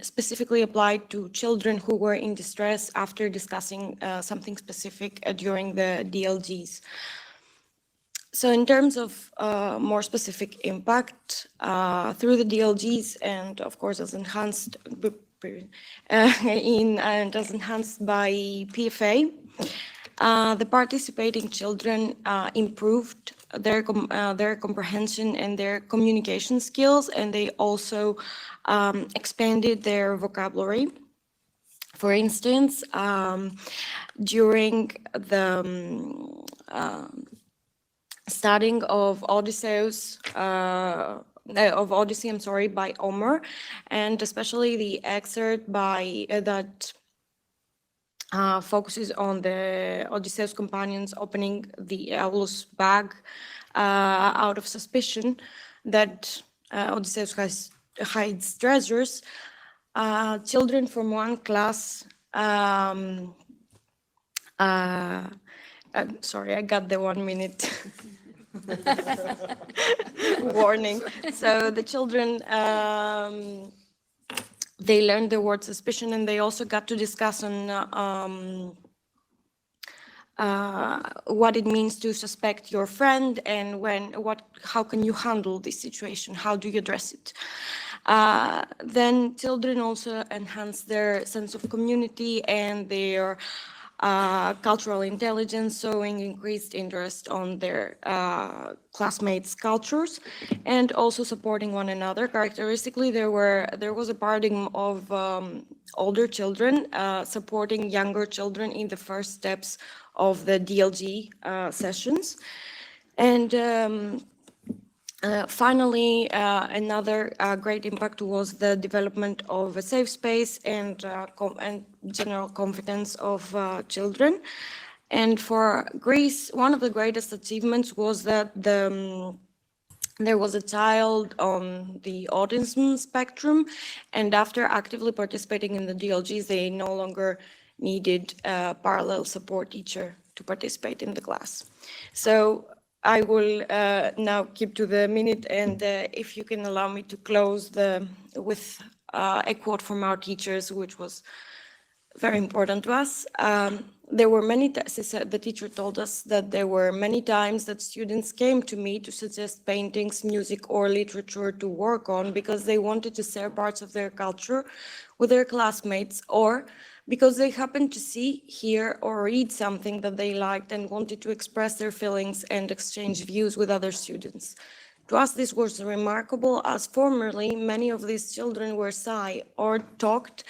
specifically applied to children who were in distress after discussing something specific during the DLGs. So in terms of more specific impact through the DLGs and of course as enhanced as enhanced by PFA, the participating children improved their comprehension and their communication skills, and they also expanded their vocabulary. For instance, during the studying of Odyssey, by Omer, and especially the excerpt by that focuses on the Odysseus companions opening the Aulus bag out of suspicion that Odysseus hides treasures. Children from one class, sorry, I got the 1 minute warning. So the children, they learned the word suspicion, and they also got to discuss on what it means to suspect your friend, and how can you handle this situation? How do you address it? Then children also enhance their sense of community and their cultural intelligence, showing increased interest on their classmates' cultures, and also supporting one another. Characteristically, there was a paradigm of older children supporting younger children in the first steps of the DLG sessions. And finally, another great impact was the development of a safe space and general confidence of children. And for Greece, one of the greatest achievements was that there was a child on the autism spectrum, and after actively participating in the DLGs, they no longer needed a parallel support teacher to participate in the class. So I will now keep to the minute, and if you can allow me to close with a quote from our teachers, which was very important to us. There were many, the teacher told us that there were many times that students came to me to suggest paintings, music, or literature to work on because they wanted to share parts of their culture with their classmates, or because they happened to see, hear, or read something that they liked and wanted to express their feelings and exchange views with other students. To us, this was remarkable, as formerly many of these children were shy or talked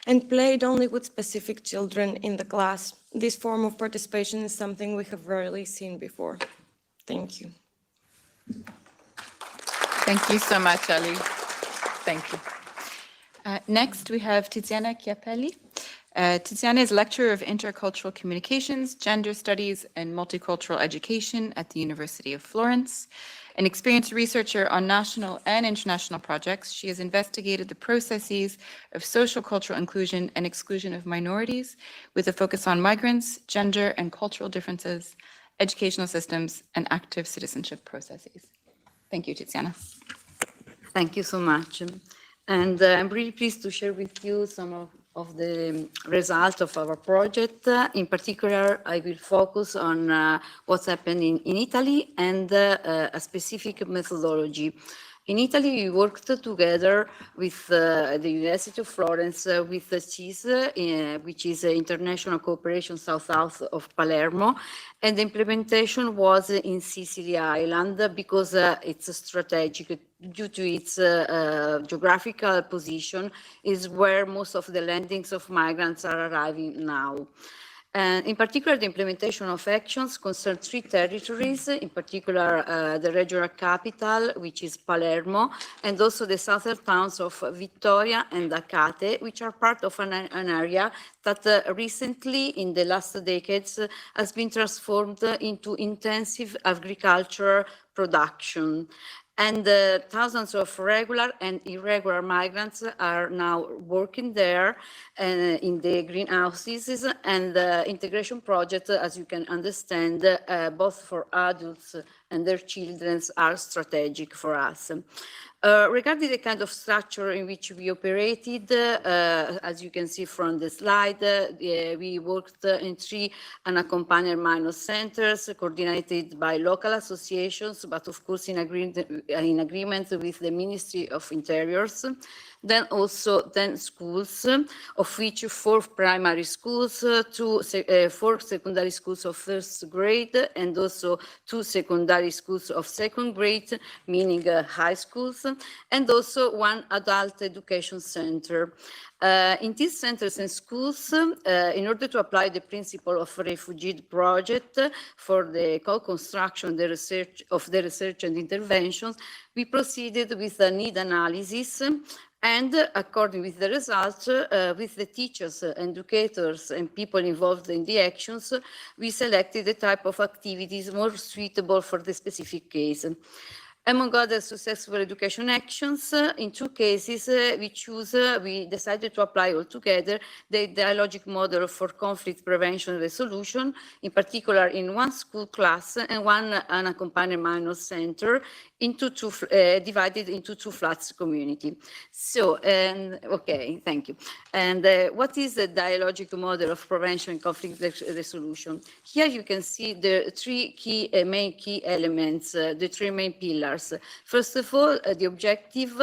and played only with specific children in the class. This form of participation is something we have rarely seen before. Thank you. Thank you so much, Ali. Thank you. Next, we have Tiziana Chiappelli. Tiziana is lecturer of intercultural communications, gender studies, and multicultural education at the University of Florence. An experienced researcher on national and international projects, she has investigated the processes of social cultural inclusion and exclusion of minorities with a focus on migrants, gender and cultural differences, educational systems, and active citizenship processes. Thank you, Tiziana. Thank you so much. And I'm really pleased to share with you some of the results of our project. In particular, I will focus on what's happening in Italy and a specific methodology In Italy, we worked together with the University of Florence, with the CIS, which is International Cooperation South of Palermo, and the implementation was in Sicily Island because it's strategic due to its geographical position, is where most of the landings of migrants are arriving now. And in particular, the implementation of actions concern 3 territories, in particular the regional capital, which is Palermo, and also the southern towns of Vittoria and Acate, which are part of an area that recently, in the last decades, has been transformed into intensive agriculture production. And thousands of regular and irregular migrants are now working there in the greenhouses, and the integration project, as you can understand, both for adults and their children are strategic for us. Regarding the kind of structure in which we operated, as you can see from the slide, we worked in 3 unaccompanied minor centers coordinated by local associations, but of course in agreement with the Ministry of Interiors. Then also 10 schools, of which 4 primary schools, 4 secondary schools of 1st grade, and also 2 secondary schools of 2nd grade, meaning high schools, and also 1 adult education center. In these centers and schools, in order to apply the principle of refugee-ED project for the co-construction of the research and interventions, we proceeded with a need analysis, and according with the results, with the teachers, educators, and people involved in the actions, we selected the type of activities more suitable for the specific case. Among other successful education actions, in 2 cases, we decided to apply altogether the dialogic model for conflict prevention and resolution, in particular in 1 school class and 1 unaccompanied minor center, divided into 2 flats community. So, okay, thank you. And what is the dialogic model of prevention and conflict resolution? Here you can see the 3 main key elements, the 3 main pillars. First of all, the objective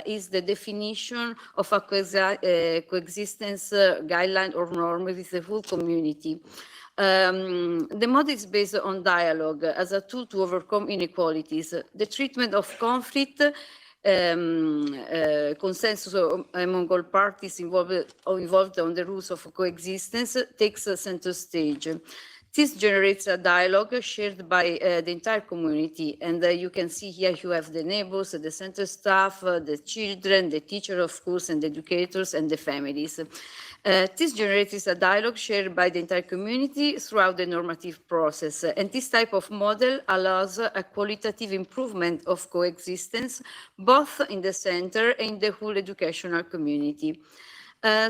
is the definition of a coexistence guideline or norm with the full community. The model is based on dialogue as a tool to overcome inequalities. The treatment of conflict, consensus among all parties involved on the rules of coexistence takes a center stage. This generates a dialogue shared by the entire community. And you can see here you have the neighbors, the center staff, the children, the teacher, of course, and the educators and the families. This generates a dialogue shared by the entire community throughout the normative process. And this type of model allows a qualitative improvement of coexistence, both in the center and in the whole educational community.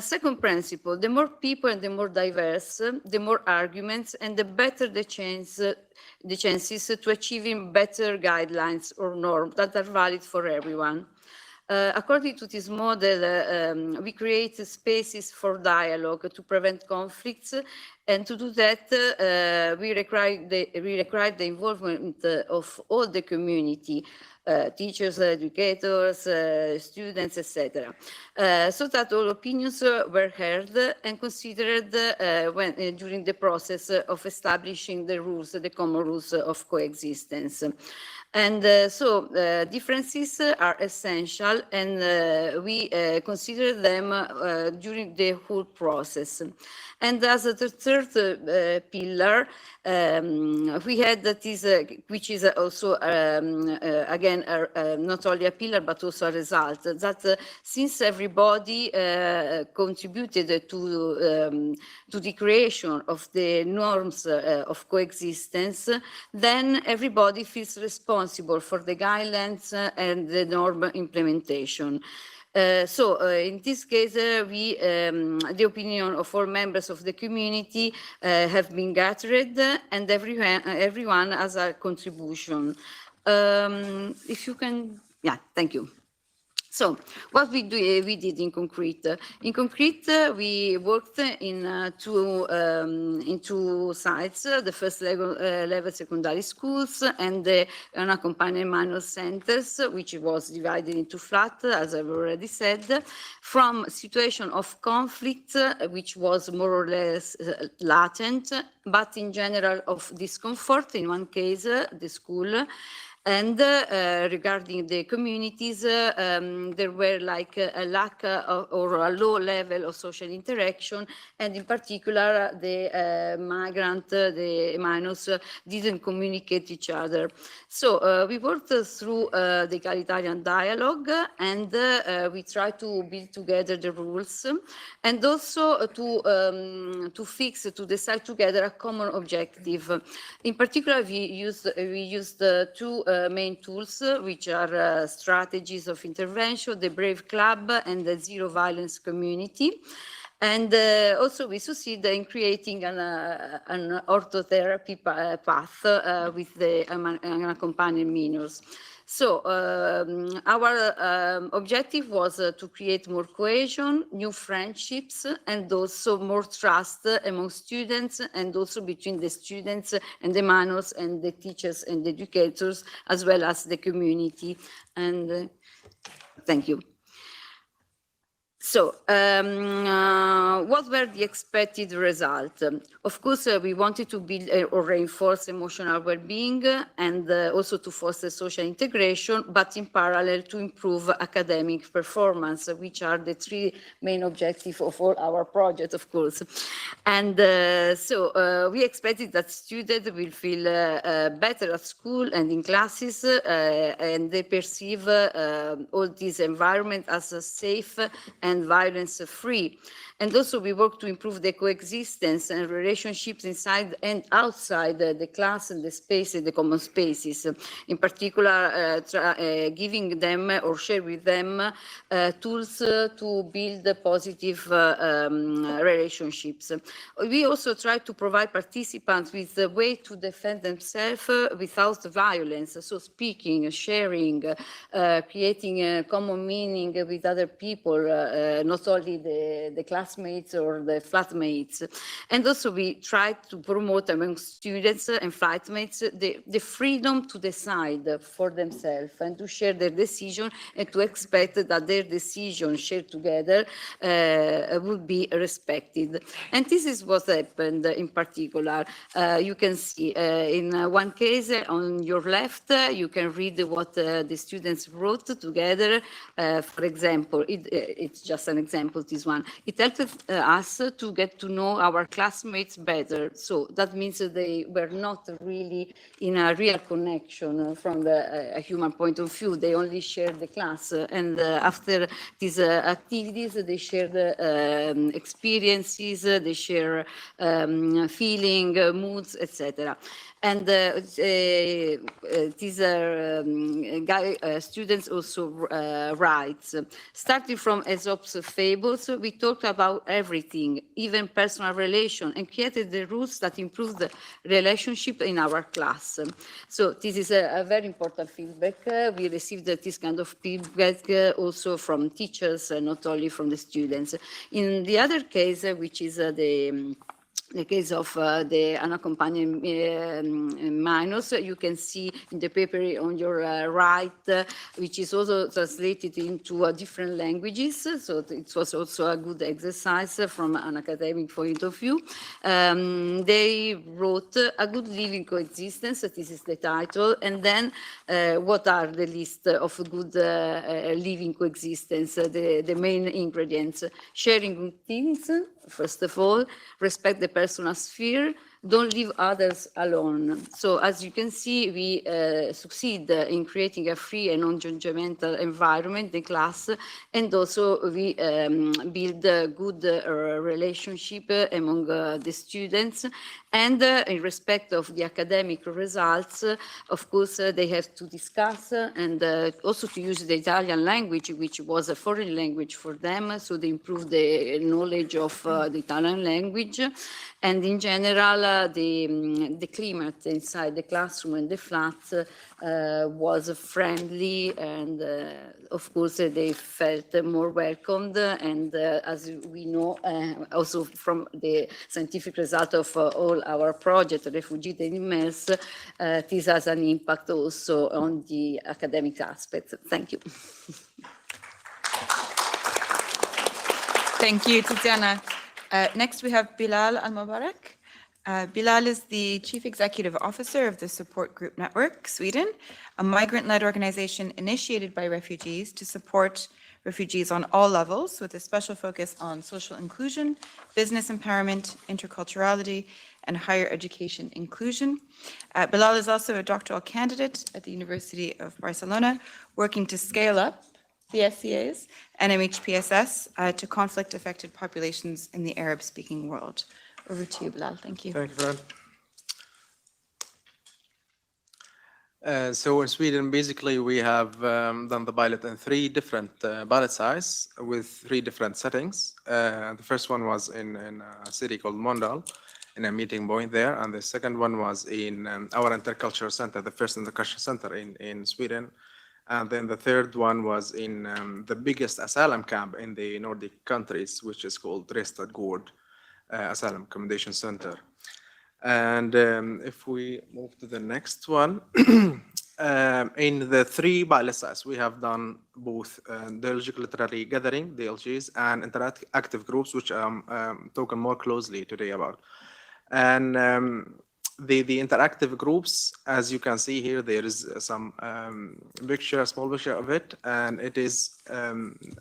Second principle, the more people and the more diverse, the more arguments and the better the chances to achieving better guidelines or norms that are valid for everyone. According to this model, we create spaces for dialogue to prevent conflicts, and to do that, we require the involvement of all the community, teachers, educators, students, etc., so that all opinions were heard and considered during the process of establishing the rules, the common rules of coexistence. And so differences are essential, and we consider them during the whole process. And as a third pillar, we had this, which is also, again, not only a pillar, but also a result, that since everybody contributed to the creation of the norms of coexistence, then everybody feels responsible for the guidelines and the norm implementation. So in this case, the opinion of all members of the community have been gathered, and everyone has a contribution. If you can, yeah, thank you. So what we did in concrete. In concrete, we worked in two sites, the first level secondary schools and the unaccompanied minor centers, which was divided into flats, as I've already said, from situation of conflict, which was more or less latent, but in general of discomfort, in one case, the school. And regarding the communities, there were like a lack of, or a low level of social interaction, and in particular, the migrant, the minors, didn't communicate each other. So we worked through the egalitarian dialogue, and we tried to build together the rules, and also to fix, to decide together a common objective. In particular, we used two main tools, which are strategies of intervention, the Brave Club and the Zero Violence Community. And also we succeeded in creating an orthotherapy path with the unaccompanied minors. So our objective was to create more cohesion, new friendships, and also more trust among students, and also between the students and the minors and the teachers and the educators, as well as the community. And thank you. So, what were the expected results? Of course, we wanted to build or reinforce emotional well-being and also to foster social integration, but in parallel to improve academic performance, which are the three main objectives of all our projects, of course. And so we expected that students will feel better at school and in classes, and they perceive all this environment as a safe and violence-free. And also we work to improve the coexistence and relationships inside and outside the class and the spaces, the common spaces. In particular, giving them or share with them tools to build positive relationships. We also try to provide participants with a way to defend themselves without violence. So speaking, sharing, creating a common meaning with other people, not only the classmates or the flatmates. And also we try to promote among students and flatmates the freedom to decide for themselves and to share their decision and to expect that their decision shared together would be respected. And this is what happened in particular. You can see in one case on your left, you can read what the students wrote together. For example, it's just an example, this one. It helped us to get to know our classmates better. So that means that they were not really in a real connection from a human point of view. They only shared the class. And after these activities, they shared experiences, they share feeling, moods, etc. And these students also write. Starting from Aesop's fables, we talked about everything, even personal relation, and created the rules that improve the relationship in our class. So this is a very important feedback. We received this kind of feedback also from teachers, not only from the students. In the other case, which is the case of the unaccompanied minors, you can see in the paper on your right, which is also translated into different languages. So it was also a good exercise from an academic point of view. They wrote A Good Living Coexistence, this is the title, and then what are the list of good living coexistence, the main ingredients: sharing good things, first of all, respect the personal sphere, don't leave others alone. So as you can see, we succeed in creating a free and non-judgmental environment in class, and also we build a good relationship among the students. And in respect of the academic results, of course, they have to discuss and also to use the Italian language, which was a foreign language for them. So they improved the knowledge of the Italian language. And in general, the climate inside the classroom and the flats was friendly, and of course they felt more welcomed. And as we know, also from the scientific result of all our project, Refugee-ED and IMMERSE, this has an impact also on the academic aspects. Thank you. Thank you, Tiziana. Next, we have Bilal Al-Mubarak. Bilal is the Chief Executive Officer of the Support Group Network, Sweden, a migrant-led organization initiated by refugees to support refugees on all levels, with a special focus on social inclusion, business empowerment, interculturality, and higher education inclusion. Bilal is also a doctoral candidate at the University of Barcelona, working to scale up the SCAs and MHPSS to conflict-affected populations in the Arab-speaking world. Over to you, Bilal. Thank you. Thank you, Fran. So in Sweden, basically, we have done the pilot in 3 different pilot sites with 3 different settings. The first one was in a city called Mondal, in a meeting point there, and the second one was in our intercultural center, the first intercultural center in Sweden. And then the third one was in the biggest asylum camp in the Nordic countries, which is called Restad Gård Asylum Accommodation Center. And if we move to the next one, in the 3 pilot sites, we have done both dialogical literary gathering, DLGs, and interactive groups, which I'm talking more closely today about. And the interactive groups, as you can see here, there is some small picture of it, and it is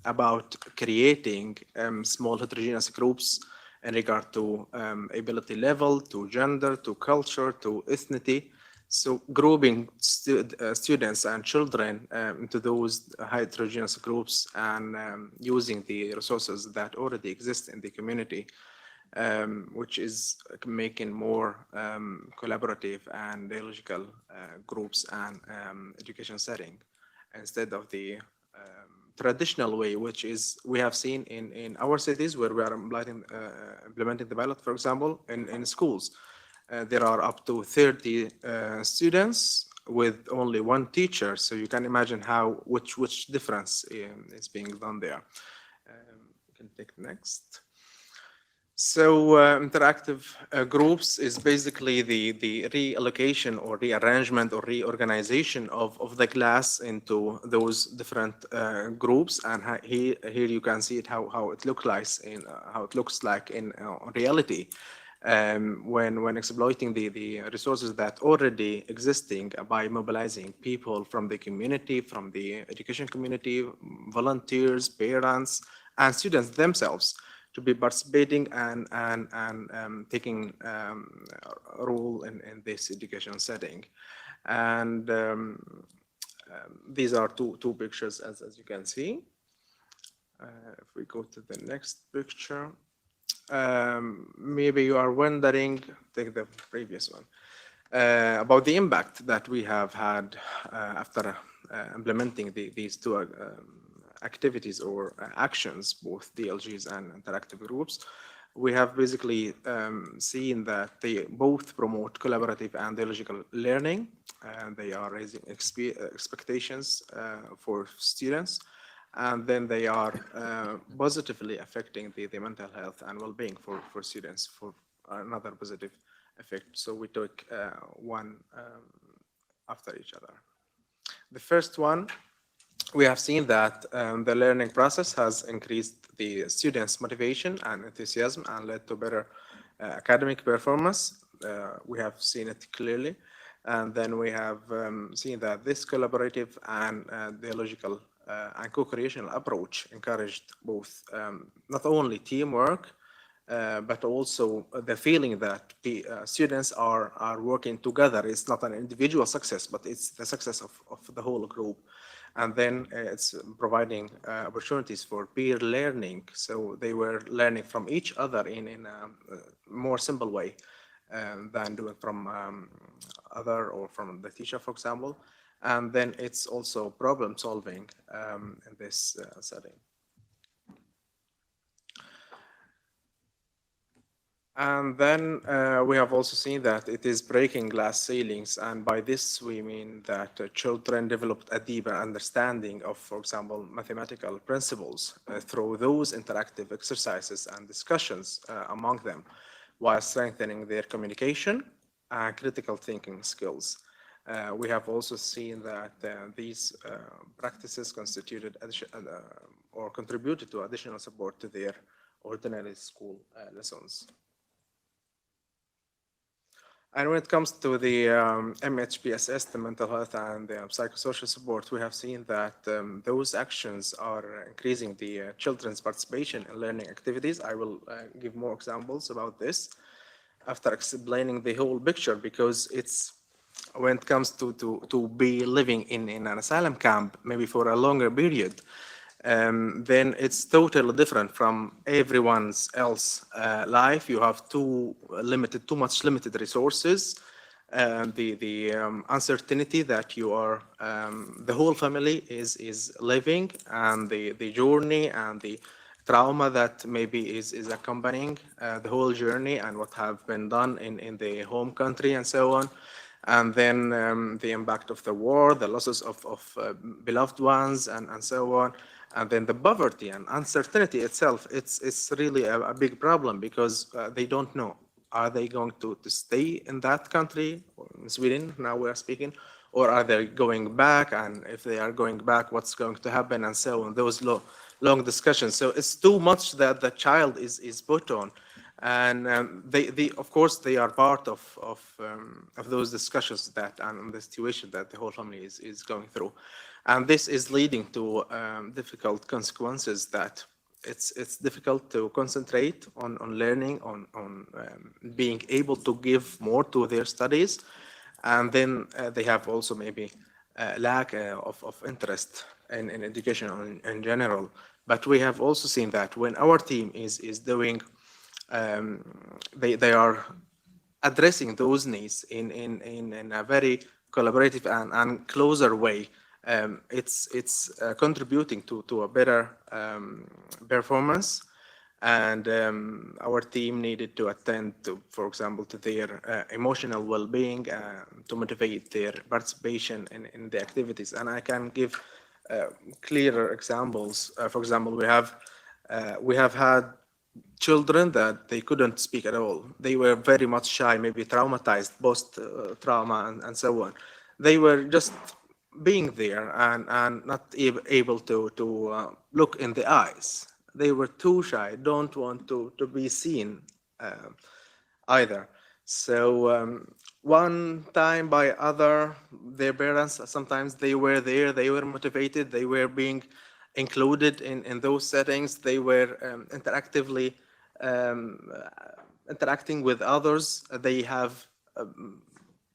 about creating small heterogeneous groups in regard to ability level, to gender, to culture, to ethnicity. So grouping students and children into those heterogeneous groups and using the resources that already exist in the community, which is making more collaborative and dialogical groups and education setting, instead of the traditional way, which is we have seen in our cities where we are implementing the pilot, for example, in schools. There are up to 30 students with only 1 teacher, so you can imagine which difference is being done there. You can take next. So interactive groups is basically the reallocation or rearrangement or reorganization of the class into those different groups, and here you can see it how it looks like in reality. When exploiting the resources that already existing by mobilizing people from the community, from the education community, volunteers, parents, and students themselves to be participating and taking a role in this education setting. And these are two pictures as you can see. If we go to the next picture, maybe you are wondering, take the previous one, about the impact that we have had after implementing these 2 activities or actions, both DLGs and interactive groups. We have basically seen that they both promote collaborative and dialogical learning, and they are raising expectations for students, and then they are positively affecting the mental health and well-being for students for another positive effect. So we took one after each other. The first one, we have seen that the learning process has increased the students' motivation and enthusiasm and led to better academic performance. We have seen it clearly. And then we have seen that this collaborative and dialogical and co-creational approach encouraged both not only teamwork, but also the feeling that the students are working together. It's not an individual success, but it's the success of the whole group. And then it's providing opportunities for peer learning. So they were learning from each other in a more simple way than doing from other or from the teacher, for example. And then it's also problem solving in this setting. And then we have also seen that it is breaking glass ceilings. And by this, we mean that children developed a deeper understanding of, for example, mathematical principles through those interactive exercises and discussions among them, while strengthening their communication and critical thinking skills. We have also seen that these practices constituted or contributed to additional support to their ordinary school lessons. And when it comes to the MHPSS, the mental health and the psychosocial support, we have seen that those actions are increasing the children's participation in learning activities. I will give more examples about this after explaining the whole picture, because it's when it comes to be living in an asylum camp, maybe for a longer period, then it's totally different from everyone's else life. You have too much limited resources, the uncertainty that you are, the whole family is living, and the journey and the trauma that maybe is accompanying the whole journey and what have been done in the home country and so on. And then the impact of the war, the losses of beloved ones and so on. And then the poverty and uncertainty itself, it's really a big problem, because they don't know, are they going to stay in that country, or in Sweden, now we're speaking, or are they going back? And if they are going back, what's going to happen, and so on, those long discussions. So it's too much that the child is put on. And they of course, they are part of those discussions that, and the situation that the whole family is going through. And this is leading to difficult consequences, that it's difficult to concentrate on learning, on being able to give more to their studies. And then they have also maybe lack of interest in education in general. But we have also seen that when our team is doing, they are addressing those needs in a very collaborative and closer way. It's contributing to a better performance. And our team needed to attend to, for example, to their emotional well-being, to motivate their participation in the activities. And I can give clearer examples. For example, we have had children that they couldn't speak at all. They were very much shy, maybe traumatized, post-trauma and so on. They were just being there and not able to look in the eyes. They were too shy, don't want to be seen either. So one time by other, their parents, sometimes they were there, they were motivated, they were being included in those settings, they were interactively interacting with others. They have,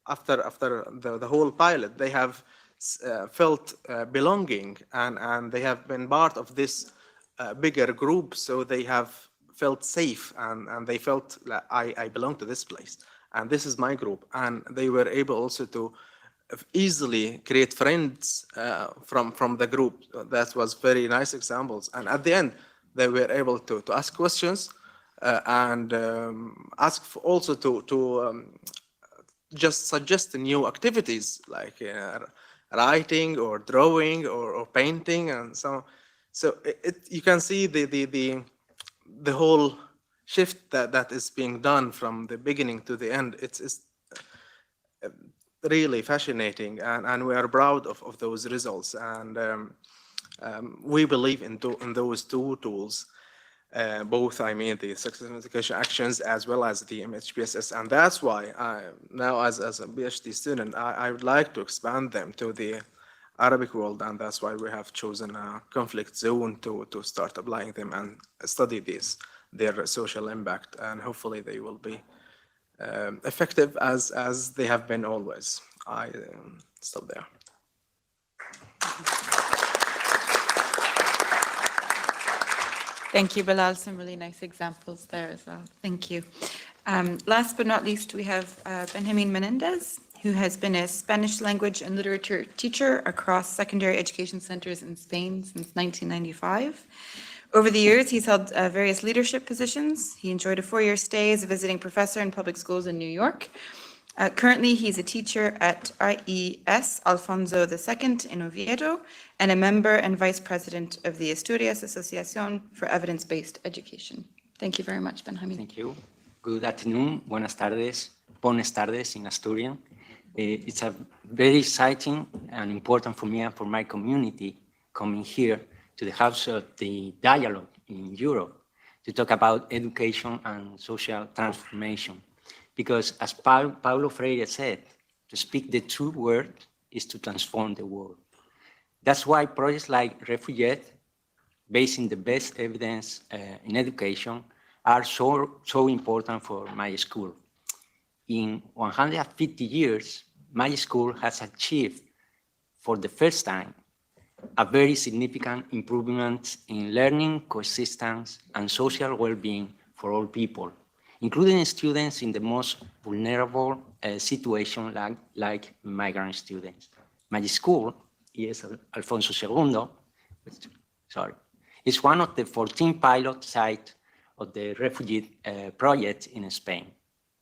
after the whole pilot, they have felt belonging, and they have been part of this bigger group, so they have felt safe, and they felt like I belong to this place, and this is my group. And they were able also to easily create friends from the group. That was very nice examples. And at the end, they were able to ask questions and ask also to just suggest new activities like writing or drawing or painting and so on. So you can see the whole shift that is being done from the beginning to the end. It's really fascinating, and we are proud of those results. And we believe in those two tools, both, I mean, the success education actions as well as the MHPSS. And that's why now as a PhD student, I would like to expand them to the Arabic world, and that's why we have chosen a conflict zone to start applying them and study their social impact, and hopefully they will be effective as they have been always. I stop there. Thank you, Bilal. Some really nice examples there as well. Thank you. Last but not least, we have Benjamin Menendez, who has been a Spanish language and literature teacher across secondary education centers in Spain since 1995. Over the years, he's held various leadership positions. He enjoyed a 4-year stay as a visiting professor in public schools in New York. Currently, he's a teacher at IES Alfonso II in Oviedo and a member and vice president of the Asturias Associación for Evidence-Based Education. Thank you very much, Benjamin. Thank you. Good afternoon, buenas tardes, buenas tardes in Asturian. It's a very exciting and important for me and for my community coming here to the House of the Dialogue in Europe to talk about education and social transformation. Because as Paulo Freire said, to speak the true word is to transform the world. That's why projects like refugee-ED, based in the best evidence in education, are so important for my school. In 150 years, my school has achieved, for the first time, a very significant improvement in learning, coexistence, and social well-being for all people, including students in the most vulnerable situation like migrant students. My school, IES Alfonso II, is one of the 14 pilot sites of the refugee project in Spain.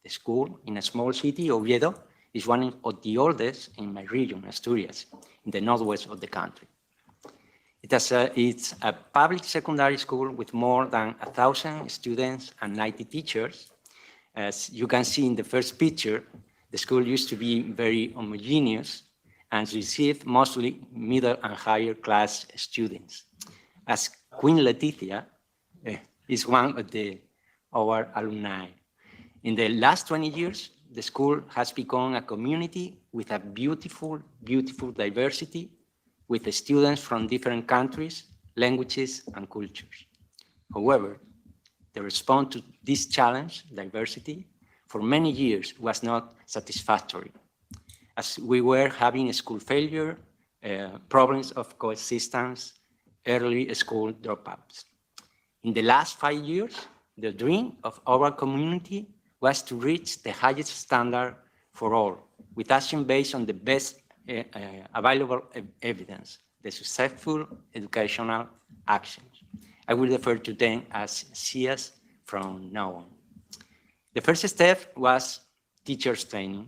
The school in a small city, Oviedo, is one of the oldest in my region, Asturias, in the northwest of the country. It's a public secondary school with more than 1,000 students and 90 teachers. As you can see in the first picture, the school used to be very homogeneous and received mostly middle and higher class students. As Queen Letizia is one of our alumni. In the last 20 years, the school has become a community with a beautiful, beautiful diversity, with the students from different countries, languages, and cultures. However, the response to this challenge, diversity, for many years was not satisfactory, as we were having school failure, problems of coexistence, early school dropouts. In the last 5 years, the dream of our community was to reach the highest standard for all, with action based on the best available evidence, the successful educational actions. I will refer to them as SEAs from now on. The first step was teachers training.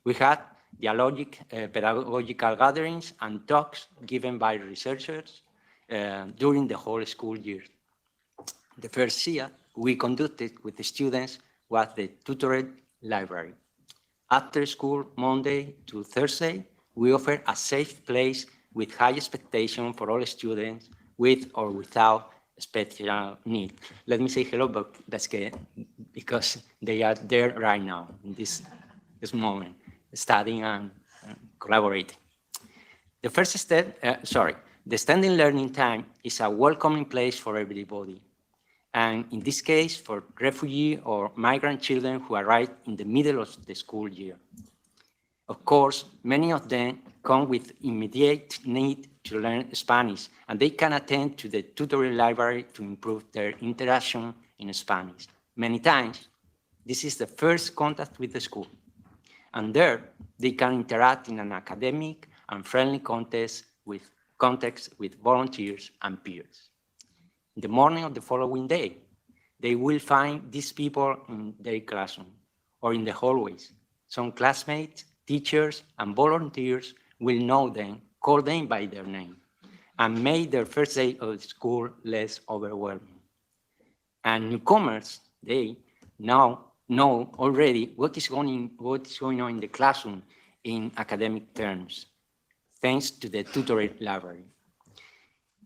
We had dialogic pedagogical gatherings and talks given by researchers during the whole school year. The first SEA we conducted with the students was the tutored library. After school, Monday to Thursday, we offer a safe place with high expectation for all students with or without special need. Let me say hello, but that's good because they are there right now in this moment, studying and collaborating. The first step, the standing learning time is a welcoming place for everybody. And in this case, for refugee or migrant children who arrive in the middle of the school year. Of course, many of them come with immediate need to learn Spanish, and they can attend to the tutoring library to improve their interaction in Spanish. Many times, this is the first contact with the school, and there they can interact in an academic and friendly context with volunteers and peers. In the morning of the following day, they will find these people in their classroom or in the hallways. Some classmates, teachers, and volunteers will know them, call them by their name, and make their first day of school less overwhelming. And newcomers, they now know already what is going on in the classroom in academic terms, thanks to the tutored library.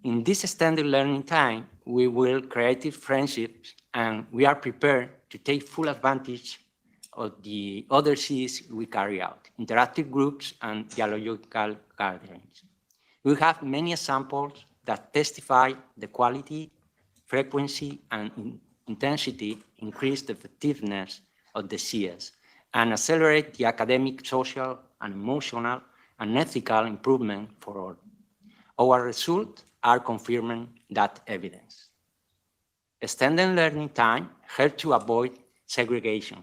In this extended learning time, we will create friendships, and we are prepared to take full advantage of the other Cs we carry out, interactive groups and dialogical gatherings. We have many examples that testify the quality, frequency, and intensity increase the effectiveness of the Cs and accelerate the academic, social, and emotional and ethical improvement for all. Our results are confirming that evidence. Extended learning time helps to avoid segregation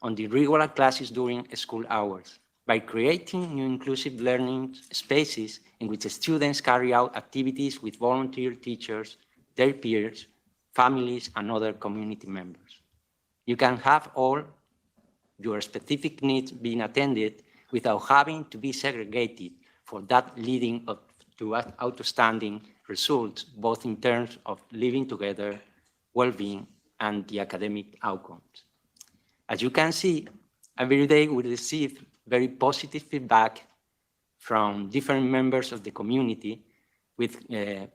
on the regular classes during school hours by creating new inclusive learning spaces in which students carry out activities with volunteer teachers, their peers, families, and other community members. You can have all your specific needs being attended without having to be segregated, for that leading to outstanding results, both in terms of living together, well-being, and the academic outcomes. As you can see, every day we receive very positive feedback from different members of the community with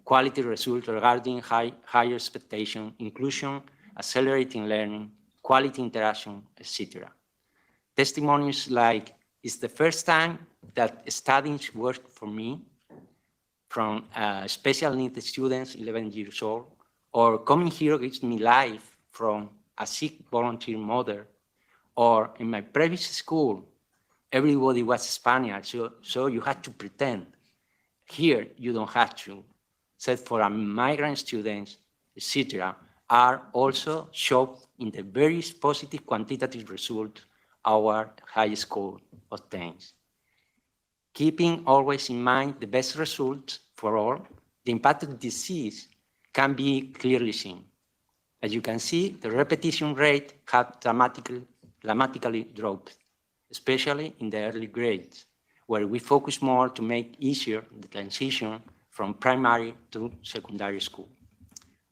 quality results regarding higher expectation, inclusion, accelerating learning, quality interaction, etc. Testimonies like, it's the first time that studying worked for me, from special needs students, 11 years old, or coming here gives me life from a sick volunteer mother, or in my previous school, everybody was Spaniard, so you had to pretend. Here, you don't have to. Except for migrant students, etc., are also shown in the very positive quantitative result our high school obtains. Keeping always in mind the best results for all, the impact of disease can be clearly seen. As you can see, the repetition rate had dramatically dropped, especially in the early grades, where we focus more to make easier the transition from primary to secondary school.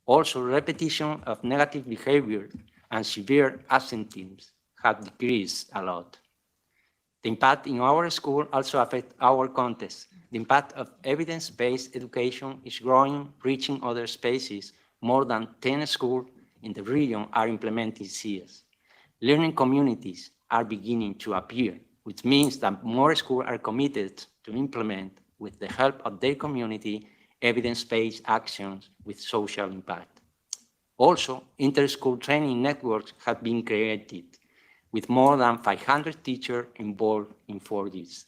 Also, repetition of negative behavior and severe absenteeism have decreased a lot. The impact in our school also affects our context. The impact of evidence-based education is growing, reaching other spaces. More than 10 schools in the region are implementing CS. Learning communities are beginning to appear, which means that more schools are committed to implement, with the help of their community, evidence-based actions with social impact. Also, inter-school training networks have been created, with more than 500 teachers involved in 4 years.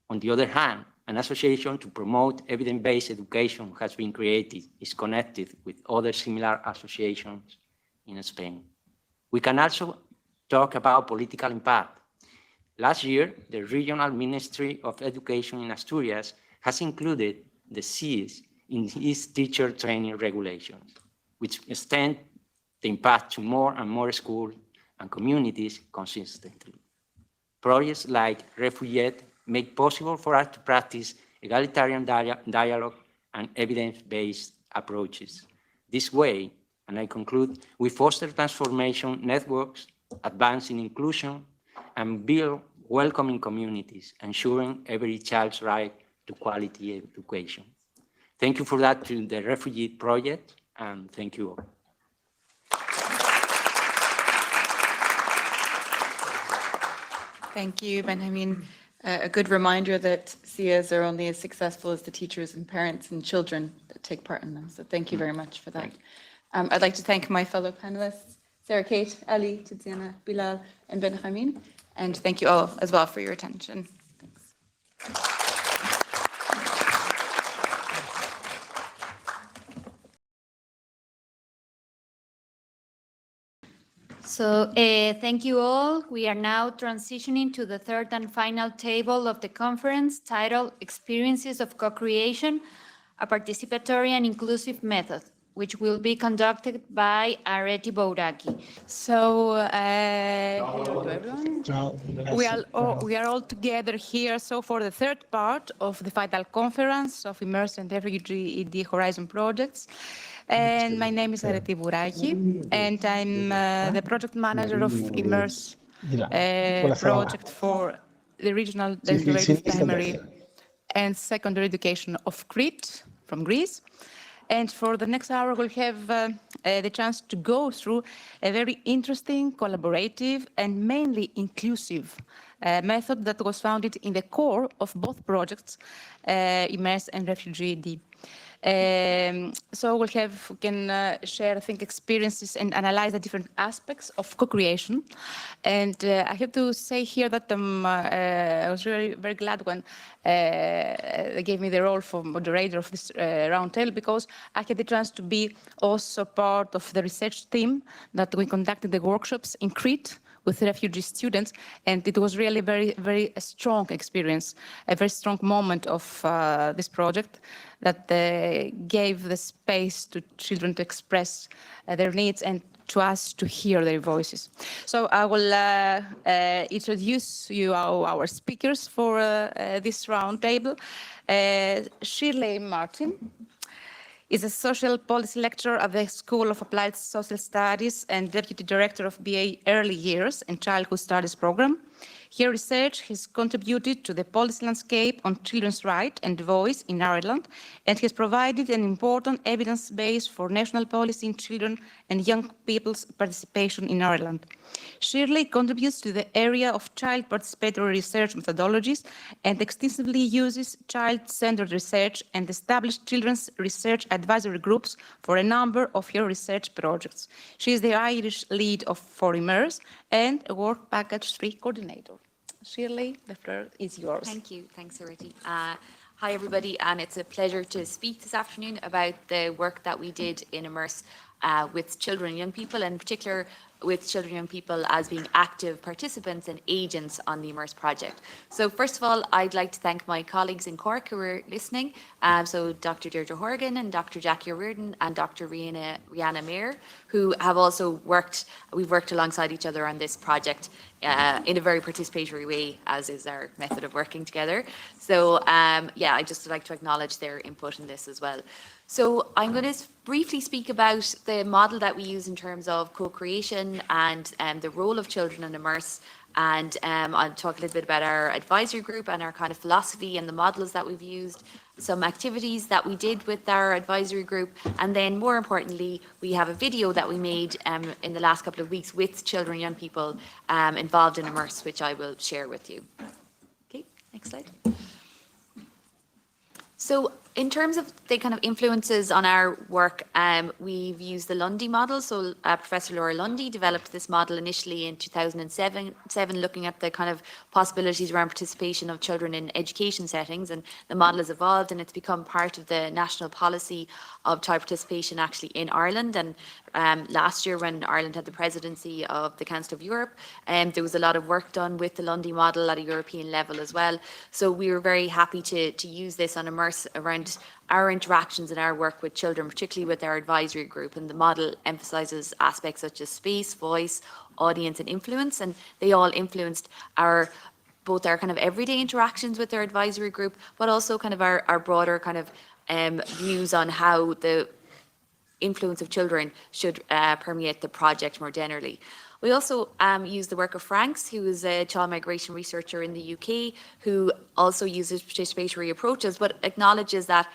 On the other hand, an association to promote evidence-based education has been created, is connected with other similar associations in Spain. We can also talk about political impact. Last year, the Regional Ministry of Education in Asturias has included the CS in its teacher training regulations, which extend the impact to more and more schools and communities consistently. Projects like refugee-ED make possible for us to practice egalitarian dialogue and evidence-based approaches. This way, and I conclude, we foster transformation networks, advance in inclusion, and build welcoming communities, ensuring every child's right to quality education. Thank you for that to the Refugee-ED project, and thank you all. Thank you, Benjamin. A good reminder that CIAs are only as successful as the teachers and parents and children that take part in them. So thank you very much for that. I'd like to thank my fellow panelists, Sarah Kate, Ali, Tiziana, Bilal, and Benjamin. And thank you all as well for your attention. Thanks. So thank you all. We are now transitioning to the third and final table of the conference, titled Experiences of Co-Creation, a Participatory and Inclusive Method, which will be conducted by Areti Bouraki. So, hello to everyone. We are all together here. So for the third part of the final conference of IMMERSE and REFUGE-ED Horizon projects. And my name is Areti Bouraki, and I'm the project manager of IMMERSE project for the regional integrated primary and secondary education of Crete, from Greece. And for the next hour, we'll have the chance to go through a very interesting, collaborative, and mainly inclusive method that was founded in the core of both projects, IMMERSE and REFUGE-ED. So we can share, I think, experiences and analyze the different aspects of co-creation. And I have to say here that I was really very glad when they gave me the role for moderator of this roundtable, because I had the chance to be also part of the research team that we conducted the workshops in Crete with refugee students, and it was really very strong experience, a very strong moment of this project that gave the space to children to express their needs and to us to hear their voices. So I will introduce you our speakers for this roundtable. Shirley Martin is a social policy lecturer at the School of Applied Social Studies and Deputy Director of BA Early Years and Childhood Studies program. Her research has contributed to the policy landscape on children's rights and voice in Ireland and has provided an important evidence base for national policy in children and young people's participation in Ireland. Shirley contributes to the area of child participatory research methodologies and extensively uses child-centered research and established children's research advisory groups for a number of her research projects. She is the Irish lead for IMMERSE and a Work Package 3 coordinator. Shirley, the floor is yours. Thank you. Thanks, Ariti. Hi, everybody, and it's a pleasure to speak this afternoon about the work that we did in IMMERSE with children and young people, and in particular with children and young people as being active participants and agents on the IMMERSE project. So first of all, I'd like to thank my colleagues in Cork who are listening. So Dr. Deirdre Horgan and Dr. Jackie O'Riordan and Dr. Rihanna Mayer, who have also we've worked alongside each other on this project in a very participatory way, as is our method of working together. So yeah, I'd just like to acknowledge their input in this as well. So I'm going to briefly speak about the model that we use in terms of co-creation and the role of children in IMMERSE, and I'll talk a little bit about our advisory group and our kind of philosophy and the models that we've used, some activities that we did with our advisory group, and then more importantly, we have a video that we made in the last couple of weeks with children and young people involved in IMMERSE, which I will share with you. Okay, next slide. So in terms of the kind of influences on our work, we've used the Lundy model. So Professor Laura Lundy developed this model initially in 2007, looking at the kind of possibilities around participation of children in education settings. And the model has evolved and it's become part of the national policy of child participation actually in Ireland. And last year when Ireland had the presidency of the Council of Europe, there was a lot of work done with the Lundy model at a European level as well. So we were very happy to use this on IMMERSE around our interactions and our work with children, particularly with our advisory group. And the model emphasises aspects such as space, voice, audience and influence, and they all influenced both our kind of everyday interactions with our advisory group, but also kind of our broader kind of views on how the influence of children should permeate the project more generally. We also use the work of Franks, who is a child migration researcher in the UK, who also uses participatory approaches, but acknowledges that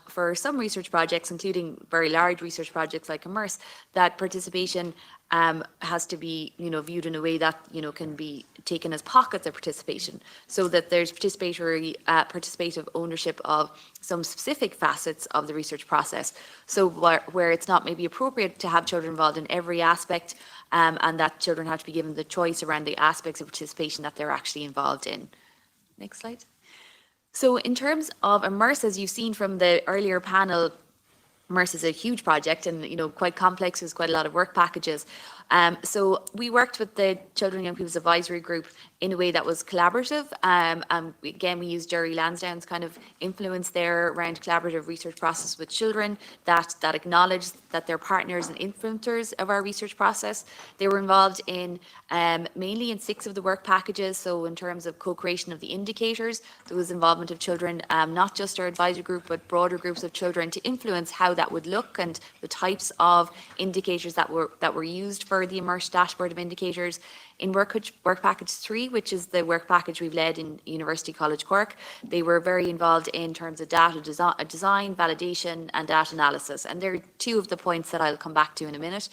for some research projects, including very large research projects like IMMERSE, that participation has to be, viewed in a way that, can be taken as pockets of participation, so that there's participative ownership of some specific facets of the research process. So where it's not maybe appropriate to have children involved in every aspect, and that children have to be given the choice around the aspects of participation that they're actually involved in. Next slide. So in terms of IMMERSE, as you've seen from the earlier panel, IMMERSE is a huge project and quite complex. There's quite a lot of work packages. So we worked with the Children and Young People's Advisory Group in a way that was collaborative. And again, we used Jerry Lansdowne's kind of influence there around collaborative research process with children that acknowledged that they're partners and influencers of our research process. They were involved in mainly in 6 of the work packages. So in terms of co-creation of the indicators, there was involvement of children, not just our advisory group, but broader groups of children to influence how that would look and the types of indicators that were used for the IMMERSE dashboard of indicators. In work package 3, which is the work package we've led in University College Cork, they were very involved in terms of data design, validation and data analysis. And there are 2 of the points that I'll come back to in a minute.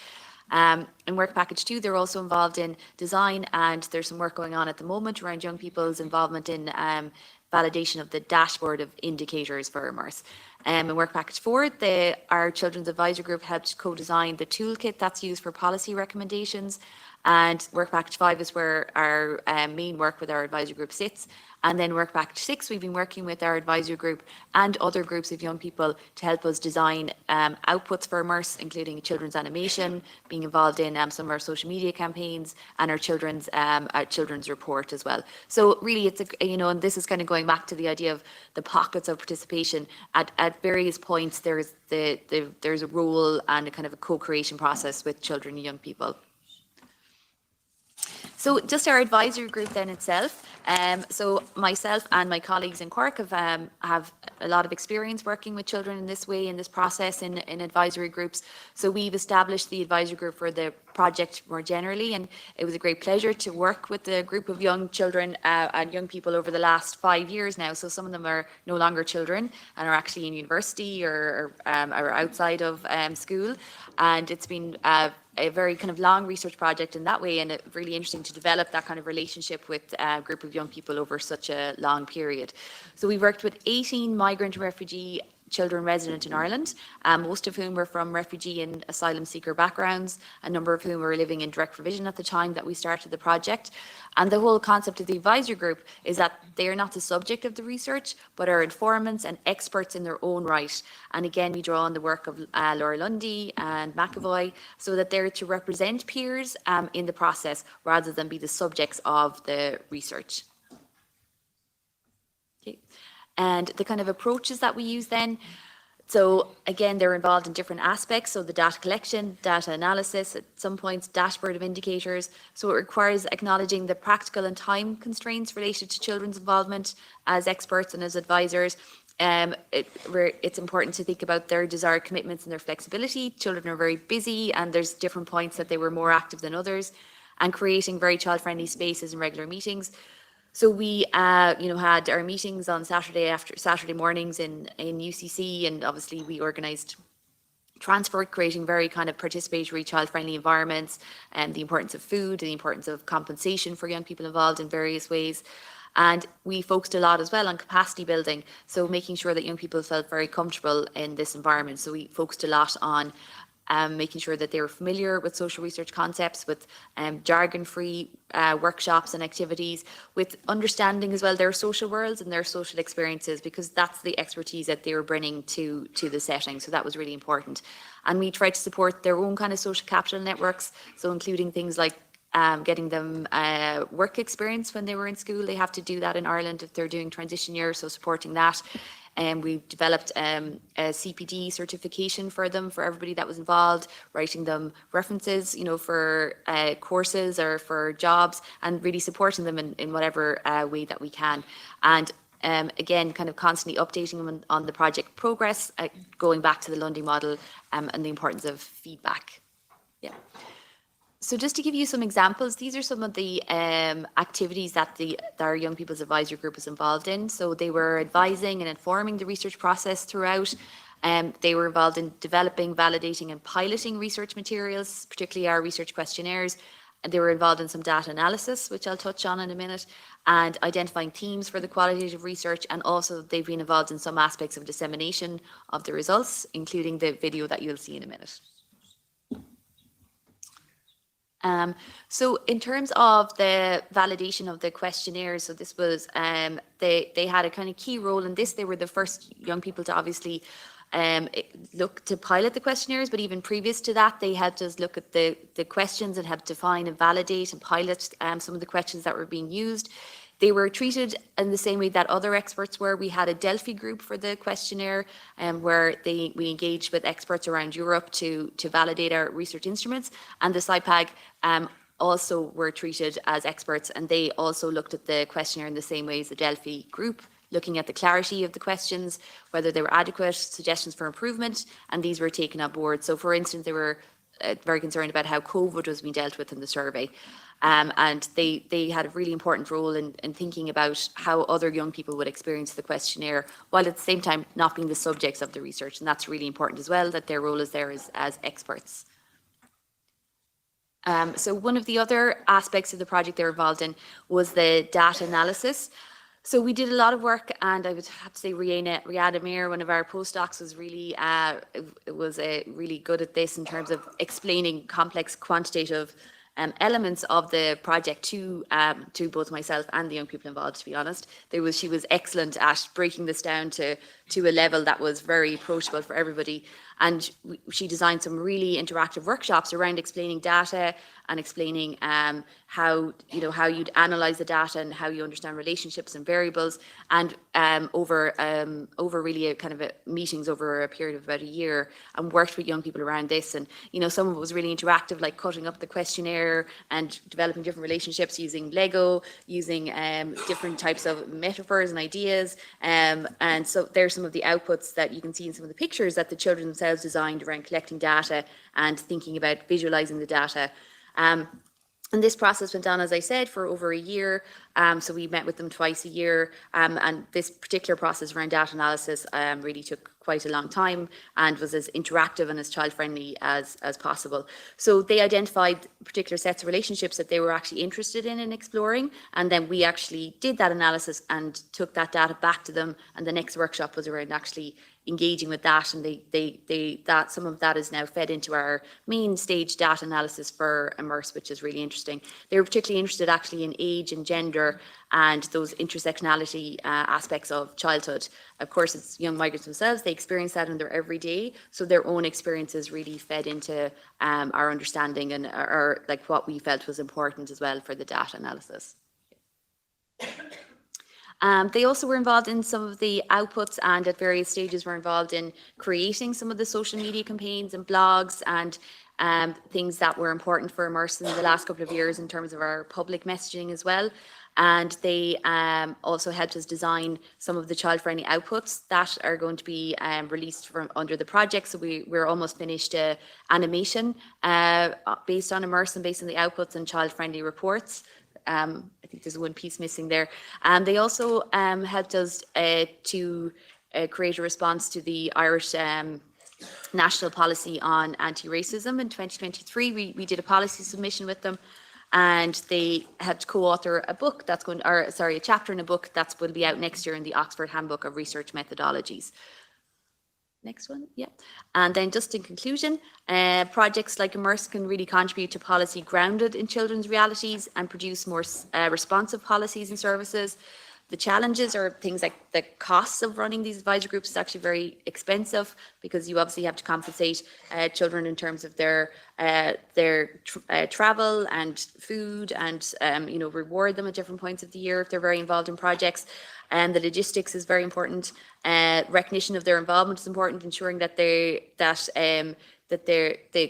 In work package 2, they're also involved in design, and there's some work going on at the moment around young people's involvement in validation of the dashboard of indicators for IMMERSE. In Work Package 4, our Children's Advisory Group helped co-design the toolkit that's used for policy recommendations. And Work Package 5 is where our main work with our advisory group sits. And then Work Package 6, we've been working with our advisory group and other groups of young people to help us design outputs for IMMERSE, including children's animation, being involved in some of our social media campaigns, and our children's report as well. So really, it's and this is kind of going back to the idea of the pockets of participation. At various points, there's a role and a kind of a co-creation process with children and young people. So just our advisory group then itself. So myself and my colleagues in Cork have a lot of experience working with children in this way, in this process, in advisory groups. So we've established the advisory group for the project more generally, and it was a great pleasure to work with the group of young children and young people over the last 5 years now. So some of them are no longer children and are actually in university or are outside of school, and it's been a very kind of long research project in that way, and really interesting to develop that kind of relationship with a group of young people over such a long period. So we worked with 18 migrant and refugee children resident in Ireland, most of whom were from refugee and asylum seeker backgrounds, a number of whom were living in direct provision at the time that we started the project. And the whole concept of the advisory group is that they are not the subject of the research, but are informants and experts in their own right. And again, we draw on the work of Laura Lundy and McAvoy, so that they're to represent peers in the process rather than be the subjects of the research. Okay. And the kind of approaches that we use then, so again, they're involved in different aspects. So the data collection, data analysis, at some points, dashboard of indicators. So it requires acknowledging the practical and time constraints related to children's involvement as experts and as advisors. It's important to think about their desired commitments and their flexibility. Children are very busy, and there's different points that they were more active than others, and creating very child-friendly spaces and regular meetings. So we, had our meetings on Saturday mornings in UCC, and obviously we organised transport, creating very kind of participatory, child-friendly environments, and the importance of food, and the importance of compensation for young people involved in various ways. And we focused a lot as well on capacity building, so making sure that young people felt very comfortable in this environment. So we focused a lot on making sure that they were familiar with social research concepts, with jargon-free workshops and activities, with understanding as well their social worlds and their social experiences, because that's the expertise that they were bringing to the setting. So that was really important. And we tried to support their own kind of social capital networks, so including things like getting them work experience when they were in school. They have to do that in Ireland if they're doing transition year, so supporting that. And we developed a CPD certification for them, for everybody that was involved, writing them references, for courses or for jobs, and really supporting them in whatever way that we can. And again, kind of constantly updating them on the project progress, going back to the Lundy model and the importance of feedback. Yeah. So just to give you some examples, these are some of the activities that our Young People's Advisory Group was involved in. So they were advising and informing the research process throughout. They were involved in developing, validating and piloting research materials, particularly our research questionnaires. And they were involved in some data analysis, which I'll touch on in a minute, and identifying themes for the qualitative research. And also they've been involved in some aspects of dissemination of the results, including the video that you'll see in a minute. So in terms of the validation of the questionnaires, so this was, they had a kind of key role in this. They were the first young people to obviously look to pilot the questionnaires, but even previous to that, they helped us look at the questions and help define and validate and pilot some of the questions that were being used. They were treated in the same way that other experts were. We had a Delphi group for the questionnaire, where we engaged with experts around Europe to validate our research instruments, and the SciPag also were treated as experts, and they also looked at the questionnaire in the same way as the Delphi group, looking at the clarity of the questions, whether they were adequate, suggestions for improvement, and these were taken on board. So for instance, they were very concerned about how COVID was being dealt with in the survey. And they had a really important role in thinking about how other young people would experience the questionnaire, while at the same time not being the subjects of the research. And that's really important as well, that their role is there as experts. So one of the other aspects of the project they were involved in was the data analysis. So we did a lot of work, and I would have to say Rihanna Amir, one of our postdocs, was really really good at this in terms of explaining complex quantitative elements of the project to both myself and the young people involved. To be honest, she was excellent at breaking this down to a level that was very approachable for everybody. And she designed some really interactive workshops around explaining data and explaining how you'd analyze the data and how you understand relationships and variables, and over really a kind of meetings over a period of about a year, and worked with young people around this. And some of it was really interactive, like cutting up the questionnaire and developing different relationships using Lego, using different types of metaphors and ideas. And so there's some of the outputs that you can see in some of the pictures that the children themselves designed around collecting data and thinking about visualizing the data. And this process went on, as I said, for over a year. So we met with them twice a year. And this particular process around data analysis really took quite a long time and was as interactive and as child-friendly as possible. So they identified particular sets of relationships that they were actually interested in exploring. And then we actually did that analysis and took that data back to them. And the next workshop was around actually engaging with that, and that some of that is now fed into our main stage data analysis for IMMERSE, which is really interesting. They were particularly interested actually in age and gender and those intersectionality aspects of childhood. Of course, it's young migrants themselves, they experience that in their everyday, so their own experiences really fed into our understanding and our like what we felt was important as well for the data analysis. They also were involved in some of the outputs, and at various stages were involved in creating some of the social media campaigns and blogs and things that were important for IMMERSE in the last couple of years in terms of our public messaging as well. And they also helped us design some of the child-friendly outputs that are going to be released from under the project. So we're almost finished animation based on IMMERSE and based on the outputs and child-friendly reports. I think there's one piece missing there. They also helped us to create a response to the Irish national policy on anti-racism in 2023. We did a policy submission with them, and they had co-author a book that's going, or sorry, a chapter in a book that's going to be out next year in the Oxford Handbook of Research Methodologies. Next one, yeah. And then just in conclusion, projects like IMMERSE can really contribute to policy grounded in children's realities and produce more responsive policies and services. The challenges are things like the costs of running these advisory groups is actually very expensive, because you obviously have to compensate children in terms of their travel and food, and reward them at different points of the year if they're very involved in projects. And the logistics is very important. Recognition of their involvement is important, ensuring that the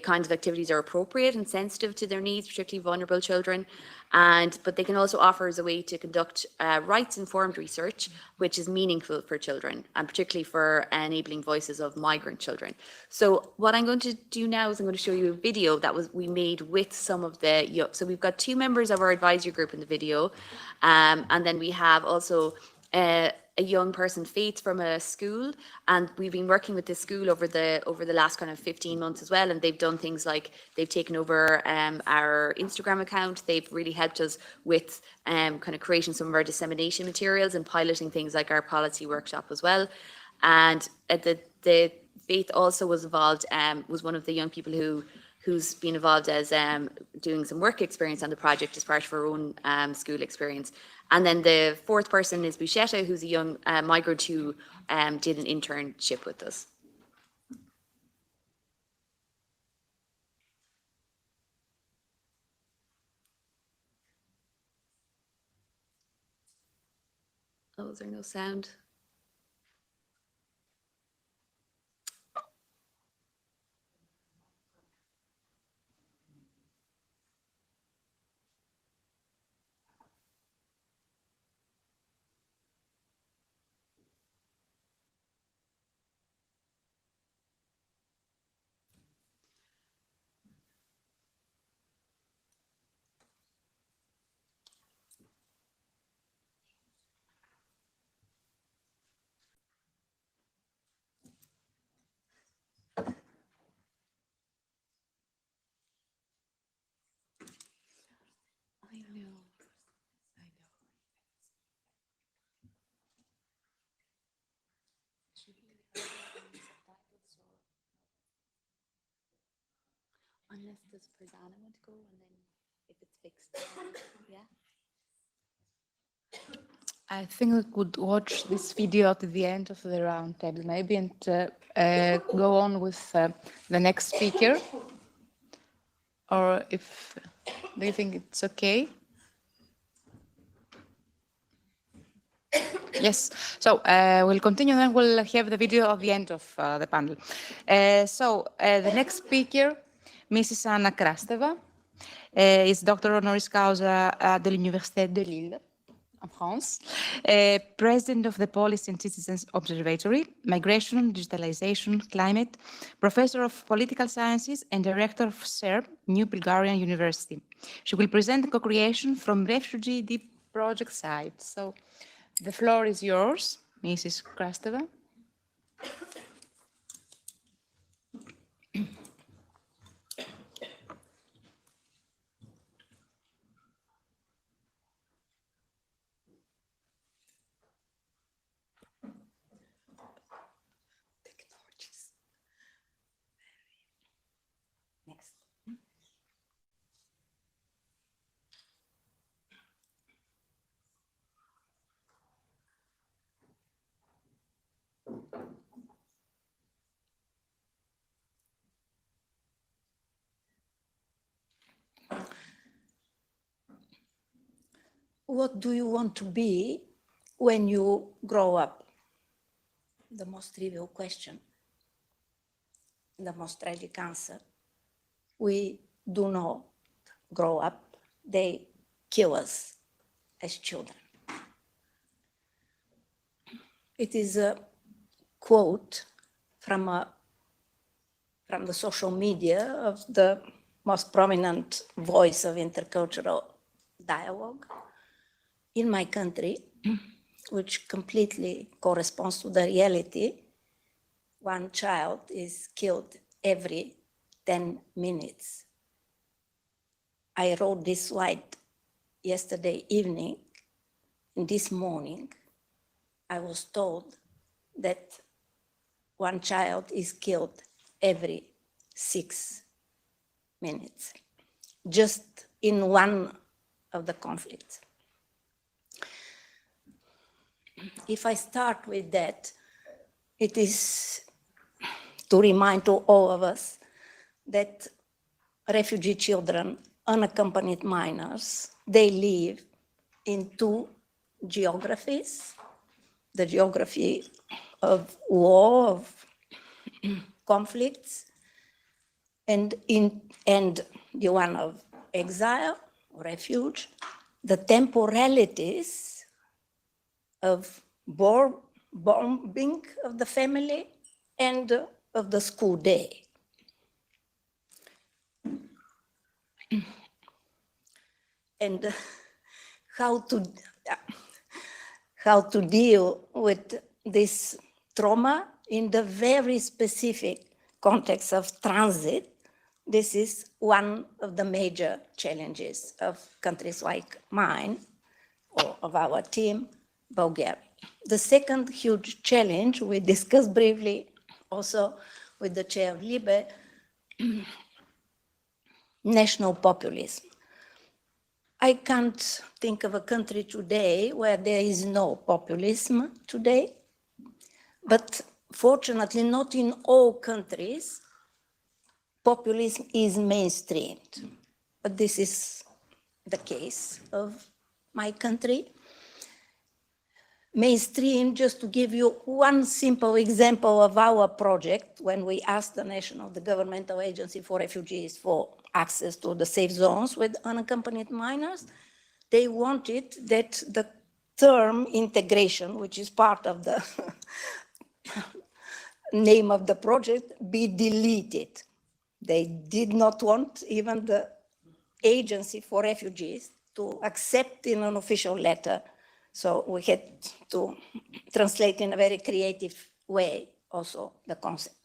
kinds of activities are appropriate and sensitive to their needs, particularly vulnerable children. But they can also offer as a way to conduct rights-informed research, which is meaningful for children, and particularly for enabling voices of migrant children. So what I'm going to do now is I'm going to show you a video that we made with some of the, so we've got 2 members of our advisory group in the video, and then we have also a young person, Faith, from a school, and we've been working with this school over the last kind of 15 months as well. And they've done things like they've taken over our Instagram account. They've really helped us with kind of creating some of our dissemination materials and piloting things like our policy workshop as well. And the Faith also was involved, was one of the young people who's been involved as doing some work experience on the project as part of her own school experience. And then the 4th person is Bushetta, who's a young migrant who did an internship with us. Oh, is there no sound? Unless there's Prasanna would go and then if it's fixed, yeah. I think we could watch this video at the end of the round table maybe and go on with the next speaker. Or if, do you think it's okay? Yes, so we'll continue, then we'll have the video at the end of the panel. The next speaker, Mrs. Anna Krasteva, is Doctor Honoris Causa de l'Université de Lille, in France, President of the Policy and Citizens Observatory, Migration, Digitalization, Climate, Professor of Political Sciences, and Director of SERB, New Bulgarian University. She will present the co-creation from refugee-ED project side. So, the floor is yours, Mrs. Krasteva. Next. What do you want to be when you grow up? The most trivial question, the most tragic answer. We do not grow up, they kill us as children. It is a quote from the social media of the most prominent voice of intercultural dialogue in my country, which completely corresponds to the reality. One child is killed every 10 minutes. I wrote this slide yesterday evening, and this morning I was told that one child is killed every 6 minutes, just in one of the conflicts. If I start with that, it is to remind to all of us that refugee children, unaccompanied minors, they live in two geographies, the geography of war, of conflicts, and the one of exile, refuge, the temporalities of bombing of the family and of the school day. And how to deal with this trauma in the very specific context of transit. This is one of the major challenges of countries like mine, or of our team, Bulgaria. The second huge challenge we discussed briefly also with the chair of LIBE, national populism. I can't think of a country today where there is no populism today, but fortunately not in all countries populism is mainstreamed. But this is the case of my country. Mainstream, just to give you one simple example of our project, when we asked the Governmental Agency for Refugees for access to the safe zones with unaccompanied minors, they wanted that the term integration, which is part of the name of the project, be deleted. They did not want even the Agency for Refugees to accept in an official letter. So we had to translate in a very creative way also the concept.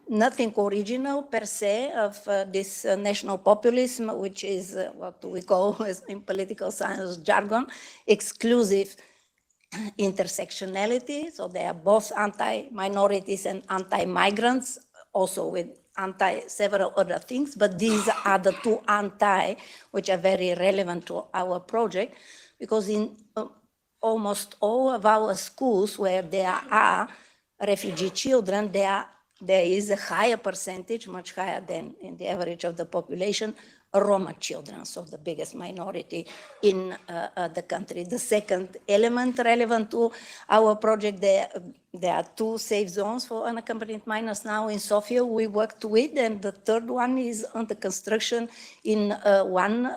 Nothing original per se of this national populism, which is what we call in political science jargon, exclusive intersectionality. So they are both anti-minorities and anti-migrants, also with anti several other things, but these are the two anti, which are very relevant to our project, because in almost all of our schools where there are refugee children, there is a higher percentage, much higher than in the average of the population, Roma children, so the biggest minority in the country. The second element relevant to our project, there are 2 safe zones for unaccompanied minors now in Sofia we worked with, and the third one is under construction in one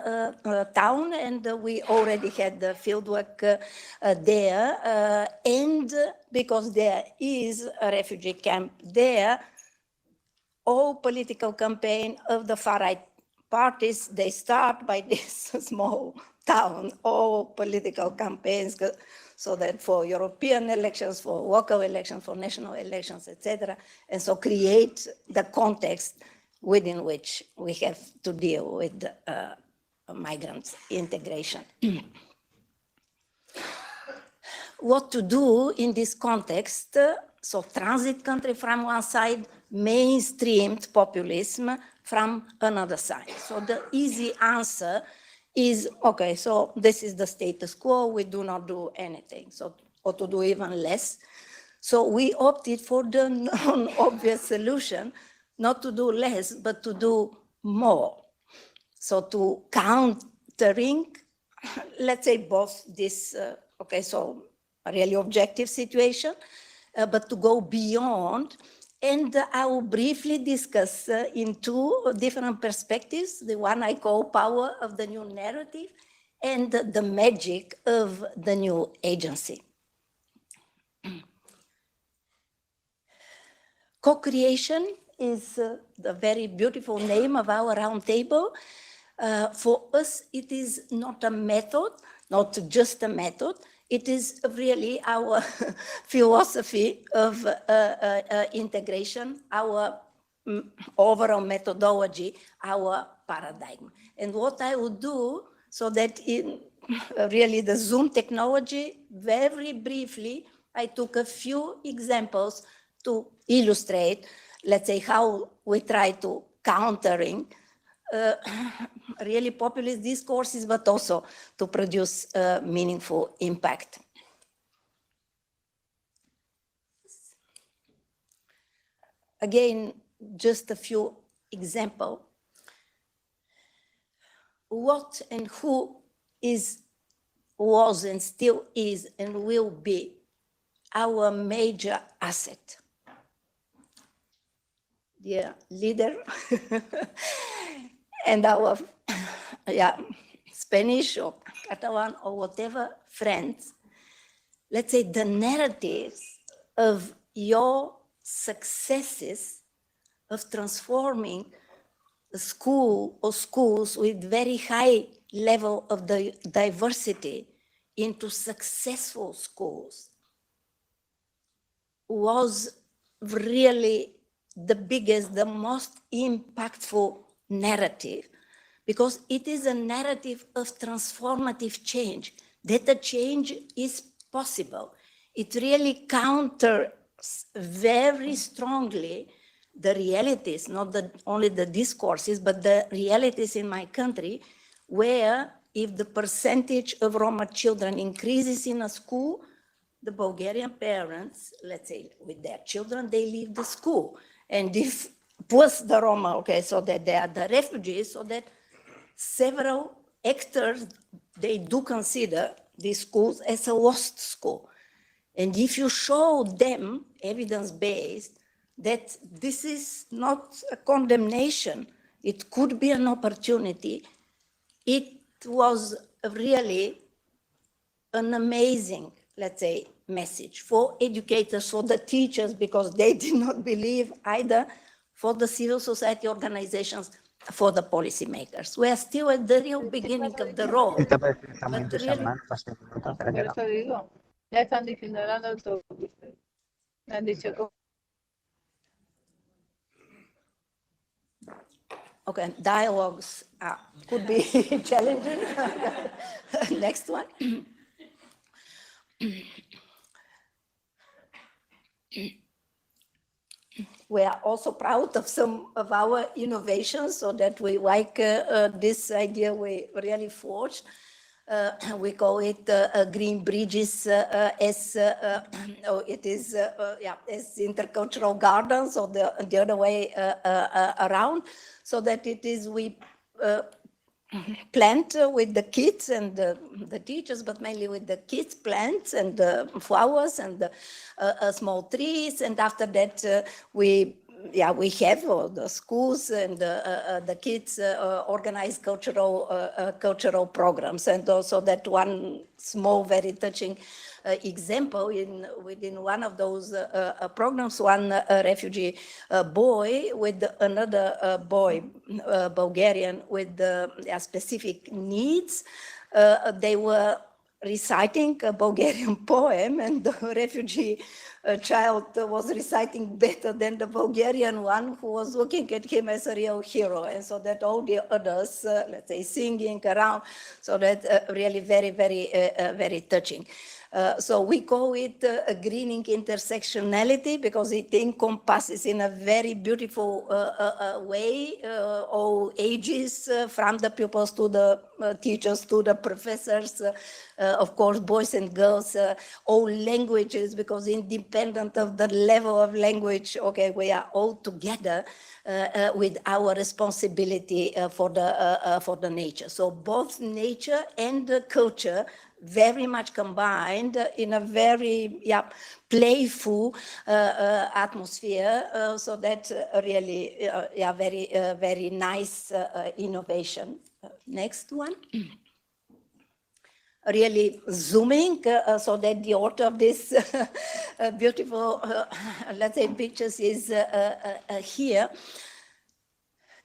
town, and we already had the fieldwork there. And because there is a refugee camp there, all political campaign of the far-right parties, they start by this small town, all political campaigns, so that for European elections, for local elections, for national elections, etc. And so create the context within which we have to deal with migrants integration. What to do in this context? So transit country from one side, mainstreamed populism from another side. So the easy answer is, okay, so this is the status quo, we do not do anything, so, or to do even less. So we opted for the non-obvious solution, not to do less, but to do more. So to countering, let's say both this, okay, so a really objective situation, but to go beyond. And I will briefly discuss in 2 different perspectives, the one I call power of the new narrative and the magic of the new agency. Co-creation is the very beautiful name of our roundtable. For us, it is not a method, not just a method. It is really our philosophy of integration, our overall methodology, our paradigm. And what I would do, so that in really the Zoom technology, very briefly, I took a few examples to illustrate, let's say, how we try to countering really populist discourses, but also to produce meaningful impact. Again, just a few examples. What and who was and still is and will be our major asset? Dear leader, and our Spanish or Catalan or whatever friends, let's say the narratives of your successes of transforming a school or schools with very high level of the diversity into successful schools was really the biggest, the most impactful narrative, because it is a narrative of transformative change, that a change is possible. It really counters very strongly the realities, not only the discourses, but the realities in my country, where if the percentage of Roma children increases in a school, the Bulgarian parents, let's say with their children, they leave the school. And if plus the Roma, okay, so that they are the refugees, so that several actors, they do consider these schools as a lost school. And if you show them evidence-based that this is not a condemnation, it could be an opportunity, it was really an amazing, let's say, message for educators, for the teachers, because they did not believe either, for the civil society organizations, for the policymakers. We are still at the real beginning of the road. But really, ya están diciendo el autobús. Me han dicho que... okay, dialogues could be challenging. Next one. we are also proud of some of our innovations, so that we like this idea we really forged. We call it green bridges as it is as intercultural gardens, or the other way around, so that it is we plant with the kids and the teachers, but mainly with the kids, plants and flowers and small trees. And after that, we have the schools and the kids organize cultural programs. And also that one small, very touching example within one of those programs, one refugee boy with another boy, Bulgarian, with specific needs. They were reciting a Bulgarian poem, and the refugee child was reciting better than the Bulgarian one, who was looking at him as a real hero. And so that all the others, let's say, singing around, so that really very, very, very touching. So we call it a greening intersectionality, because it encompasses in a very beautiful way all ages, from the pupils to the teachers to the professors, of course, boys and girls, all languages, because independent of the level of language, okay, we are all together with our responsibility for the nature. So both nature and the culture very much combined in a very playful atmosphere, so that really very very nice innovation. Next one. Really zooming, so that the author of this beautiful, let's say, pictures is here.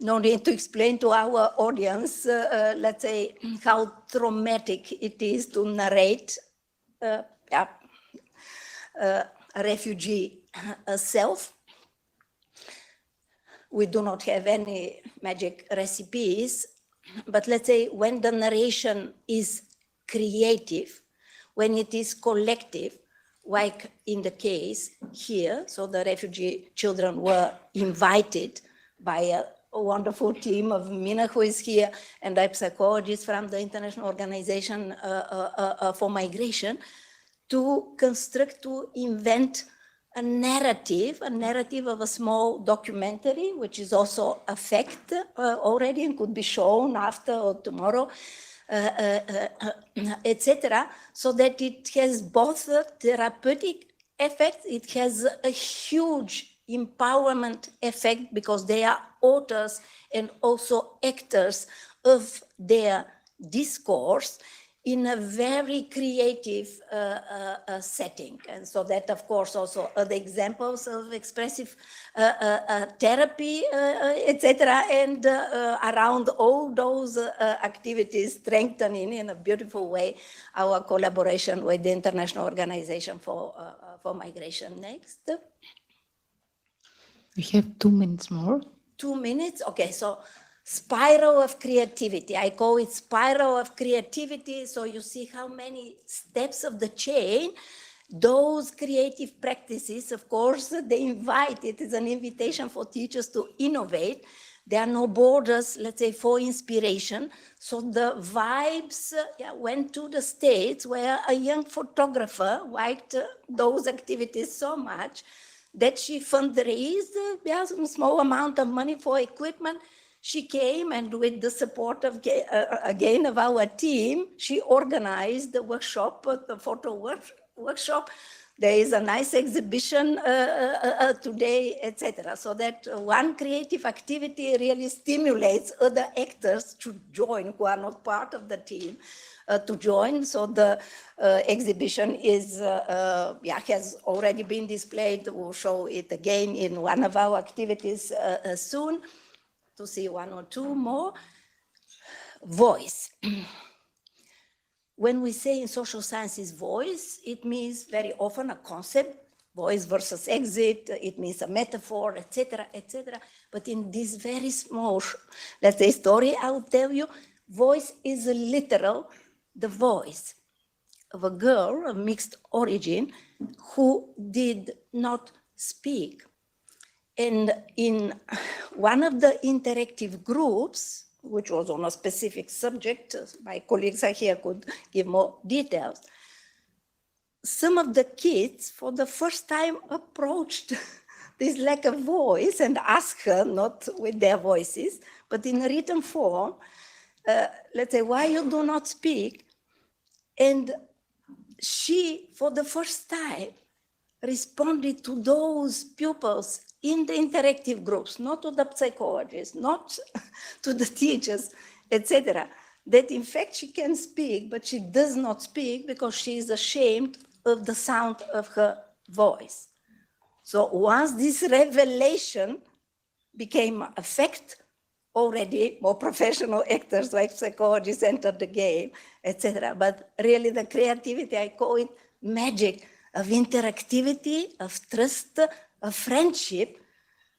No need to explain to our audience, let's say, how traumatic it is to narrate a refugee self. We do not have any magic recipes, but let's say when the narration is creative, when it is collective, like in the case here, so the refugee children were invited by a wonderful team of Mina, who is here, and a psychologist from the International Organization for Migration, to construct, to invent a narrative of a small documentary, which is also a fact already and could be shown after or tomorrow, etc., so that it has both therapeutic effects, it has a huge empowerment effect, because they are authors and also actors of their discourse in a very creative setting. And so that, of course, also other examples of expressive therapy, etc., and around all those activities, strengthening in a beautiful way our collaboration with the International Organization for Migration. Next. We have 2 minutes more. 2 minutes? Okay, so spiral of creativity. I call it spiral of creativity. So you see how many steps of the chain, those creative practices, of course, they invite, it is an invitation for teachers to innovate. There are no borders, let's say, for inspiration. So the vibes went to the States, where a young photographer liked those activities so much that she fundraised a small amount of money for equipment. She came, and with the support of, again, of our team, she organized the workshop, the photo workshop. There is a nice exhibition today, etc. So that one creative activity really stimulates other actors to join, who are not part of the team, to join. So the exhibition is, has already been displayed. We'll show it again in one of our activities soon, to see 1 or 2 more. Voice. When we say in social sciences voice, it means very often a concept, voice versus exit, it means a metaphor, etc., etc. But in this very small, let's say, story, I will tell you, voice is a literal, the voice of a girl of mixed origin who did not speak. And in one of the interactive groups, which was on a specific subject, my colleagues are here could give more details. Some of the kids for the first time approached this lack of voice and asked her, not with their voices, but in a written form, let's say, why you do not speak? And she, for the first time, responded to those pupils in the interactive groups, not to the psychologists, not to the teachers, etc., that in fact she can speak, but she does not speak because she is ashamed of the sound of her voice. So once this revelation became a fact, already more professional actors like psychologists entered the game, etc. But really the creativity, I call it magic of interactivity, of trust, of friendship,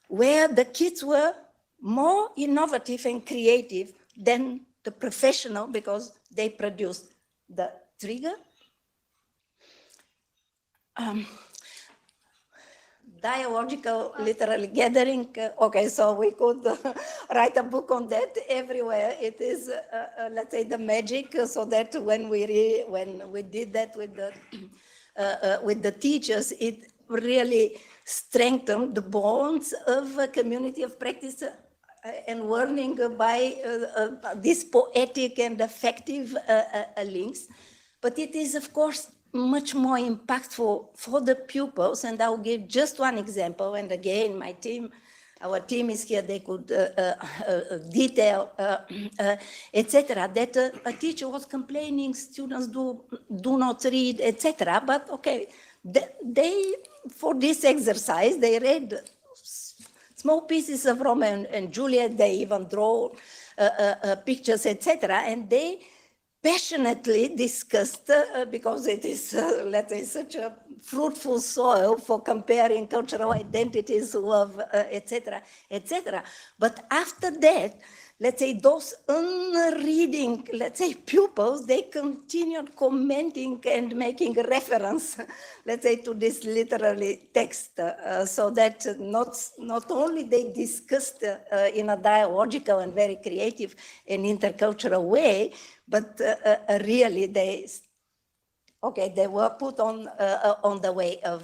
where the kids were more innovative and creative than the professional because they produced the trigger. Dialogical literally gathering. Okay, so we could write a book on that everywhere. It is, let's say, the magic, so that when we did that with the teachers, it really strengthened the bonds of a community of practice and learning by these poetic and effective links. But it is, of course, much more impactful for the pupils. And I'll give just one example. And again, our team is here, they could detail, etc. That a teacher was complaining, students do not read, etc. But okay, they, for this exercise, they read small pieces of Romeo and Juliet, they even draw pictures, etc. And they passionately discussed, because it is, let's say, such a fruitful soil for comparing cultural identities, love, etc., etc. But after that, let's say, those unreading, let's say, pupils, they continued commenting and making reference, let's say, to this literary text, so that not only they discussed in a dialogical and very creative and intercultural way, but really they were put on the way of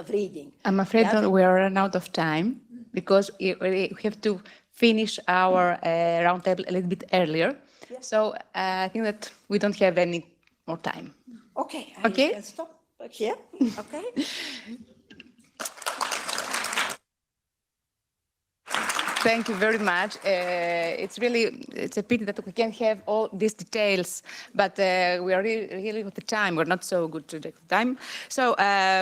reading. I'm afraid that we are running out of time because we have to finish our roundtable a little bit earlier. Yeah. So I think that we don't have any more time. Okay. Okay. I can stop here. Okay. Thank you very much. It's a pity that we can't have all these details, but we are really with the time. We're not so good to the time. So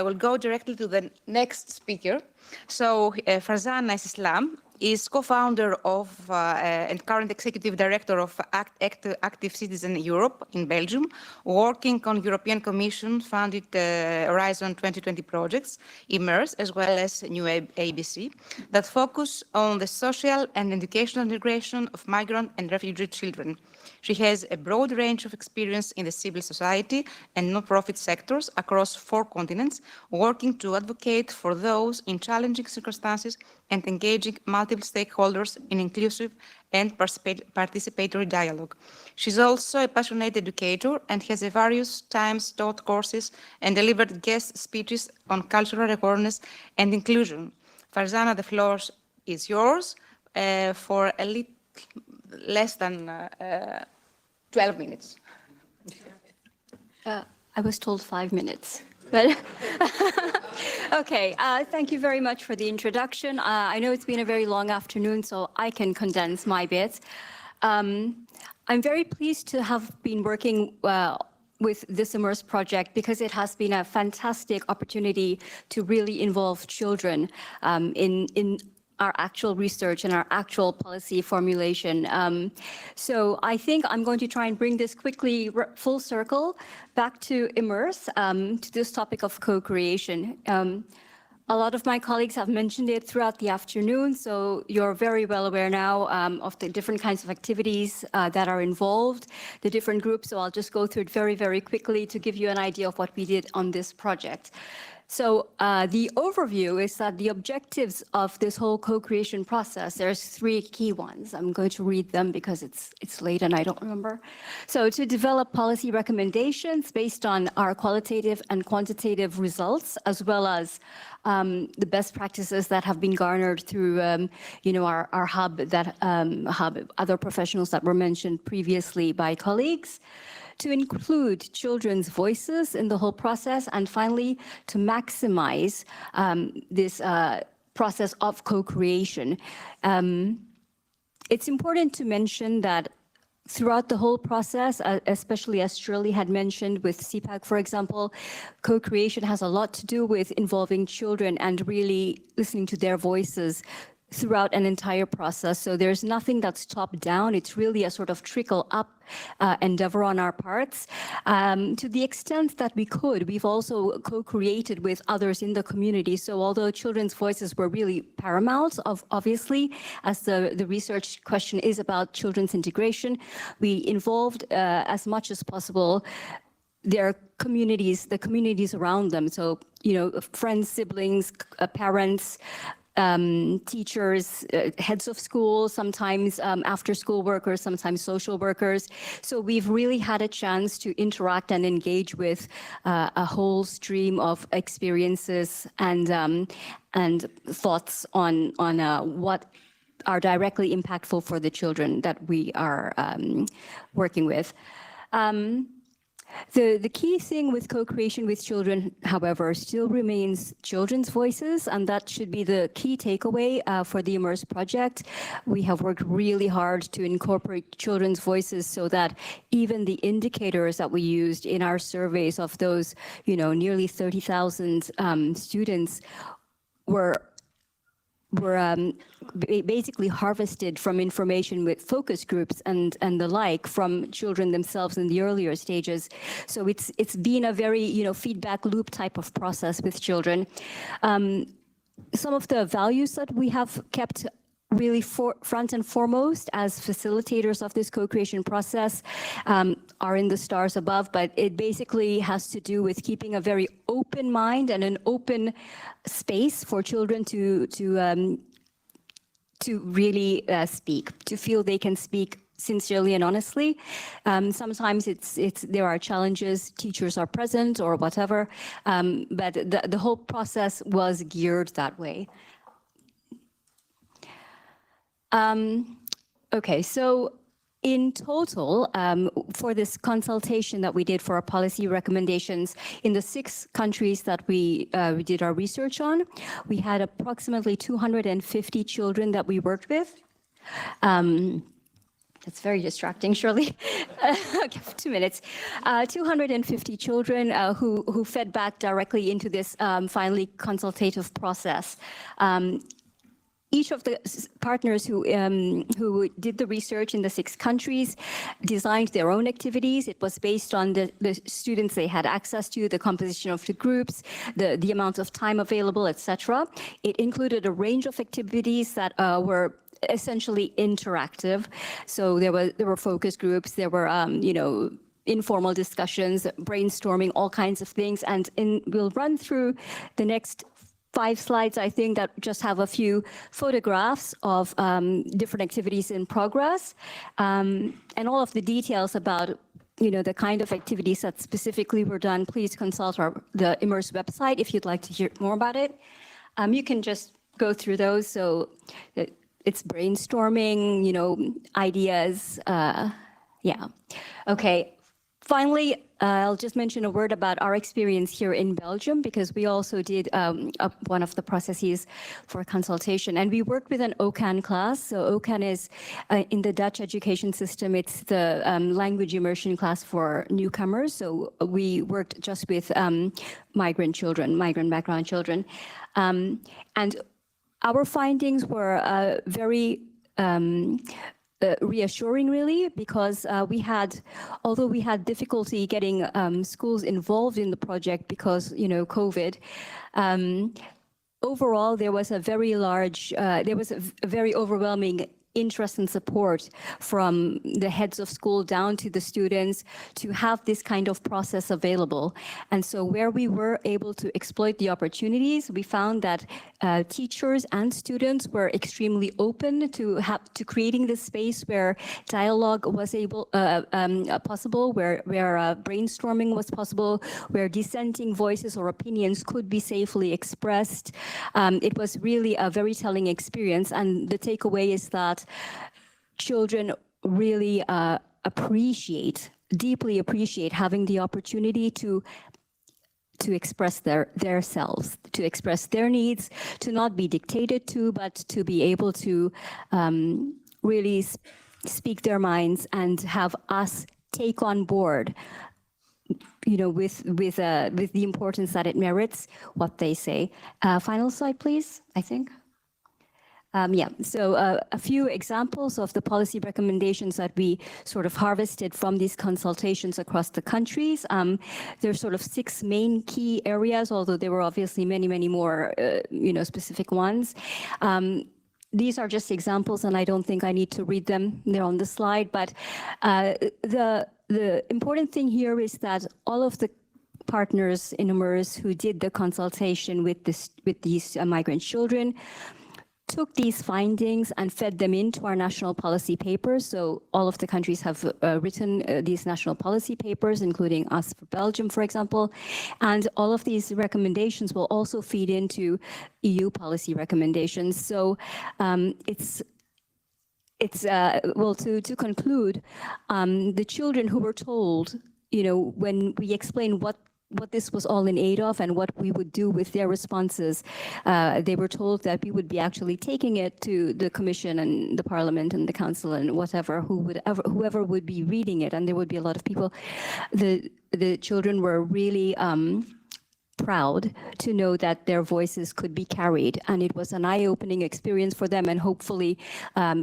we'll go directly to the next speaker. So Farzana Islam is co-founder of and current executive director of Active Citizen Europe in Belgium, working on European Commission funded Horizon 2020 projects, IMMERSE, as well as New ABC, that focus on the social and educational integration of migrant and refugee children. She has a broad range of experience in the civil society and non-profit sectors across 4 continents, working to advocate for those in challenging circumstances and engaging multiple stakeholders in inclusive and participatory dialogue. She's also a passionate educator and has various times taught courses and delivered guest speeches on cultural awareness and inclusion. Farzana, the floor is yours for a little less than 12 minutes. I was told 5 minutes. But okay, thank you very much for the introduction. I know it's been a very long afternoon, so I can condense my bits. I'm very pleased to have been working with this IMMERSE project because it has been a fantastic opportunity to really involve children in our actual research and our actual policy formulation. So I think I'm going to try and bring this quickly full circle back to IMMERSE, to this topic of co-creation. A lot of my colleagues have mentioned it throughout the afternoon, so you're very well aware now of the different kinds of activities that are involved, the different groups, so I'll just go through it very, very quickly to give you an idea of what we did on this project. So the overview is that the objectives of this whole co-creation process, there's 3 key ones. I'm going to read them because it's late and I don't remember. So to develop policy recommendations based on our qualitative and quantitative results, as well as the best practices that have been garnered through, our hub, other professionals that were mentioned previously by colleagues, to include children's voices in the whole process, and finally, to maximize this process of co-creation. It's important to mention that throughout the whole process, especially as Shirley had mentioned with CPAC, for example, co-creation has a lot to do with involving children and really listening to their voices throughout an entire process. So there's nothing that's top down. It's really a sort of trickle up endeavor on our parts. To the extent that we could, we've also co-created with others in the community. So although children's voices were really paramount, obviously, as the research question is about children's integration, we involved as much as possible their communities, the communities around them. So, friends, siblings, parents, teachers, heads of school, sometimes after school workers, sometimes social workers. So we've really had a chance to interact and engage with a whole stream of experiences and thoughts on what are directly impactful for the children that we are working with. The key thing with co-creation with children, however, still remains children's voices, and that should be the key takeaway for the IMMERSE project. We have worked really hard to incorporate children's voices so that even the indicators that we used in our surveys of those, nearly 30,000 students were basically harvested from information with focus groups and the like from children themselves in the earlier stages. So it's been a very feedback loop type of process with children. Some of the values that we have kept really front and foremost as facilitators of this co-creation process are in the stars above, but it basically has to do with keeping a very open mind and an open space for children to really speak, to feel they can speak sincerely and honestly. Sometimes there are challenges, teachers are present or whatever, but the whole process was geared that way. Okay, so in total, for this consultation that we did for our policy recommendations in the 6 countries that we did our research on, we had approximately 250 children that we worked with. That's very distracting, Shirley. Okay, 2 minutes. 250 children who fed back directly into this finally consultative process. Each of the partners who did the research in the 6 countries designed their own activities. It was based on the students they had access to, the composition of the groups, the amount of time available, etc. It included a range of activities that were essentially interactive. So there were focus groups, there were informal discussions, brainstorming, all kinds of things. And we'll run through the next 5 slides, I think, that just have a few photographs of different activities in progress, and all of the details about the kind of activities that specifically were done. Please consult the IMMERSE website if you'd like to hear more about it. You can just go through those. So it's brainstorming, ideas. Yeah. Okay. Finally, I'll just mention a word about our experience here in Belgium, because we also did one of the processes for consultation. And we worked with an OCAN class. So OCAN is in the Dutch education system, it's the language immersion class for newcomers. So we worked just with migrant children, migrant background children. And our findings were very reassuring, really, because although we had difficulty getting schools involved in the project because, COVID, overall there was a very overwhelming interest and support from the heads of school down to the students to have this kind of process available. And so where we were able to exploit the opportunities, we found that teachers and students were extremely open to creating this space where dialogue was possible, where brainstorming was possible, where dissenting voices or opinions could be safely expressed. It was really a very telling experience, and the takeaway is that children really deeply appreciate having the opportunity to express their selves, to express their needs, to not be dictated to, but to be able to really speak their minds and have us take on board, with the importance that it merits, what they say. Final slide, please, I think. So a few examples of the policy recommendations that we sort of harvested from these consultations across the countries. There's sort of 6 main key areas, although there were obviously many, many more, specific ones. These are just examples, and I don't think I need to read them. They're on the slide, but the important thing here is that all of the partners in IMMERSE who did the consultation with these migrant children took these findings and fed them into our national policy papers. So all of the countries have written these national policy papers, including us for Belgium, for example. And all of these recommendations will also feed into EU policy recommendations. So to conclude, the children who were told, when we explained what this was all in aid of and what we would do with their responses. They were told that we would be actually taking it to the Commission and the Parliament and the Council and whoever would be reading it, and there would be a lot of people. The children were really proud to know that their voices could be carried, and it was an eye-opening experience for them, and hopefully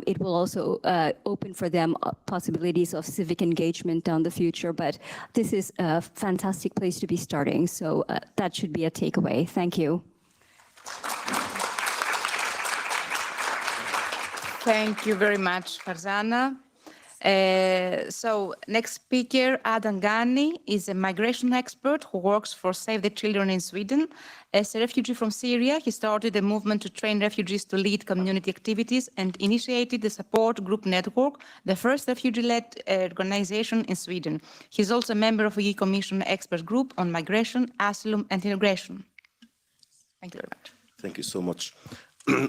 it will also open for them possibilities of civic engagement down the future. But this is a fantastic place to be starting, so that should be a takeaway. Thank you. Thank you very much, Farzana. So next speaker, Adam Ghani, is a migration expert who works for Save the Children in Sweden. As a refugee from Syria, he started a movement to train refugees to lead community activities and initiated the support group network, the first refugee-led organization in Sweden. He's also a member of the EU Commission expert group on migration, asylum, and integration. Thank you very much. Thank you so much.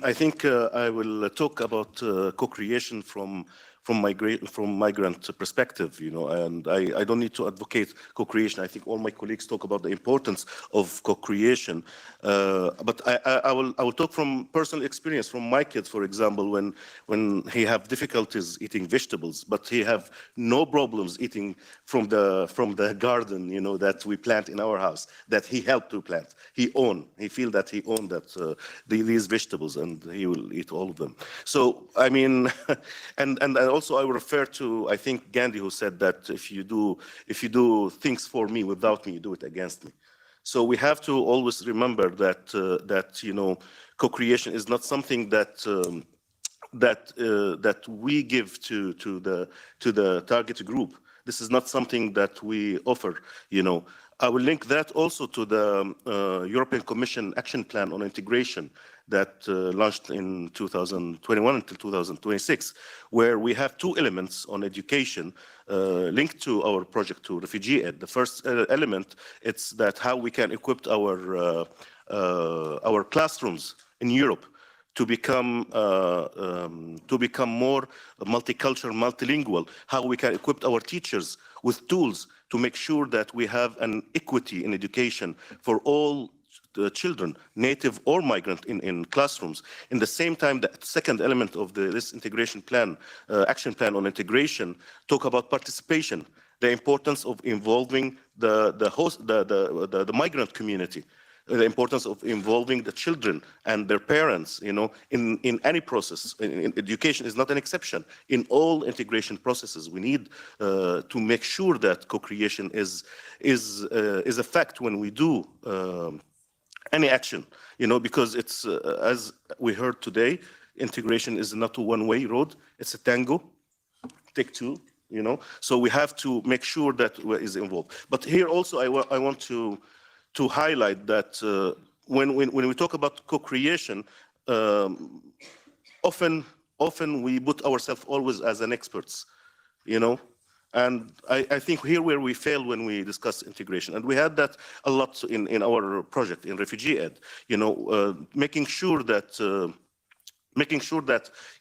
I think I will talk about co-creation from migrant perspective, and I don't need to advocate co-creation. I think all my colleagues talk about the importance of co-creation. But I will talk from personal experience from my kids, for example, when he have difficulties eating vegetables, but he have no problems eating from the garden, that we plant in our house, that he helped to plant. He feel that he owned that these vegetables, and he will eat all of them. So I mean, and also I will refer to, I think, Gandhi, who said that if you do things for me without me, you do it against me. So we have to always remember that co-creation is not something that we give to the target group. This is not something that we offer. I will link that also to the European Commission Action Plan on Integration that launched in 2021 until 2026, where we have 2 elements on education linked to our project to refugee-ed. The first element, it's that how we can equip our classrooms in Europe to become more multicultural, multilingual, how we can equip our teachers with tools to make sure that we have an equity in education for all the children, native or migrant, in classrooms. In the same time, the second element of this integration plan, action plan on integration, talk about participation, the importance of involving the migrant community, the importance of involving the children and their parents, in any process. Education is not an exception. In all integration processes, we need to make sure that co-creation is a fact when we do any action, because it's, as we heard today, integration is not a one-way road. It's a tango, take two, you know. So we have to make sure that is involved. But here also I want to highlight that when we talk about co-creation, often we put ourselves always as an experts, you know. And I think here where we fail when we discuss integration, and we had that a lot in our project in refugee-ed, you know, making sure that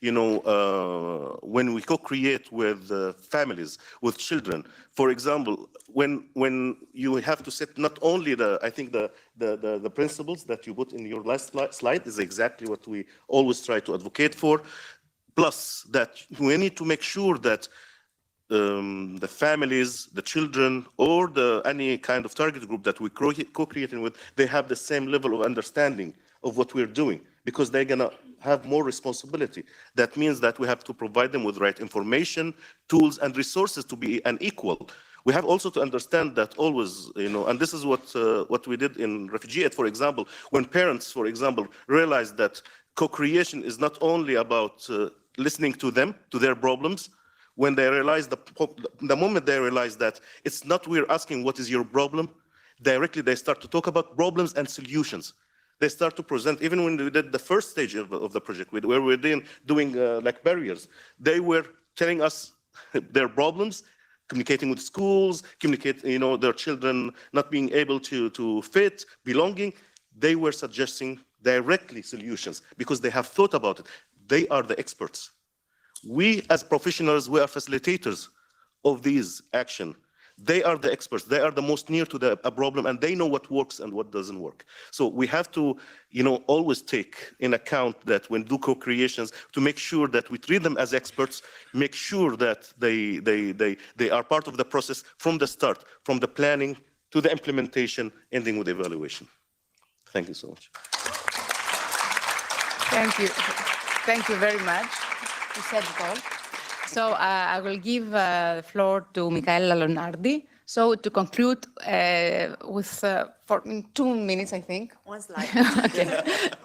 you know when we co-create with families, with children, for example, when you have to set not only the principles that you put in your last slide is exactly what we always try to advocate for, plus that we need to make sure that the families, the children, or any kind of target group that we co-creating with, they have the same level of understanding of what we're doing, because they're gonna have more responsibility. That means that we have to provide them with the right information, tools, and resources to be an equal. We have also to understand that always, you know, and this is what we did in refugee-ed, for example, when parents, for example, realized that co-creation is not only about listening to them, to their problems. When they realize the moment they realize that it's not we're asking what is your problem, directly they start to talk about problems and solutions. They start to present, even when we did the first stage of the project, where we're doing like barriers, they were telling us their problems, communicating with schools, you know, their children not being able to fit, belonging. They were suggesting directly solutions because they have thought about it. They are the experts. We as professionals, we are facilitators of these action. They are the experts. They are the most near to a problem, and they know what works and what doesn't work. So we have to, you know, always take in account that when do co-creations, to make sure that we treat them as experts, make sure that they are part of the process from the start, from the planning to the implementation, ending with evaluation. Thank you so much. Thank you. Thank you very much. You said it all. So I will give the floor to Michaela Lonardi. So to conclude for 2 minutes, I think. One slide. Okay.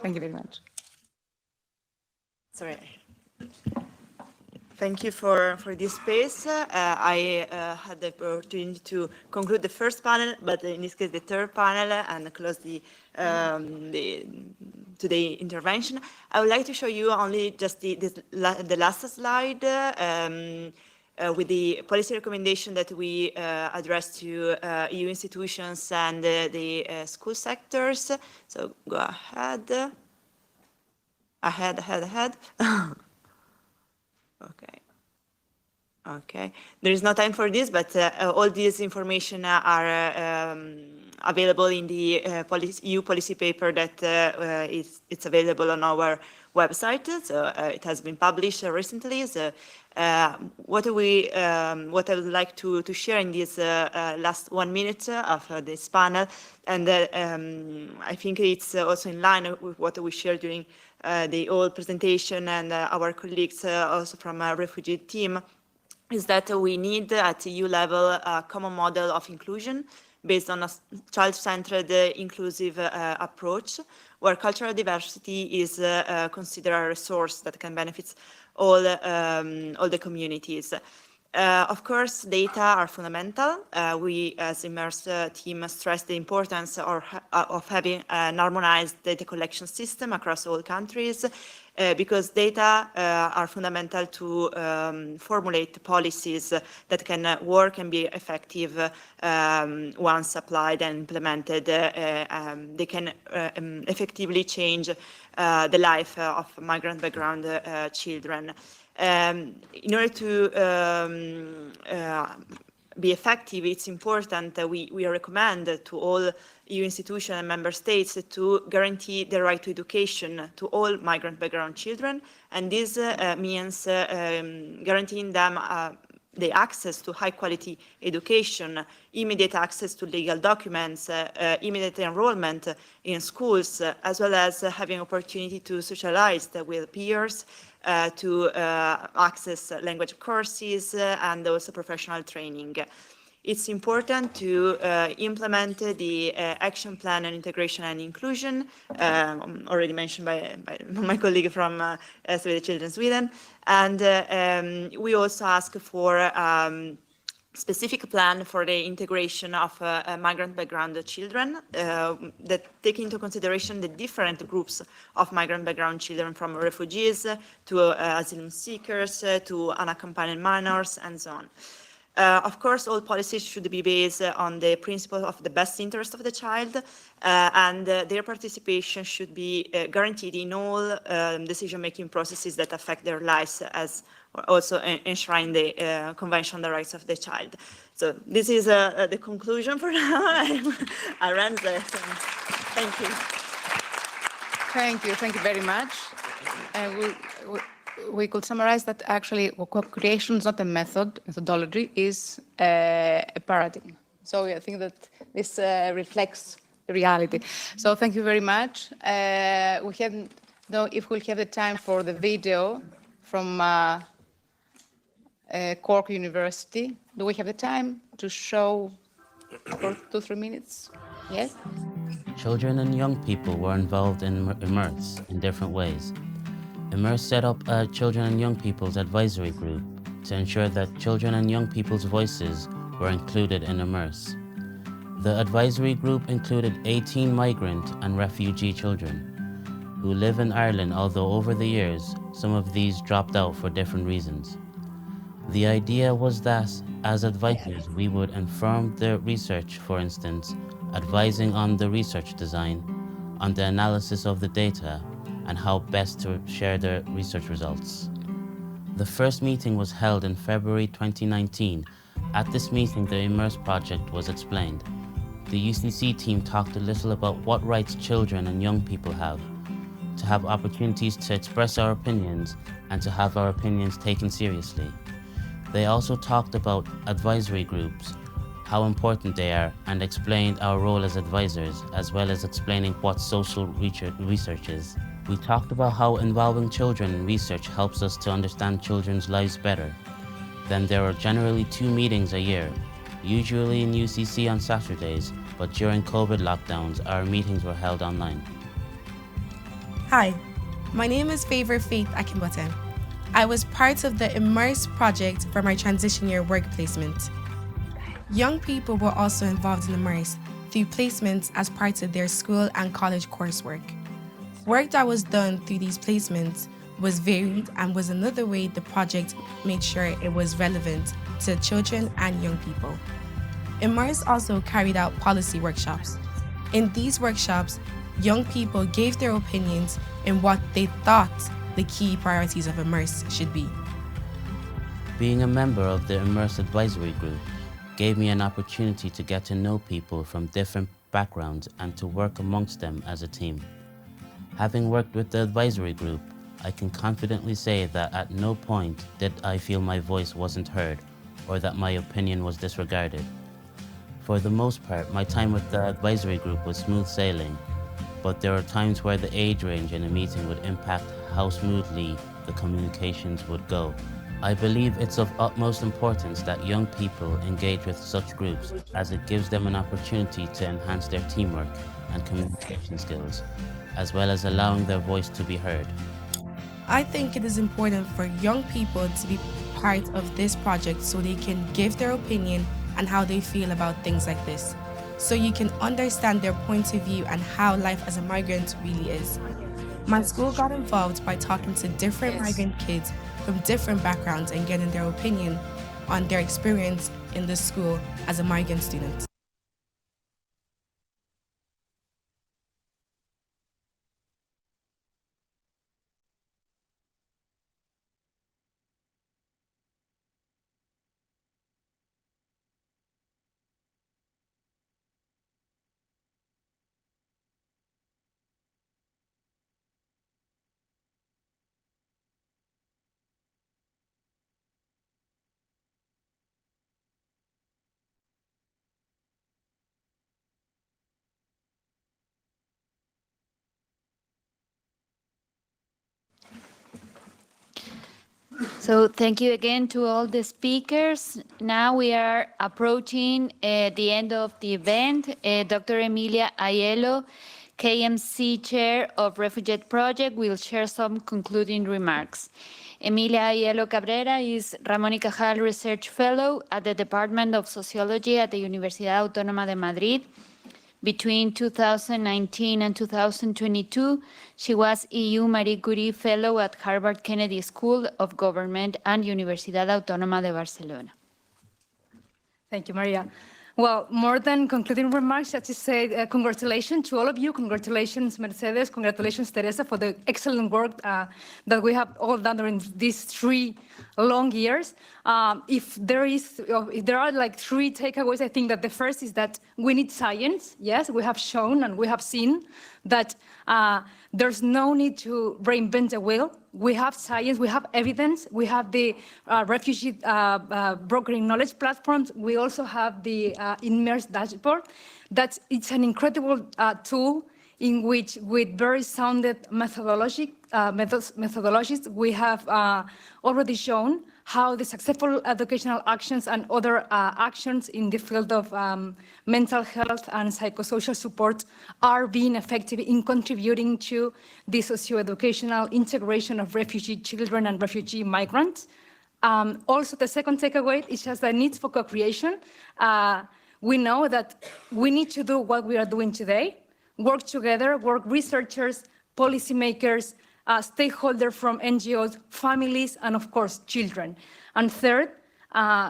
Thank you very much. Sorry. Thank you for this space. I had the opportunity to conclude the first panel, but in this case the third panel, and close today's intervention. I would like to show you only just the last slide with the policy recommendation that we address to EU institutions and the school sectors. So go ahead. Ahead. Okay. There is no time for this, but all this information are available in the EU policy paper that it's available on our website. So it has been published recently. So what I would like to share in this last 1 minute of this panel, and I think it's also in line with what we shared during the whole presentation, and our colleagues also from our refugee team, is that we need at EU level a common model of inclusion based on a child-centered inclusive approach, where cultural diversity is considered a resource that can benefit all the communities. Of course, data are fundamental. We, as IMMERSE team, stress the importance of having an harmonized data collection system across all countries, because data are fundamental to formulate policies that can work and be effective once applied and implemented. They can effectively change the life of migrant background children. In order to be effective, it's important that we recommend to all EU institutions and member states to guarantee the right to education to all migrant background children. And this means guaranteeing them the access to high quality education, immediate access to legal documents, immediate enrollment in schools, as well as having opportunity to socialize with peers, to access language courses and also professional training. it's important to implement the action plan on integration and inclusion, already mentioned by my colleague from Save the Children Sweden. And we also ask for specific plan for the integration of migrant background children that take into consideration the different groups of migrant background children, from refugees to asylum seekers to unaccompanied minors and so on. Of course, all policies should be based on the principle of the best interest of the child, and their participation should be guaranteed in all decision-making processes that affect their lives, as also enshrine the Convention on the Rights of the Child. So this is the conclusion for now. I ran that. Thank you. Thank you very much. We could summarize that actually co-creation is not a methodology is a paradigm. So I think that this reflects reality. So thank you very much. We don't know if we'll have the time for the video from Cork University. Do we have the time to show for 2-3 minutes? Yes? Children and young people were involved in IMMERSE in different ways. IMMERSE set up a Children and Young People's Advisory Group to ensure that children and young people's voices were included in IMMERSE. The advisory group included 18 migrant and refugee children who live in Ireland, although over the years, some of these dropped out for different reasons. The idea was that, as advisors, we would inform the research, for instance, advising on the research design, on the analysis of the data, and how best to share the research results. The first meeting was held in February 2019. At this meeting, the IMMERSE project was explained. The UCC team talked a little about what rights children and young people have, to have opportunities to express our opinions and to have our opinions taken seriously. They also talked about advisory groups, how important they are, and explained our role as advisors, as well as explaining what social research is. We talked about how involving children in research helps us to understand children's lives better. Then there are generally 2 meetings a year, usually in UCC on Saturdays, but during COVID lockdowns, our meetings were held online. Hi, my name is Favor Faith Akinbote. I was part of the IMMERSE project for my transition year work placement. Young people were also involved in IMMERSE through placements as part of their school and college coursework. Work that was done through these placements was varied and was another way the project made sure it was relevant to children and young people. IMMERSE also carried out policy workshops. In these workshops, young people gave their opinions in what they thought the key priorities of IMMERSE should be. Being a member of the IMMERSE advisory group gave me an opportunity to get to know people from different backgrounds and to work amongst them as a team. Having worked with the advisory group, I can confidently say that at no point did I feel my voice wasn't heard or that my opinion was disregarded. For the most part, my time with the advisory group was smooth sailing, but there are times where the age range in a meeting would impact how smoothly the communications would go. I believe it's of utmost importance that young people engage with such groups, as it gives them an opportunity to enhance their teamwork and communication skills, as well as allowing their voice to be heard. I think it is important for young people to be part of this project so they can give their opinion and how they feel about things like this, so you can understand their point of view and how life as a migrant really is. My school got involved by talking to different migrant kids from different backgrounds and getting their opinion on their experience in the school as a migrant student. So thank you again to all the speakers. Now we are approaching the end of the event. Dr. Emilia Aiello, KMC Chair of refugee Project, will share some concluding remarks. Emilia Aiello Cabrera is Ramón y Cajal Research Fellow at the Department of Sociology at the Universidad Autónoma de Madrid. Between 2019 and 2022, she was EU Marie Curie Fellow at Harvard Kennedy School of Government and Universidad Autónoma de Barcelona. Thank you, Maria. Well, more than concluding remarks, I just say congratulations to all of you. Congratulations, Mercedes. Congratulations, Teresa, for the excellent work that we have all done during these 3 long years. If there are like 3 takeaways, I think that the first is that we need science. Yes, we have shown and we have seen that there's no need to reinvent the wheel. We have science, we have evidence, we have the refugee brokering knowledge platforms. We also have the IMMERSE dashboard. It's an incredible tool in which, with very sounded methodologies, we have already shown how the successful educational actions and other actions in the field of mental health and psychosocial support are being effective in contributing to the socio-educational integration of refugee children and refugee migrants. Also, the second takeaway is just the need for co-creation. We know that we need to do what we are doing today, work together, work researchers, policymakers, stakeholders from NGOs, families, and of course, children. And third,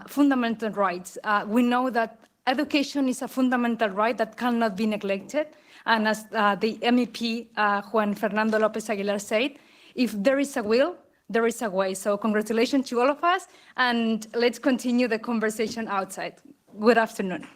fundamental rights. We know that education is a fundamental right that cannot be neglected. And as the MEP, Juan Fernando López Aguilar said, if there is a will, there is a way. So congratulations to all of us, and let's continue the conversation outside. Good afternoon.